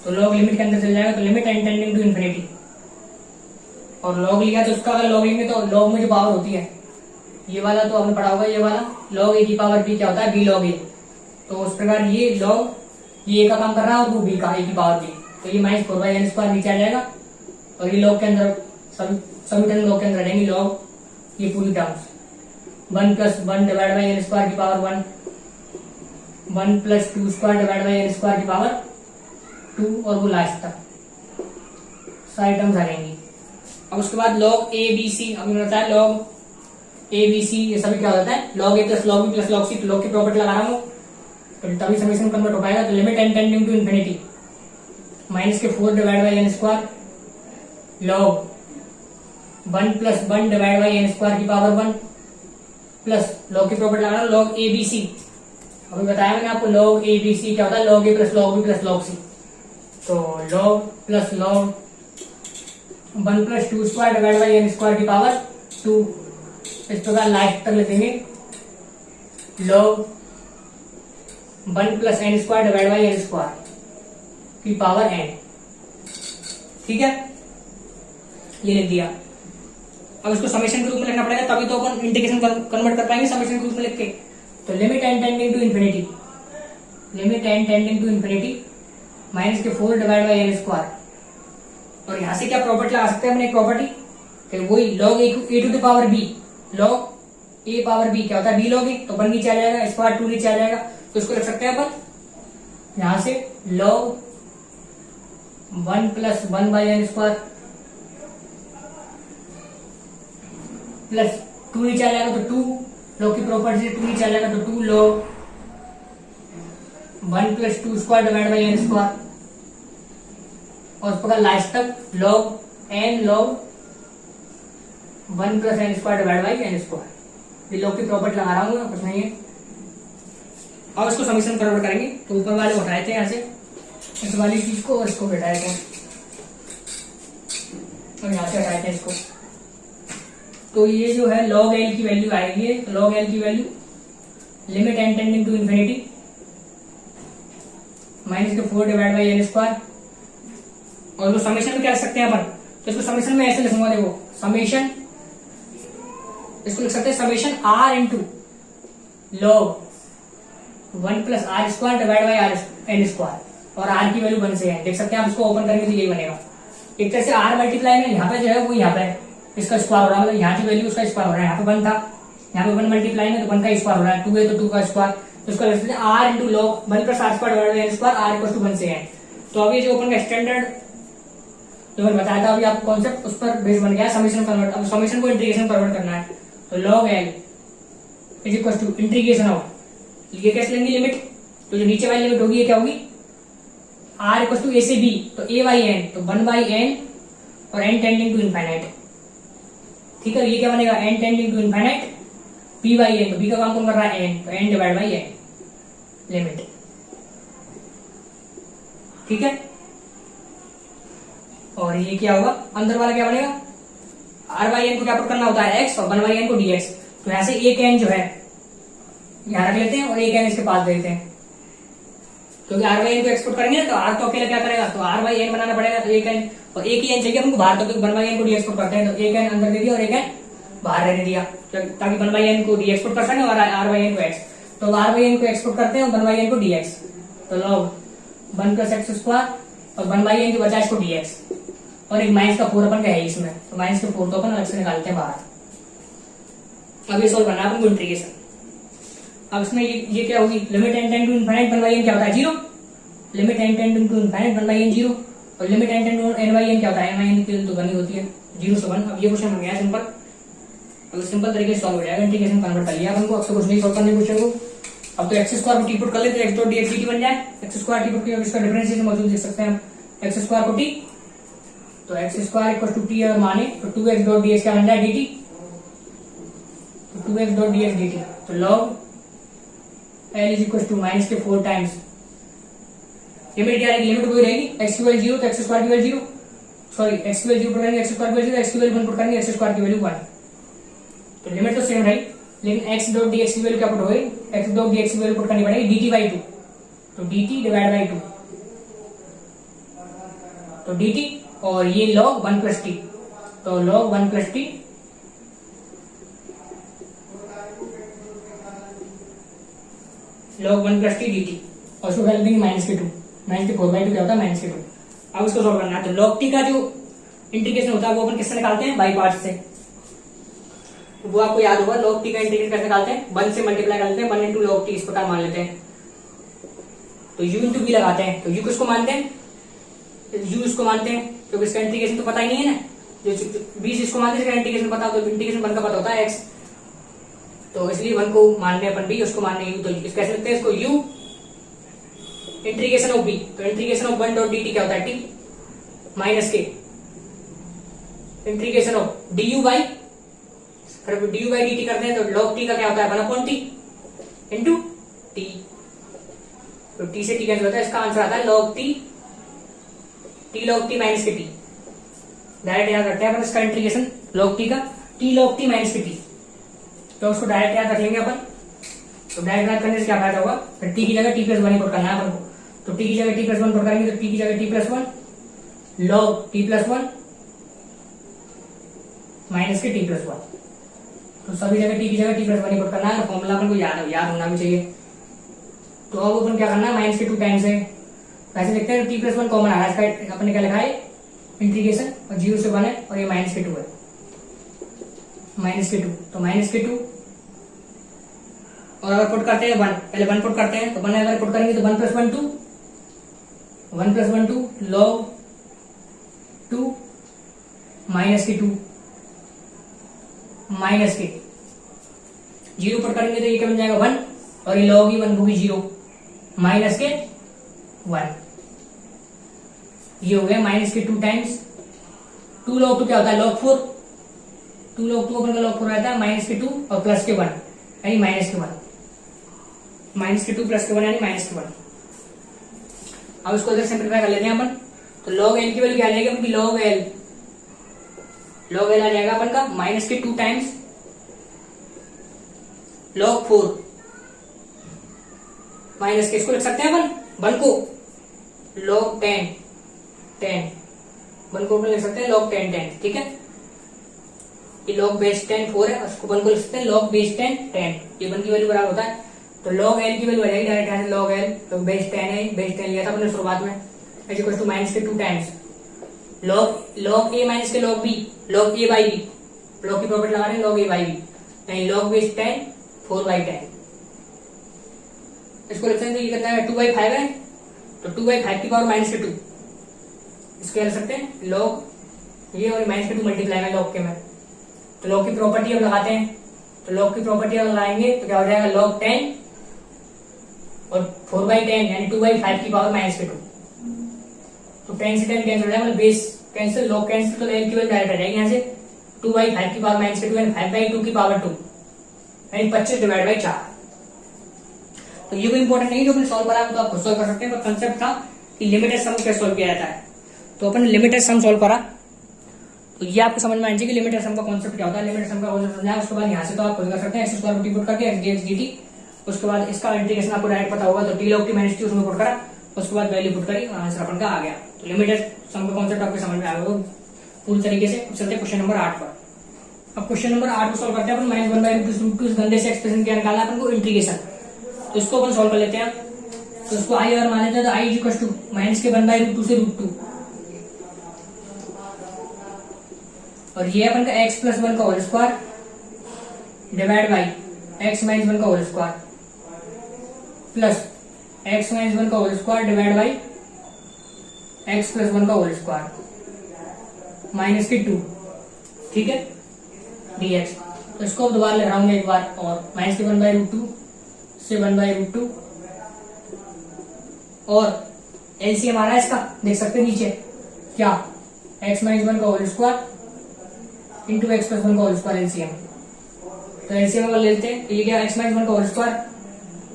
तो लॉग लिमिट के अंदर चल जाएगा, तो limit n tending to infinity, और लॉग लिया तो उसका अगर लॉग लेंगे तो लॉग में जो पावर होती है ये वाला, तो आपने पढ़ा होगा ये वाला लॉग ए की पावर बी क्या होता है बी लॉग ए। तो उस प्रकार ये लॉग ये ए का काम कर रहा है और वो बी का, ए की पावर बी, तो ये माइनस 4/n² नीचे आ जाएगा और ये लॉग के अंदर सभी टर्म लॉग के अंदर रहेंगी, लॉग ये पूरी टर्म्स 1 + 1 डिवाइड बाई n² की पावर 1, 1 + 2² डिवाइड बाई n² की पावर 2 और वो लास्ट तक सारी टर्म्स आ जाएंगी। अब उसके बाद लॉग ए बी सी, अभी मैंने बताया लॉग ए बी सी ये सभी क्या होता है, log a plus log b plus log c, log की प्रॉपर्टी लगा रहा हूँ तो तभी समीकरण कन्वर्ट हो पाएगा। तो limit n tending to infinity -4 divide by n² log 1 + 1 divide by n² की पावर 1 प्लस लॉग की प्रॉपर्टी लगा रहा हूँ लॉग ए बी सी। अभी बताया मैंने आपको लॉग ए बी सी क्या होता है, log a plus log b plus log c, तो log plus log 1 + 2² divide by n² की पावर 2, इस प्रकार लास्ट तक लिखेंगे log 1 + n² divide by n² की पावर n। ठीक है, ये लिख दिया। अब इसको समेशन के रूप में लिखना पड़ेगा, तभी तो अपन इंटीग्रेशन कन्वर्ट कर पाएंगे समेशन के रूप में लिख के। तो limit n tending to infinity, limit n tending to infinity -4 divide by n²। और यहां से क्या प्रॉपर्टी लगा सकते हैं अपने, एक प्रॉपर्टी कि वही log a to the power b, log a power b क्या होता है, बी लॉग ए, तो 1 नीचे आ जाएगा, स्क्वायर 2 नीचे आ जाएगा, तो इसको लिख सकते हैं अपन यहां से लॉग 1 + 1 बाई n² प्लस 2 नीचे आ जाएगा तो 2, लॉग की प्रॉपर्टी से 2 नीचे आ जाएगा तो 2 लॉग 1 + 2² डिवाइड बाई n², और उस प्रकार लास्ट तक log n log 1 + n² divide by n²। ये लॉग की प्रॉपर्टी लगा रहा हूँ, कुछ नहीं है। अब इसको समीकरण कन्वर्ट करेंगे, तो ऊपर वाले उठाए थे यहाँ से इस वाली चीज को और इसको घटाए थे और यहाँ से हटाए थे इसको, तो ये जो है log l की वैल्यू आएगी, log l की value limit n tending to infinity -4 divide by n², और वो समेशन में क्या लिख सकते हैं अपन, तो इसको समेशन में ऐसे लिखूंगा, देखो समेशन, इसको लिख सकते हैं summation r into log 1 + r² divide by n², और r की वैल्यू 1 से है, देख सकते हैं आप, इसको ओपन करेंगे तो यही बनेगा। एक तरह से r मल्टीप्लाई में यहाँ पे जो है वो यहाँ पे इसका स्क्वायर हो रहा है, मतलब यहाँ की वैल्यू उसका स्क्वायर हो रहा है, यहाँ पे 1 था, यहाँ पे 1 मल्टीप्लाई में तो 1 का स्क्वायर हो रहा है, 2 है तो 2 का स्क्वायर, तो इसका लिख सकते हैं r into log 1 + r² divide by n², r = 1 से है। तो अभी जो ओपन का स्टैंडर्ड जो मैंने बताया था अभी आपको कॉन्सेप्ट, उस पर बेस बन गया समेशन कन्वर्ट। अब समेशन को इंटीग्रेशन कन्वर्ट करना है, तो log l = इंटीग्रेशन ऑफ, ये कैसे लेंगे लिमिट, तो जो नीचे वाली लिमिट होगी ये क्या होगी, r = a से b, तो a/n, तो 1/n और n टेंडिंग टू इनफाइनाइट। ठीक है, ये क्या बनेगा n tending to infinite b/n, तो b का काम कौन कर रहा है n, तो n divide by n limit. ठीक है, और ये क्या होगा, अंदर वाला क्या बनेगा, r/n को क्या पुट करना होता है x और 1/n को dx, तो यहां से एक n जो है यहां रख लेते हैं और एक n इसके पास देते हैं, क्योंकि r/n को एक्सपोर्ट करेंगे तो r तो अकेला क्या करेगा, तो r/n बनाना पड़ेगा, तो एक n और एक ही n चाहिए हमको बाहर, तो 1/n को डी एक्सपोर्ट करते हैं, तो एक n अंदर दे दिया और एक n बाहर रहने दिया, ताकि 1/n को डी एक्सपोर्ट कर सकें और r/n को x, तो r/n को एक्सपोर्ट करते हैं और 1/n को dx, तो log 1 + x² और 1/n जो बचा इसको dx, और एक -4 अपन का है इसमें, तो -4 तो अपन अलग से निकालते हैं बाहर। अब ये सोल्व करना है अपन को इंटीग्रेशन। अब इसमें ये क्या होगी, limit n tending to infinite 1/n क्या होता है 0, limit n tending to infinite 1/n 0, और limit n tending to n/n क्या होता है, n/n की वैल्यू तो 1 ही होती है, 0 से 1। अब ये क्वेश्चन हो गया सिंपल, अब सिंपल तरीके से सॉल्व हो जाएगा, इंटीग्रेशन कन्वर्ट कर लिया अपन को, अब तो कुछ नहीं सॉल्व करने क्वेश्चन को। अब तो x² को t पुट कर लेते हैं, x.dx dt बन जाए, x² t पुट किया, इसका डिफरेंशिएशन मौजूद देख सकते हैं हम, x² को t, तो x² t अगर माने तो 2x.dx क्या बन जाए dt, तो 2x.dx dt, तो log l = -4 टाइम्स लिमिट क्या रहेगी, लिमिट वही रहेगी, x की वैल्यू 0 तो x² की वैल्यू 0, सॉरी x की वैल्यू पुट करेंगे, x² की वैल्यू 0, x की वैल्यू 1 पुट करेंगे, x² की वैल्यू 1, तो लिमिट तो सेम रही, लेकिन x.dx की वैल्यू क्या पुट होगी, x.dx की वैल्यू पुट करनी पड़ेगी dt/2, तो dt डिवाइड बाई 2, तो dt, और ये log 1 + t, तो log 1 + t log 1 + t dt, और उसको वैल्यू देंगे माइनस के 2, माइनस के 4/2 क्या होता है माइनस के 2। अब उसको सॉल्व करना है, तो log t का जो इंटीग्रेशन होता है वो अपन किससे निकालते हैं, बाई पार्ट से। वो आपको याद होगा, log t का इंटीग्रेशन कैसे निकालते हैं, 1 से मल्टीप्लाई कर लेते हैं, 1 इंटू log t इस प्रकार मान लेते हैं, तो u इंटू b लगाते हैं। तो u किसको मानते हैं, u इसको मानते हैं, क्योंकि इसका इंटीग्रेशन तो पता ही नहीं है ना, जो b इसको मानते हैं, इसका इंटीग्रेशन पता हो, तो इंटीग्रेशन 1 का पता होता है x, तो इसलिए 1 को मानने अपन b, उसको मानने u, तो इस कैसे लिखते हैं इसको, u इंटीग्रेशन ऑफ b, तो इंटीग्रेशन ऑफ 1 डॉट dt क्या होता है t माइनस के इंटीग्रेशन ऑफ du बाई, फिर du बाई dt करते हैं तो log t का क्या होता है 1/t इंटू t, तो t से t कैंसिल होता है, इसका आंसर आता है log t log t minus के t। डायरेक्ट याद रखते हैं अपन इसका इंटीग्रेशन log t का, t log t माइनस के t, तो उसको डायरेक्ट याद रख लेंगे अपन। तो डायरेक्ट याद करने से क्या फायदा होगा, फिर t की जगह t प्लस 1 पुट करना है अपन को, तो t की जगह t प्लस 1 पुट करेंगे, तो t की जगह t plus 1 log t plus 1 minus के t प्लस 1, तो सभी जगह t की जगह t प्लस 1 पुट करना है, फॉर्मूला अपन को याद होना भी चाहिए। तो अब अपन क्या करना है, माइनस के 2 टाइम्स है, वैसे देखते हैं t प्लस 1 कॉमन आ रहा है, इसका अपन ने क्या लिखा है इंटीग्रेशन, और 0 से 1 है, और ये माइनस के 2 है, माइनस के 2, तो माइनस के 2, और अगर पुट करते हैं 1, पहले 1 पुट करते हैं, तो 1 अगर पुट करेंगे तो 1 प्लस 1 2, 1 प्लस 1 2 log 2 माइनस के 2 माइनस के 0 पुट करेंगे तो ये क्या बन जाएगा 1, और ये log ही 1 को भी 0 माइनस के 1, ये हो गया माइनस के 2 टाइम्स 2 log 2 क्या होता है log 4, 2 log 2 अपन का log 4 रहता है माइनस के 2 और प्लस के 1 यानी माइनस के 1, माइनस के 2 प्लस के 1 यानी माइनस के 1। अब इसको इधर सिंपलीफाई कर लेते हैं अपन, तो log l की वैल्यू क्या आ जाएगी अपनी, log l आ जाएगा अपन का माइनस के 2 टाइम्स log 4 माइनस के, इसको लिख सकते हैं अपन 1 को log 10 1 को अपन लिख सकते हैं log 10, ठीक है, ये log बेस 10 4 है, उसको 1 को लिख सकते हैं log बेस 10, ये 1 की वैल्यू बराबर होता है, तो log l की वैल्यू आ जाएगी डायरेक्ट यहाँ से log l, तो बेस 10 है, बेस 10 लिया था अपने शुरुआत में, इज इक्वल टू माइनस के 2 टाइम्स log a माइनस के log b, log a by b, log की प्रॉपर्टी लगा रहे हैं log a बाई b, यानी log बेस 10 4/10, इसको लिख सकते हैं, ये कितना है 2/5 है, तो 2/5 की पावर माइनस के 2, इसको लिख सकते हैं log ये और माइनस के 2 मल्टीप्लाई में log के में, तो log की प्रॉपर्टी अब लगाते हैं, तो log की प्रॉपर्टी अब लगाएंगे तो क्या हो जाएगा log 10 और 4/10 यानी 2/5 की पावर माइनस के 2, तो 10 से 10 कैंसिल हो जाएगा, मतलब बेस कैंसिल log कैंसिल, तो l की वैल्यू डायरेक्ट आ जाएगी यहाँ से 2/5 की पावर माइनस के 2 यानी 5/2 की पावर 2 यानी 25/4। तो ये कोई इंपॉर्टेंट नहीं जो अपने सॉल्व करा, तो आप खुद सॉल्व कर सकते हैं, पर कंसेप्ट था कि लिमिटेड सम कैसे सॉल्व किया जाता है, तो अपन लिमिटेड सम सॉल्व करा, तो ये आपको समझ में आना चाहिए कि लिमिटेड सम का कॉन्सेप्ट क्या होता है, लिमिटेड सम का कॉन्सेप्ट समझाया, उसके बाद यहाँ से तो आप खुद कर सकते हैं, x² रूट पुट करके x dx dt, उसके बाद इसका इंटीग्रेशन आपको डायरेक्ट पता होगा, तो t log t minus t उसमें पुट करा, उसके बाद वैल्यू पुट करी, आंसर अपन का आ गया। तो लिमिटेड सम का कॉन्सेप्ट आपको समझ में आ गया पूरी तरीके से। चलते क्वेश्चन नंबर 8 पर। अब क्वेश्चन नंबर 8 को सॉल्व करते हैं अपन, -1/√2 इस गंदे से एक्सप्रेशन क्या निकालना है अपन को, इंटीग्रेशन, तो इसको अपन सॉल्व कर लेते हैं। तो इसको आई अगर मान लेते हैं तो आई इक्वल टू माइनस के 1/√2 से √2, और ये अपन का x प्लस 1 का whole square divide by x minus 1 का whole square plus x minus 1 का whole square divide by x plus 1 का होल स्क्वायर माइनस के 2, ठीक है, dx। तो इसको दोबारा लिख रहा हूँ एक बार और, माइनस के 1/√2 से 1/√2, और एलसीएम आ रहा है इसका, देख सकते हैं नीचे क्या, x माइनस 1 का whole square into x plus 1 का होल स्क्वायर एलसीएम। तो एलसीएम अगर लेते हैं तो ये क्या, x माइनस 1 का होल स्क्वायर,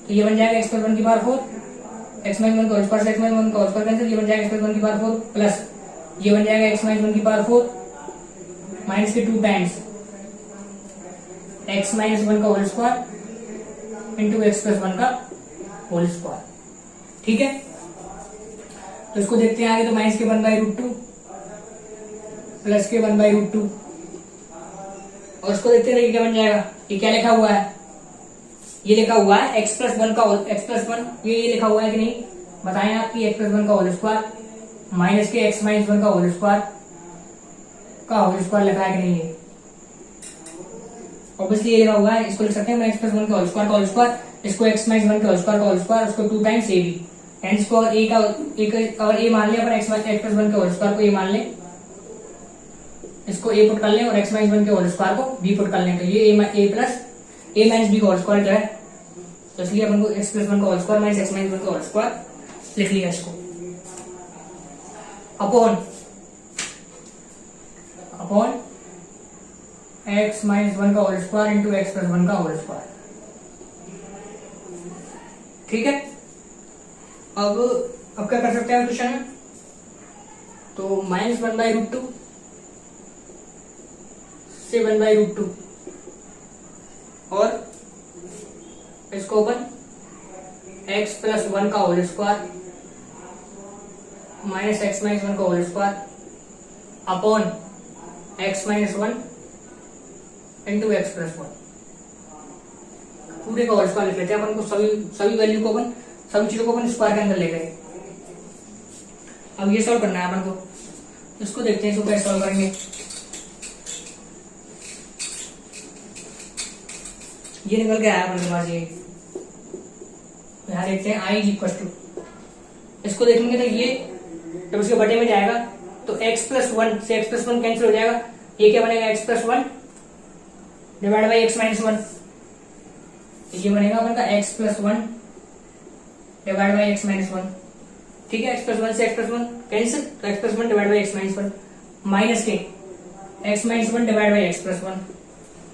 तो ये बन जाएगा x प्लस 1 की पावर 4, x माइनस 1 का होल स्क्वायर से x माइनस 1 का होल स्क्वायर कैंसिल, ये बन जाएगा x प्लस 1 की पावर 4 प्लस ये बन जाएगा x माइनस 1 की पावर 4 माइनस के 2 टाइम्स x माइनस 1 का whole square into x plus 1 का होल स्क्वायर, ठीक है। तो इसको देखते हैं आगे, तो माइनस के 1/√2 प्लस के 1/√2, और इसको देखते रहिए क्या बन जाएगा, ये क्या लिखा हुआ है ये लिखा हुआ है एक्स प्लस वन का एक्स प्लस वन, ये लिखा हुआ है कि नहीं बताएं आप कि एक्स प्लस वन का होल स्क्वायर माइनस के एक्स माइनस वन का होल स्क्वायर लिखा है कि नहीं? है ऑब्वियसली ये लिखा हुआ है, इसको लिख सकते हैं एक्स प्लस वन का होल स्क्वायर, इसको एक्स माइनस वन का होल स्क्वायर उसको 2 टाइम्स ए बी, एंड इसको अगर ए का अगर ए मान ले अपन एक्स प्लस वन के होल स्क्वायर को ए मान ले, इसको ए पुट कर लें और एक्स माइनस वन के होल स्क्वायर को बी पुट कर लें, तो ये a plus a minus b का होल स्क्वायर जो है, तो इसलिए अपन को एक्स प्लस वन का whole square minus x minus one का होल स्क्वायर लिख लिया इसको, अपॉन एक्स माइनस वन का whole square into x plus one का होल स्क्वायर। ठीक है, अब क्या कर सकते हैं क्वेश्चन में, तो माइनस 1/√2 से 1/√2 और इसको अपन x प्लस वन का whole square minus x minus one का whole square upon x minus one into x plus one, पूरे का होल स्क्वायर लिख लेते हैं अपन को, सभी वैल्यू को अपन सभी चीजों को अपन स्क्वायर के अंदर ले गए। अब ये सॉल्व करना है अपन को, इसको देखते हैं इसको कैसे सॉल्व करेंगे। ये निकल के आया अपन के पास, ये यहां देखते हैं आई इक्वल टू, इसको देखेंगे तो ये जब उसके बटे में जाएगा तो x प्लस वन से x प्लस वन कैंसिल हो जाएगा, ये क्या बनेगा x plus one divide by x minus one, ये बनेगा अपन का x plus one divide by x minus one. ठीक है, x प्लस वन से x प्लस वन कैंसिल, तो x plus one divide by x minus one minus के x minus one divide by x plus one,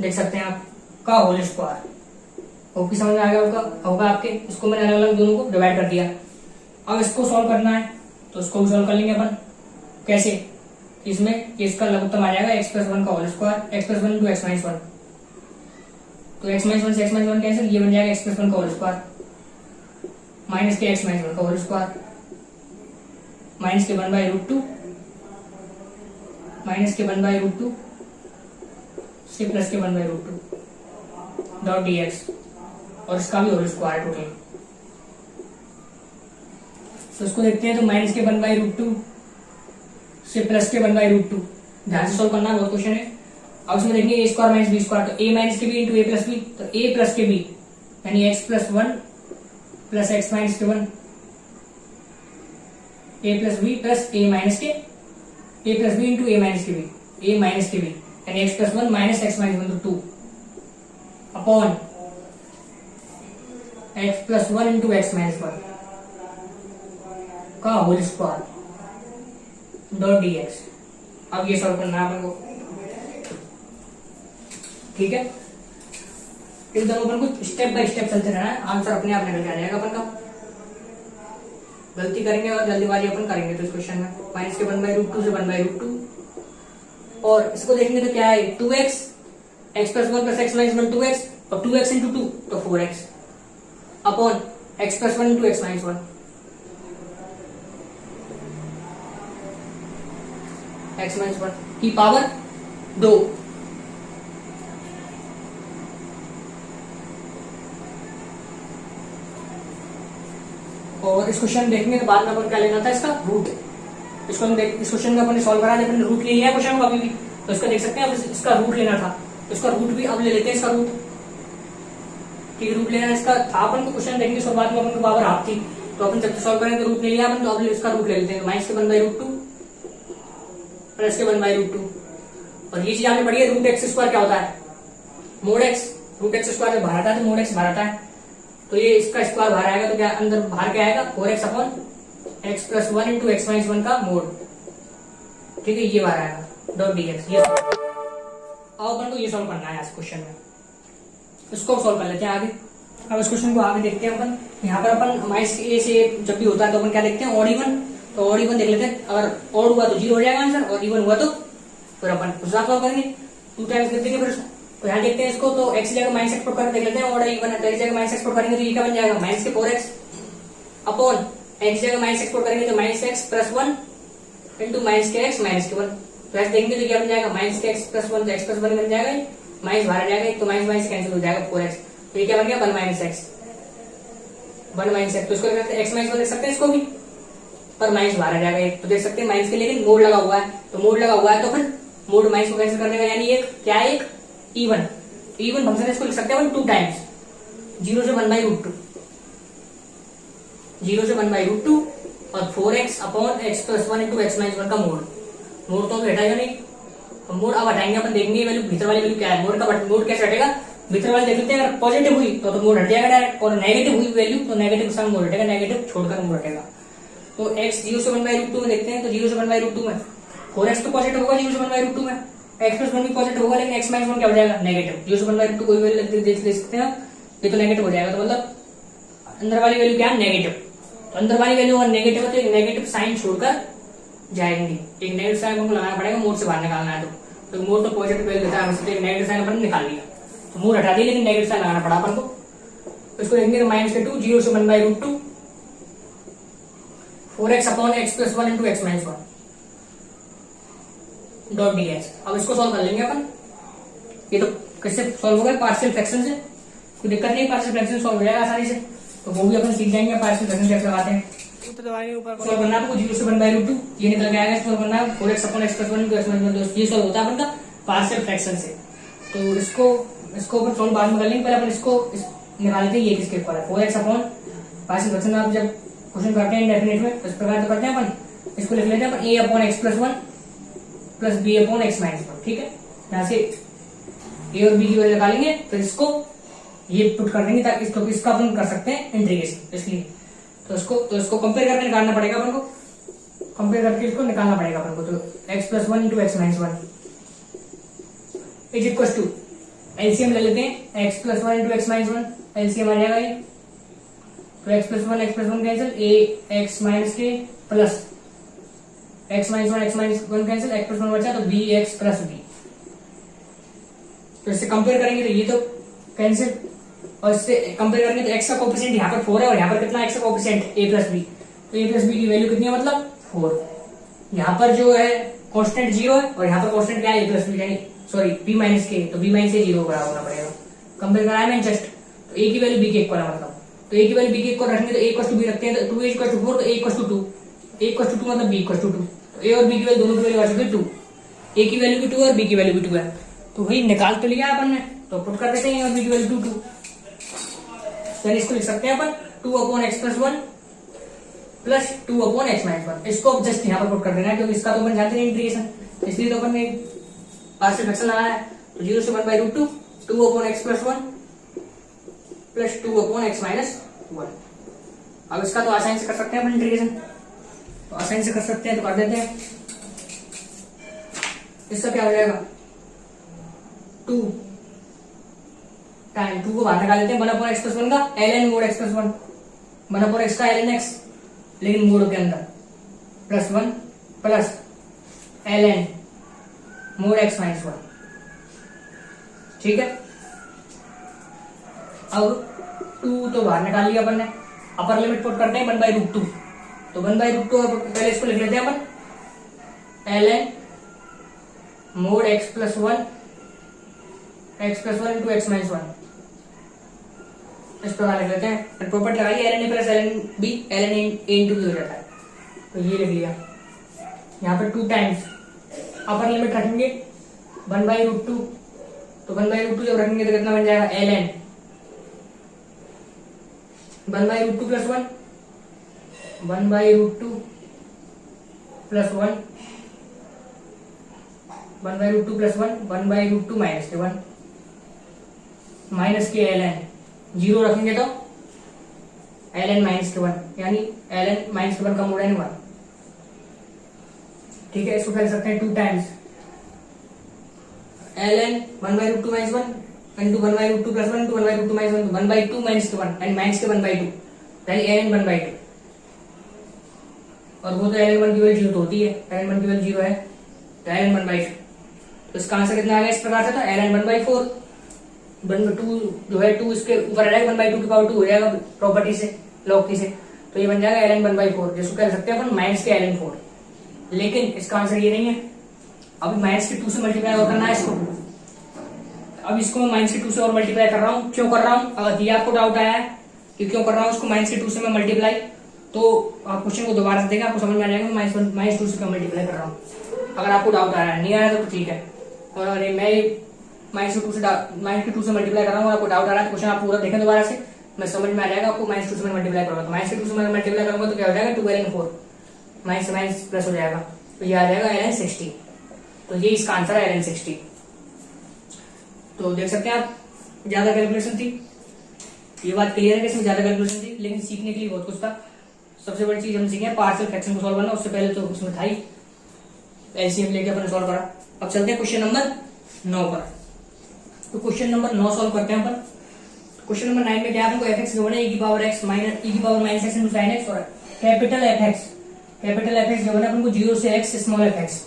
देख सकते हैं आप का होल स्क्वायर। होप की समझ में आ गया होगा आपके, इसको मैंने अलग अलग दोनों को डिवाइड कर दिया। अब इसको सॉल्व करना है तो इसको भी सॉल्व कर लेंगे अपन, कैसे, इसमें इसका लघुत्तम आ जाएगा x प्लस वन का whole square, x plus one into x minus one, तो एक्स माइनस वन से एक्स माइनस वन कैंसिल, ये बन जाएगा एक्स प्लस वन का होल स्क्वायर माइनस के एक्स माइनस वन का होल स्क्वायर माइनस के 1/√2 माइनस के 1/√2 से प्लस के 1/√2 डॉट dx, और इसका भी होल स्क्वायर टोटल। तो इसको देखते हैं, तो माइनस के 1/√2 से प्लस के 1/√2, ध्यान से सॉल्व करना है, बहुत क्वेश्चन है। अब इसमें देखेंगे ए स्क्वायर माइनस बी स्क्वायर, तो ए माइनस के बी इंटू ए प्लस बी, तो ए प्लस के बी यानी x plus one plus x minus के one, A plus B plus a minus के ए प्लस बी इंटू ए माइनस के बी, ए माइनस के बी यानी x plus one minus x minus one, तो 2 upon x plus one into x minus one का whole square dot dx। अब ये solve करना है अपन को, ठीक है, इन दोनों अपन को स्टेप बाय स्टेप चलते रहना है, आंसर अपने आप निकल के आ जाएगा अपन का। गलती करेंगे और जल्दीबाजी अपन करेंगे तो इस क्वेश्चन में माइनस के 1/√2 से 1/√2, और इसको देखेंगे तो क्या है 2x, x plus one plus x minus one 2x, और 2x इंटू 2 तो 4x upon x plus one into x minus one, x minus one की पावर 2। और इस क्वेश्चन देखने के बाद में अपन क्या लेना था, इसका रूट। इस क्वेश्चन में अपन सॉल्व करा, अपन रूट ले लिया क्वेश्चन को अभी भी, तो इसका देख सकते हैं, अब इसका रूट लेना था, तो इसका रूट भी अब ले लेते हैं, इसका रूट। ठीक है, रूट लेना इसका था अपन को, क्वेश्चन देखने के बाद में अपन को पावर हाफ थी, तो अपन जब सॉल्व करेंगे तो रूट ले लिया अपन, तो अब इसका रूट ले लेते हैं, माइनस के 1/√2 प्लस के 1/√2, और ये चीज आपने पढ़ी है, रूट एक्स स्क्वायर क्या होता है, mod x, root x square जब बाहर आता है तो मोड एक्स बाहर आता है, तो ये इसका स्क्वायर बाहर आएगा, तो क्या अंदर बाहर क्या आएगा 4x upon x plus one into x minus one का मोड। ठीक है, ये बाहर आएगा डॉट dx। ये अब अपन को ये सॉल्व करना है इस क्वेश्चन में, इसको सॉल्व कर लेते हैं आगे। अब इस क्वेश्चन को आगे देखते हैं अपन, यहाँ पर अपन माइनस ए से जब भी होता है तो अपन क्या देखते हैं, ऑड इवन, तो ऑड इवन देख लेते हैं, अगर ऑड हुआ तो 0 हो जाएगा आंसर, और इवन हुआ तो फिर अपन उस हिसाब सॉल्व करेंगे, 2 टाइम्स कर देंगे फिर उसको। तो यहाँ देखते हैं इसको, तो x जगह माइनस एक्स पुट करके देख लेते हैं, ऑड इवन है तो x जगह माइनस एक्स पुट करेंगे तो ये क्या बन जाएगा, माइनस के 4x अपॉन x जगह माइनस एक्स पुट करेंगे तो minus x plus one into minus के एक्स माइनस के वन, तो ऐसे देखेंगे तो क्या बन जाएगा, माइनस के एक्स प्लस वन, तो एक्स प्लस वन बन जाएगा, माइनस बाहर आ जाएगा, तो माइनस माइनस कैंसिल हो जाएगा 4x, तो ये क्या बन गया 1 माइनस एक्स, 1 माइनस एक्स। तो इसको लिख सकते हैं एक्स माइनस 1 लिख सकते हैं इसको भी, पर माइनस बाहर आ जाएगा एक, तो देख सकते हैं माइनस के, लेकिन मोड लगा हुआ है, तो मोड लगा हुआ है तो फिर मोड माइनस को कैंसिल कर देगा, यानी एक क्या है, एक इवन फंक्शन, इसको लिख सकते हैं 2 टाइम्स 0 से 1/√2, 0 से 1/√2 और 4x upon x plus 1 into x minus 1 का मोड तो हटाएगा नहीं, मोड अब हटाएंगे अपन, देखेंगे वैल्यू भीतर वाली वैल्यू क्या है, मोड कैसे हटेगा, भीतर वाले देख लेते हैं, अगर पॉजिटिव हुई तो मोड हट जाएगा डायरेक्ट, और नेगेटिव हुई वैल्यू तो नेगेटिव के साथ मोड हटेगा, नेगेटिव छोड़कर मोड हटेगा। तो x 0 से 1/√2 में देखते हैं, तो 0 से 1/√2 में 4x तो पॉजिटिव होगा 0 से 1/√2 में, x प्लस 1 भी पॉजिटिव होगा, लेकिन x माइनस 1 क्या हो जाएगा, नेगेटिव। 0 से 1/√2 कोई वैल्यू देख सकते हैं, ये तो नेगेटिव हो जाएगा, तो मतलब अंदर वाली वैल्यू क्या है, नेगेटिव। तो अंदर वाली वैल्यू अगर नेगेटिव है तो एक नेगेटिव साइन छोड़कर जाएंगे, एक नेगेटिव साइन हमको लगाना पड़ेगा, मोड से बाहर निकालना है तो मोड तो पॉजिटिव वैल्यू देता है, हमसे एक नेगेटिव साइन अपन निकाल लिया, तो मोड हटा दिया, लेकिन नेगेटिव साइन लगाना पड़ा अपन को। तो इसको लिखेंगे तो माइनस के 2 0 से 1/√2 4x upon x plus 1 into x minus 1 dot dx। अब इसको सॉल्व कर लेंगे अपन, ये तो कैसे सॉल्व होगा, पार्शियल फ्रैक्शन से, कोई दिक्कत नहीं, पार्शियल फ्रैक्शन सॉल्व हो जाएगा आसानी से, तो वो भी अपन सीख जाएंगे पार्शियल फ्रैक्शन कैसे लगाते हैं। सॉल्व करना आपको 0 से 1/√2 ये निकल के आएगा, सॉल्व करना 4x upon x plus 1 into x minus 1, ये सॉल्व होता है अपन का पार्शियल फ्रैक्शन से। तो इसको अपन सॉल्व बाद में कर लेंगे, पहले अपन इसको निकालते हैं, ये किसके ऊपर है, 4x अपॉन पार्शियल फ्रैक्शन। आप जब क्वेश्चन करते हैं डेफिनेट में इस प्रकार तो करते हैं अपन, इसको लिख लेते हैं अपन a upon x plus 1 plus b upon x minus 1, ठीक है। यहाँ से a और b की वैल्यू निकालेंगे, फिर इसको ये पुट कर देंगे ताकि इसका अपन कर सकते हैं इंटीग्रेशन, इसलिए तो इसको कंपेयर करके निकालना पड़ेगा अपन को, कंपेयर करके इसको निकालना पड़ेगा अपन को। तो x plus 1 into x minus 1 is equal to, LCM ले लेते हैं, x plus 1 into x minus 1 LCM आ जाएगा ये, तो x plus 1 cancel, a x minus के plus x minus 1 cancel, x plus 1 बचा तो b x प्लस b। तो इससे कंपेयर करेंगे तो ये तो कैंसिल, और इससे कंपेयर करेंगे तो x का कोएफिशिएंट यहाँ पर 4 है और यहाँ पर कितना x का कोएफिशिएंट a प्लस b, तो a प्लस b की वैल्यू कितनी है, मतलब 4। यहाँ पर जो है कांस्टेंट 0 है और यहाँ पर कांस्टेंट क्या है, a प्लस b, यानी सॉरी b माइनस के, तो b माइनस के 0 बराबर होना पड़ेगा। कंपेयर कराया मैंने जस्ट, तो a की वैल्यू b के इक्वल है, मतलब तो a की वैल्यू b के इक्वल रखेंगे तो a इक्वल टू b रखते हैं, तो 2a इक्वल टू 4 तो a equal to 2, a equal to 2 मतलब b इक्वल टू 2, तो a और b की वैल्यू दोनों की वैल्यू आ चुकी है 2, a की वैल्यू भी 2 और b की वैल्यू भी 2 है, तो वही निकाल तो लिया अपन ने, तो पुट कर देते हैं और b की वैल्यू 2 तो इसको लिख सकते हैं अपन 2 upon x plus 1 plus 2 upon x minus 1, इसको जस्ट यहाँ पर पुट कर देना है, क्योंकि इसका तो अपन जानते नहीं इंटीग्रेशन, इसलिए तो अपन ने पार्शियल फ्रैक्शन लगाया है। तो 0 से 1/√2 2 upon x plus 1 plus 2 upon x minus 1। अब इसका तो आसानी से कर सकते हैं अपन इंटीग्रेशन, तो आसानी से कर सकते हैं, तो कर देते हैं। इसका क्या हो जाएगा 2 टाइम 2 को बाहर निकाल देते हैं, 1 अपॉन एक्स प्लस 1 का ln mode x plus 1, 1 upon x का ln x, लेकिन मोड के अंदर plus 1 plus ln mode x minus 1, ठीक है। अब 2 तो बाहर निकाल लिया अपन ने, अपर लिमिट पुट करते हैं 1/√2, तो 1/√2 पहले इसको लिख लेते हैं अपन ln mode x plus 1 into x minus 1, इस प्रकार लिख लेते हैं। प्रॉपर्टी लगाइए ln a plus ln b, ln a into b हो जाता है, तो ये लिख लिया। यहाँ पर 2 टाइम्स अपर लिमिट रखेंगे 1/√2, तो 1/√2 जब रखेंगे तो कितना बन जाएगा ln 1/√2 plus 1, 1/√2 plus 1, 1/√2 plus 1, 1/√2 minus के 1 माइनस के ln 0 रखेंगे तो ln माइनस के 1, यानी ln माइनस के 1 का मोड है 1, ठीक है। इसको कर सकते हैं 2 times ln 1/√2 minus 1 into 1/√2 plus 1 into 1/√2 minus 1, 1/2 minus के 1 एंड माइनस के 1/2, यानी ln 1/2, और वो तो ln 1 की वैल्यू 0 तो होती है, ln 1 की वैल्यू 0 है, तो ln 1/2, तो इसका आंसर कितना आ गया इस प्रकार से, तो ln 1/4, 2 जो है 2 इसके ऊपर आ जाएगा, 1/2 की पावर 2 हो जाएगा प्रॉपर्टी से, लॉग की से, तो ये बन जाएगा ln 1/4, जिसको कह सकते हैं अपन माइनस के ln 4, लेकिन इसका आंसर ये नहीं है। अभी माइनस के 2 से मल्टीप्लाई और करना है इसको, अब इसको मैं माइनस के 2 से और मल्टीप्लाई कर रहा हूँ। क्यों कर रहा हूँ? अगर ये आपको डाउट आया है कि क्यों कर रहा हूँ उसको माइनस के 2 से मैं मल्टीप्लाई, तो आप क्वेश्चन को दोबारा से देखें, आपको समझ में आ जाएगा माइनस 2 से क्यों मल्टीप्लाई कर रहा हूँ। अगर आपको डाउट आया है, नहीं आया तो ठीक है। और अरे मैं माइनस के 2 से मल्टीप्लाई कर रहा हूँ, आपको डाउट आ रहा है तो क्वेश्चन आप पूरा देखें दोबारा से, मैं समझ में आ जाएगा आपको। माइनस 2 से मैं मल्टीप्लाई करूंगा, तो माइनस के 2 से मैं मल्टीप्लाई करूंगा तो क्या हो जाएगा 12 4, माइनस माइनस प्लस हो जाएगा, तो ये आ जाएगा ln 60। तो ये इसका आंसर है ln 60। तो देख सकते हैं आप, ज्यादा कैलकुलेशन थी, ये बात क्लियर है कि इसमें ज्यादा कैलकुलेशन थी, लेकिन सीखने के लिए बहुत कुछ था। सबसे बड़ी चीज हम सीखे पार्शियल फ्रैक्शन को सॉल्व करना, उससे पहले तो उसमें था ही एलसीएम लेके अपने सॉल्व करा। अब चलते हैं क्वेश्चन नंबर 9 पर। तो क्वेश्चन नंबर 9 सॉल्व करते हैं अपन। क्वेश्चन नंबर 9 में क्या है, एफ एक्स गिवन है, e की power minus x into sine x, और कैपिटल एफ एक्स गिवन है अपन को 0 से x स्मॉल एफ एक्स,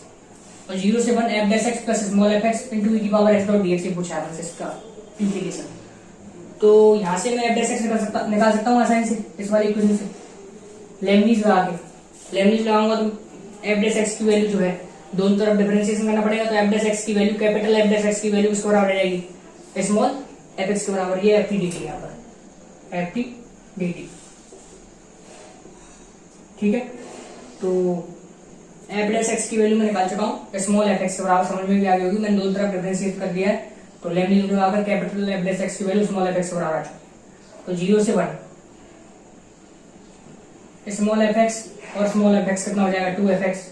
और 0 से 1 F dash x plus small f x into e की पावर एक्स डॉट डीएक्स पूछा है हमसे इसका इंटीग्रेशन। तो यहाँ से मैं एफ डैश एक्स निकाल सकता हूँ आसानी से इस वाली इक्वेशन से, लेबनीज लगाऊंगा तो एफ डैश एक्स की वैल्यू जो है दोनों तरफ डिफरेंशिएशन करना पड़ेगा, तो एफ डैश एक्स की value capital F dash x की वैल्यू किसके बराबर आ जाएगी, स्मॉल एफ एक्स के बराबर। ये एफ टी डी टी यहाँ पर एफ टी डी टी, ठीक है। तो एफ डैश एक्स की वैल्यू मैं निकाल चुका हूँ, स्मॉल एफ एक्स के बराबर, समझ में भी आ गई होगी, मैंने दोनों तरफ डिफरेंशिएट कर दिया है। तो लेबनीज लगाकर कैपिटल एफ डैश एक्स की वैल्यू स्मॉल एफ एक्स के बराबर आ चुकी। तो 0 से 1 स्मॉल एफ एक्स और स्मॉल एफ एक्स कितना हो जाएगा 2 एफ एक्स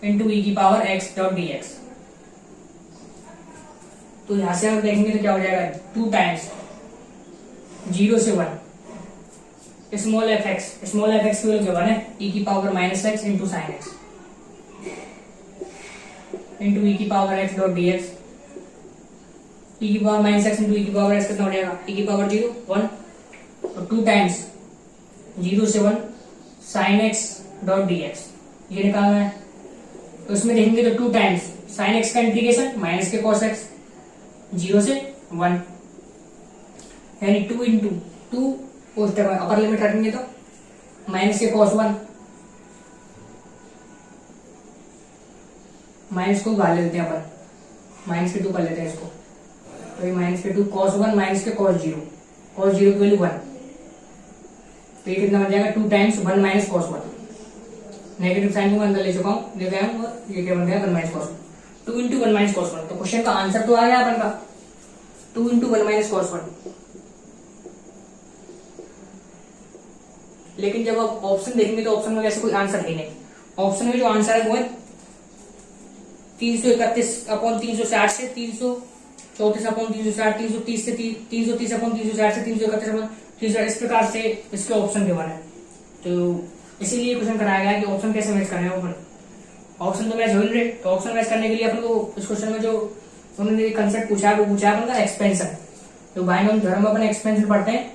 इंटू ई की power x dot d x. तो यहां से हम देखेंगे तो क्या हो जाएगा 2 टाइम्स 0 से 1 स्मॉल एफ एक्स की वैल्यू क्या है ई की power minus x into sine x into e की power x dot d x. E की power minus x into e की पावर एक्स कितना हो जाएगा ई की पावर 0 1, और 2 टाइम्स 0 से 1 sine x dot d x, ये निकालना है। तो इसमें देखेंगे तो 2 टाइम्स साइन एक्स का इंटीग्रेशन माइनस के कॉस एक्स 0 से 1, यानी 2 इंटू 2 अपर लिमिट रखेंगे तो माइनस के कॉस 1, माइनस को बाहर लेते हैं अपन, माइनस के 2 कर लेते हैं इसको, तो ये माइनस के 2 कॉस 1 माइनस के कॉस 0 की वैल्यू 1, तो ये कितना बन जाएगा 2 times 1 minus cos 1, negative sine को मैं अंदर ले चुका हूँ, ले गया हूँ, और ये क्या बन गया 1 minus cos 1, 2 into 1 minus cos 1। तो क्वेश्चन का आंसर तो आ गया अपन का 2 इंटू 1 माइनस कॉस 1। लेकिन जब आप ऑप्शन देखेंगे तो ऑप्शन में वैसे कोई आंसर है नहीं, ऑप्शन में जो आंसर है वो है 331 अपॉन 360 से 334 अपॉन 360, 330 से 330 अपॉन 360 से 331 अपॉन 360, इस प्रकार से इसके ऑप्शन के बने। तो इसीलिए क्वेश्चन कराया गया कि ऑप्शन कैसे मैच करना है। ओपन ऑप्शन तो मैच हो ही रहे, तो ऑप्शन मैच करने के लिए अपन को इस क्वेश्चन में जो उन्होंने कंसेप्ट पूछा है वो पूछा है अपन का एक्सपेंशन, जो बाइनोमियल थ्योरम में अपन एक्सपेंशन पढ़ते हैं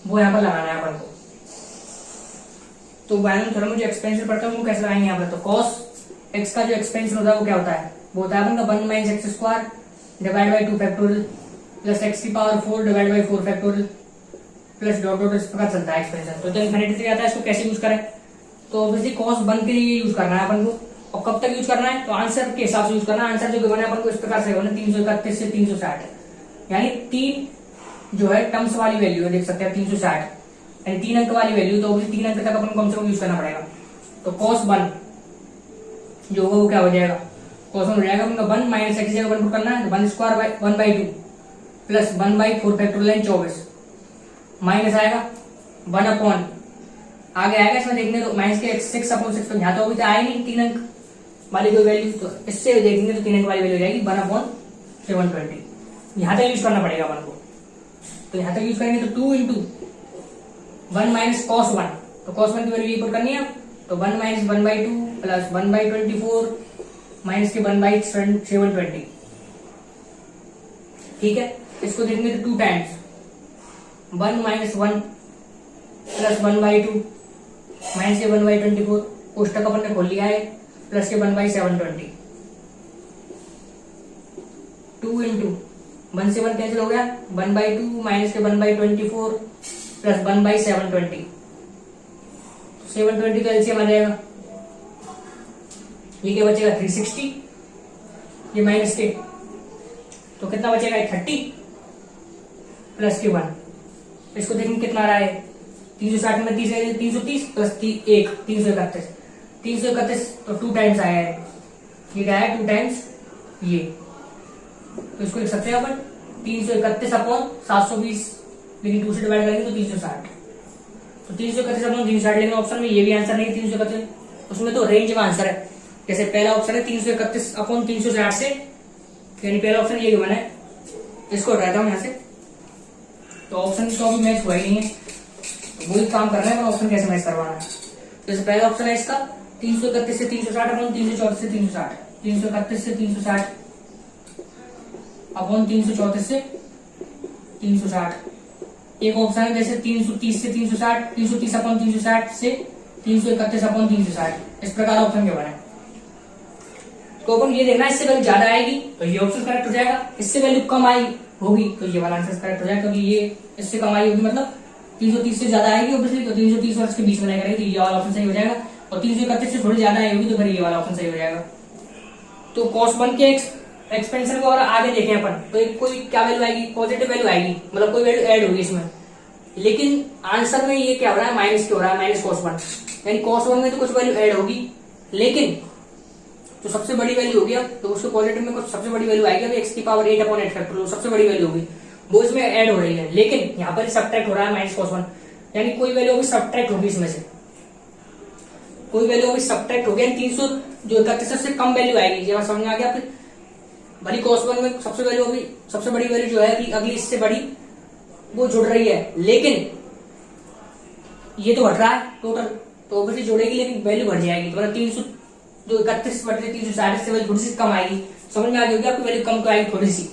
वो यहाँ पर लगाना है अपन को। तो बाइनोमियल थ्योरम में जो एक्सपेंशन पढ़ते हैं वो कैसे लगाएंगे यहाँ पर, तो कॉस एक्स का जो एक्सपेंशन होता है वो क्या होता है, वो होता है अपन का 1 minus x square divide by 2 factorial plus x की power 4 divide by 4 factorial plus dot dot, इस प्रकार चलता है एक्सपेंशन। तो इनफिनिटी से आता है, इसको कैसे यूज करें, तो ऑब्वियसली कॉस 1 के लिए यूज करना है अपन को, और कब तक यूज करना है, तो आंसर के हिसाब से यूज करना है। आंसर जो गिवन है अपन को इस प्रकार से गिवन है 331 से 360, यानी 3 जो है टर्म्स वाली वैल्यू है, देख सकते हैं 360 यानी 3 अंक वाली वैल्यू, तो 3 अंक तक अपन को कम से कम यूज करना पड़ेगा। तो cos 1 जो होगा वो क्या हो जाएगा, cos 1 हो जाएगा अपन का 1 माइनस एक्स जगह 1 पुट करना है, 1 square by 1 by 2 plus 1 by 4 factorial 24 minus आएगा 1 अपॉन आगे आएगा इसमें देखने तो माइनस के 6 अपॉन 6, तो यहाँ तो अभी तो आए नहीं 3 अंक वाली कोई वैल्यू, तो इससे देखेंगे तो 3 अंक वाली वैल्यू हो जाएगी 1 अपॉन 720। यहाँ तक यूज करना पड़ेगा अपन को, तो यहाँ तक यूज करेंगे तो 2 इंटू 1 माइनस कॉस 1, तो कॉस 1 की वैल्यू पुट करनी है, तो 1 minus 1 by 2 plus 1 by 24 minus के 1 बाई 720, ठीक है। इसको देखेंगे तो 2 times 1 minus 1 plus 1 by 2 minus के 1 बाई 24, कोष्टक अपन ने खोल लिया है, प्लस के 1 बाई 720, 2 इंटू 1 से 1 कैंसिल हो गया, 1 बाई 2 माइनस के 1 बाई 24 प्लस 1 बाई 720, 720 का एलसीएम आ जाएगा, ये क्या बचेगा 360, ये माइनस के तो कितना बचेगा 30 प्लस के 1, इसको देखेंगे कितना आ रहा है 360 में 330 प्लस 1 331, 331 तो 2 टाइम्स आया है, ये क्या है 2 टाइम्स ये, तो इसको लिख सकते हैं अपन 331 अपॉन 720, लेकिन 2 से डिवाइड करेंगे तो 360, तो 331 अपॉन 360, लेकिन ऑप्शन में ये भी आंसर नहीं 331, उसमें तो रेंज में आंसर है। जैसे पहला ऑप्शन है 331 अपॉन 360 से, यानी पहला ऑप्शन ये गिवन है, इसको हटाता हूं यहां से, तो ऑप्शन तो अभी मैच हुआ ही नहीं है, तो वही काम करना है, ऑप्शन कैसे मैच करवाना है। तो जैसे पहला ऑप्शन है इसका 331 से 360 अपॉन 334 से 360, 331 से 360 अपॉन 334 से 360। एक ऑप्शन है जैसे 330 से 360, 330 अपॉन 360 से 331 अपॉन 360, इस प्रकार ऑप्शन क्या बना है। तो अपन ये देखना इससे वैल्यू ज्यादा आएगी तो ये ऑप्शन करेक्ट हो जाएगा, इससे वैल्यू कम आई होगी तो ये वाला आंसर करेक्ट हो जाएगा, क्योंकि ये इससे कम आई होगी मतलब 330 से ज्यादा आएगी ऑब्वियसली, तो 330 और इसके बीच में रहेगा तो ये वाला ऑप्शन सही हो जाएगा, और 331 से थोड़ी ज्यादा आई होगी तो फिर ये वाला ऑप्शन सही हो जाएगा। तो cos 1 के एक्सपेंशन को और आगे देखें अपन, तो एक कोई क्या वैल्यू आएगी, पॉजिटिव वैल्यू आएगी, मतलब कोई वैल्यू ऐड होगी इसमें, लेकिन आंसर में ये क्या हो रहा है माइनस क्यों हो रहा है, माइनस cos 1, यानी cos 1 में तो कुछ वैल्यू ऐड होगी, लेकिन तो सबसे बड़ी वैल्यू होगी अब, तो उसके पॉजिटिव में कुछ सबसे बड़ी वैल्यू आएगी, x की पावर 8 अपॉन 8 फैक्टोरियल सबसे बड़ी वैल्यू होगी, वो इसमें ऐड हो रही है, लेकिन यहाँ पर सब्ट्रैक्ट हो रहा है माइनस cos 1, यानी कोई वैल्यू होगी सब्ट्रैक्ट होगी इसमें से, कोई वैल्यू होगी सब्ट्रैक्ट होगी, 300 जो 31 सबसे कम वैल्यू आएगी, जब समझ में आ गया फिर भली cos 1 में सबसे वैल्यू होगी, सबसे बड़ी वैल्यू जो है अगली इससे बड़ी वो जुड़ रही है, लेकिन ये तो घट रहा है टोटल, तो ऑब्वियसली जोड़ेगी लेकिन वैल्यू बढ़ जाएगी, तो मतलब 300 जो 31 बटे 360 से वैल्यू थोड़ी सी कम आएगी, समझ में आ गई होगी आपकी वैल्यू कम तो आएगी थोड़ी सी,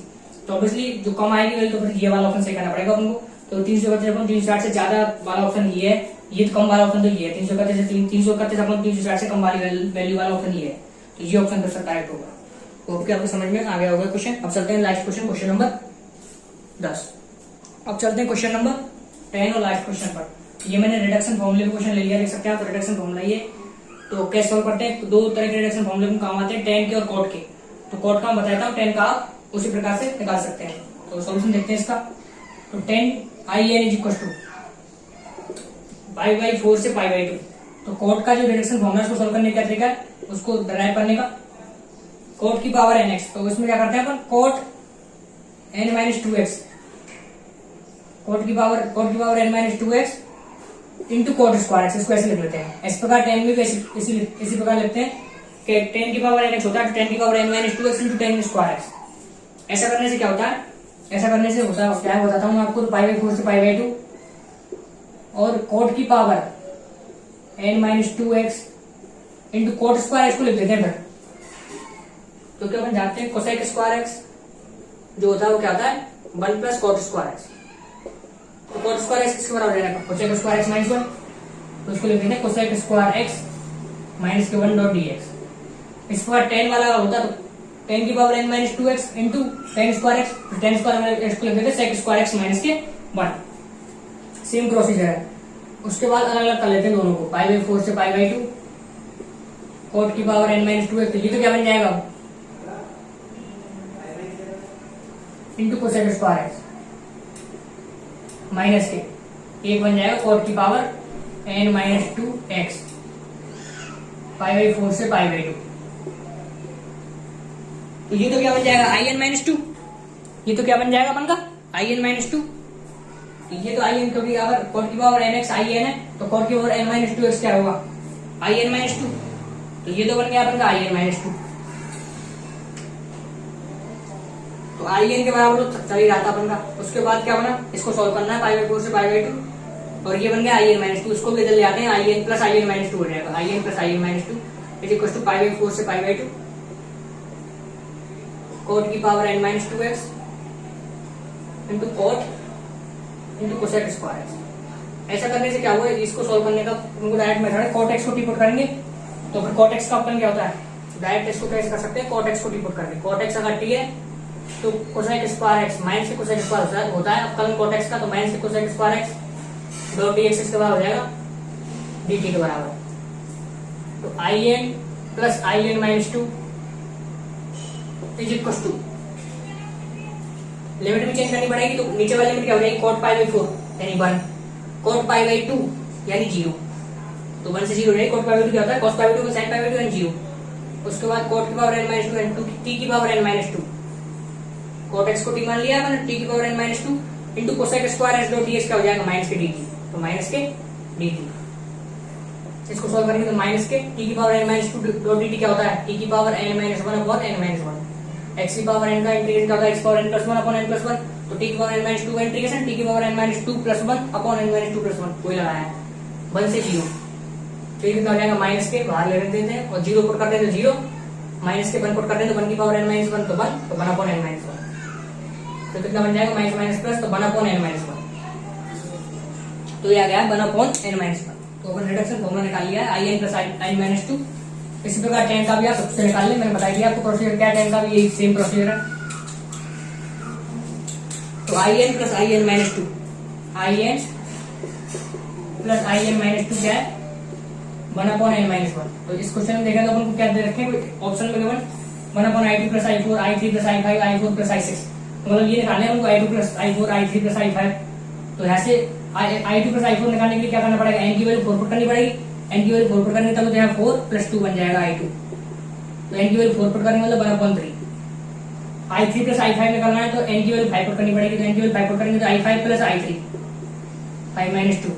तो ऑब्वियसली जो कम आएगी वैल्यू तो फिर ये वाला ऑप्शन सही करना पड़ेगा अपन को, तो 331 से ज्यादा वाला ऑप्शन ये है, ये तो कम वाला ऑप्शन तो ये है, 331 अपॉन 360 से कम वाली वैल्यू वाला ऑप्शन ये है, तो ये ऑप्शन फिर करेक्ट होगा। ओके, आपको समझ में आ गया होगा क्वेश्चन। अब चलते हैं लास्ट क्वेश्चन, क्वेश्चन नंबर 10। अब चलते हैं क्वेश्चन नंबर 10 और लास्ट क्वेश्चन पर। ये मैंने रिडक्शन फॉर्मूले का क्वेश्चन ले लिया, देख सकते हैं आप, रिडक्शन फॉर्मूला ये, तो कैसे सॉल्व करते हैं, तो दो तरह के रिडक्शन फॉर्मूले में काम आते हैं, tan के और cot के, तो cot का मैं बताता हूँ, tan का आप उसी प्रकार से निकाल सकते हैं। तो सॉल्यूशन देखते हैं इसका, तो tan in is equal to pi by 4 से पाई बाई 2, तो cot का जो रिडक्शन फॉर्मूला उसको सॉल्व करने का तरीका है, उसको डराइव करने का, cot की पावर nx, तो इसमें क्या करते हैं अपन, cot n minus 2x, cot की power n minus 2x into cot square x, इसको ऐसे लिख लेते हैं। इस प्रकार tan में भी इसी प्रकार लिखते हैं कि tan की पावर nx होता है, तो tan की power n minus 2x into tan square x. ऐसा करने से क्या होता है, ऐसा करने से होता है क्या है बताता हूँ मैं आपको, तो पाई बाई 4 से पाई बाई 2, और cot की power n minus 2x into cot square x को लिख देते हैं फिर, तो क्या अपन जानते हैं कोसेक स्क्वायर एक्स जो होता है वो क्या होता है 1 प्लस cot स्क्वायर एक्स, तो cot स्क्वायर एक्स किसके बराबर रहेगा, कोसेक स्क्वायर एक्स माइनस 1, तो इसको लिख देते हैं कोसेक स्क्वायर एक्स माइनस के 1 डॉट dx। इस पर tan वाला होता तो tan की power n minus 2x into tan square x, तो tan स्क्वायर एक्स को लिख देते हैं sec स्क्वायर एक्स माइनस के 1। सेम प्रोसीजर है। उसके बाद अलग अलग कर लेते हैं दोनों को, पाई बाई 4 से पाई बाई 2, cot की पावर n माइनस 2x, तो ये तो क्या बन जाएगा into cosec square x minus के एक बन जाएगा cot की power n minus 2x pi by 4 से पाई बाई 2, तो ये तो क्या बन जाएगा in माइनस 2, ये तो क्या बन जाएगा अपन का in माइनस 2, ये तो in, क्योंकि अगर cot की पावर nx in है तो cot की पावर n माइनस 2x क्या होगा in माइनस 2, तो ये तो बन गया अपन का in माइनस 2, तो in के बराबर तो चल ही रहा था अपन का। उसके बाद क्या बना, इसको सॉल्व करना है पाई बाई 4 से पाई बाई 2, और ये बन गया in माइनस 2, इसको भी इधर ले आते हैं, in प्लस in माइनस 2 हो जाएगा, in plus in minus 2 is equal to pi by 4 से पाई बाई 2, cot की power n minus 2x into cot into cosec square x. ऐसा करने से क्या हुआ, इसको सॉल्व करने का उनको डायरेक्ट मेथड है, cot x को टी पुट करेंगे तो फिर cot x का अपन क्या होता है, डायरेक्ट इसको कैसे कर सकते हैं, cot x को टी पुट करके, cot x अगर t है तो कोसेक स्क्वायर एक्स माइनस के कोसेक स्क्वायर होता है, अब कल cot x का तो माइनस के cosec square x dot dx इसके बराबर हो जाएगा dt के बराबर, तो in plus in minus 2 is equal to limit भी चेंज करनी पड़ेगी, तो नीचे वाली लिमिट क्या हो जाएगी, cot पाई बाई 4 यानी 1, cot पाई बाई 2 यानी 0, तो 1 से 0 हो जाएगी। cot पाई बाई 2 क्या होता है, cos pi by 2 sin pi by 2 यानी 0। उसके बाद cot की power n minus 2 into t की power n minus 2, cot x को t मान लिया मैंने, t की power n minus 2 into cosec square s dot ds क्या हो जाएगा, माइनस के dt, तो माइनस के dt। इसको सॉल्व करेंगे तो माइनस के t की power n minus 2 dot dt क्या होता है, t की power n minus 1 upon n minus 1, x की पावर n का इंटीग्रेशन क्या होता है, x power n plus 1 upon n plus 1, तो t की पावर n माइनस 2 का इंटीग्रेशन t की power n minus 2 plus 1 upon n minus 2 plus 1 कोई लगाया है 1 से 0, तो ये कितना हो जाएगा, माइनस के बाहर ले देते हैं और 0 पुट करते हैं तो 0, माइनस के 1 पुट करते हैं तो 1 की पावर n माइनस 1 तो 1, तो 1 अपॉन n माइनस 1, तो कितना बन जाएगा, माइनस माइनस प्लस, तो 1 अपॉन n माइनस 1, तो ये आ गया 1 अपॉन n माइनस 1। तो अपन रिडक्शन फॉर्मूला निकाल लिया है, i n plus i minus 2। इसी प्रकार tan का भी आप सबसे निकाल लें, मैंने बता दिया आपको प्रोसीजर क्या है, tan का भी यही सेम प्रोसीजर है। तो i n plus i n minus 2, i n plus i n minus 2 क्या है, 1 अपॉन n माइनस 1। तो इस क्वेश्चन में देखा तो अपन को क्या दे रखे हैं, ऑप्शन में given 1 upon i2 plus i4, i3 plus i5, i4 plus i6, मतलब ये निकालने हैं हमको i2 plus i4, i3 plus i5। तो यहाँ से i2 प्लस i4 निकालने के लिए क्या करना पड़ेगा, n की वैल्यू 4 पुट करनी पड़ेगी, n की वैल्यू 4 पुट करनी तब तो यहाँ 4 प्लस 2 बन जाएगा i2, तो n की वैल्यू 4 पुट करने मतलब 1 अपॉन 3। i3 प्लस i5 निकालना है तो n की वैल्यू 5 पुट करनी पड़ेगी, तो n की वैल्यू 5 पुट करेंगे तो i5 plus i3 5 minus 2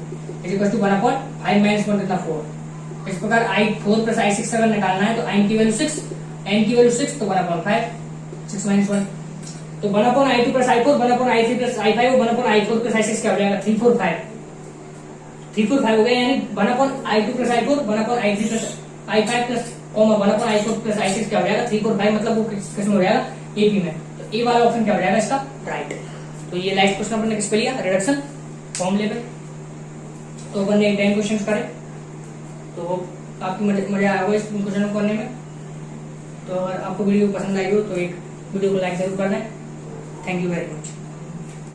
is equal to 1 upon 5 minus 1 कितना 4। इस प्रकार i4 प्लस i6 अगर निकालना है तो n की वैल्यू 6, n की वैल्यू 6 तो 1 अपॉन 5, 6 माइनस 1, तो 1 upon i2 plus i4, 1 upon i3 plus i5 और 1 अपॉन i4 प्लस i6 क्या हो जाएगा, 3 4 5, 3 4 5 हो गया, यानी 1 upon i2 plus i4, 1 upon i3 plus i5 plus 1 upon i4 plus i6 क्या हो जाएगा, 3 4 5, मतलब वो किस में हो जाएगा, एपी में। तो ए वाला ऑप्शन क्या हो जाएगा इसका, राइट। तो ये लास्ट क्वेश्चन अपन ने किस पे लिया, रिडक्शन फॉर्मूले पे। तो अपन ने 10 क्वेश्चन करे, तो आपकी मजा आएगा इस क्वेश्चन को करने में। तो अगर आपको वीडियो पसंद आई हो तो एक वीडियो को लाइक जरूर करना है। Thank you very much.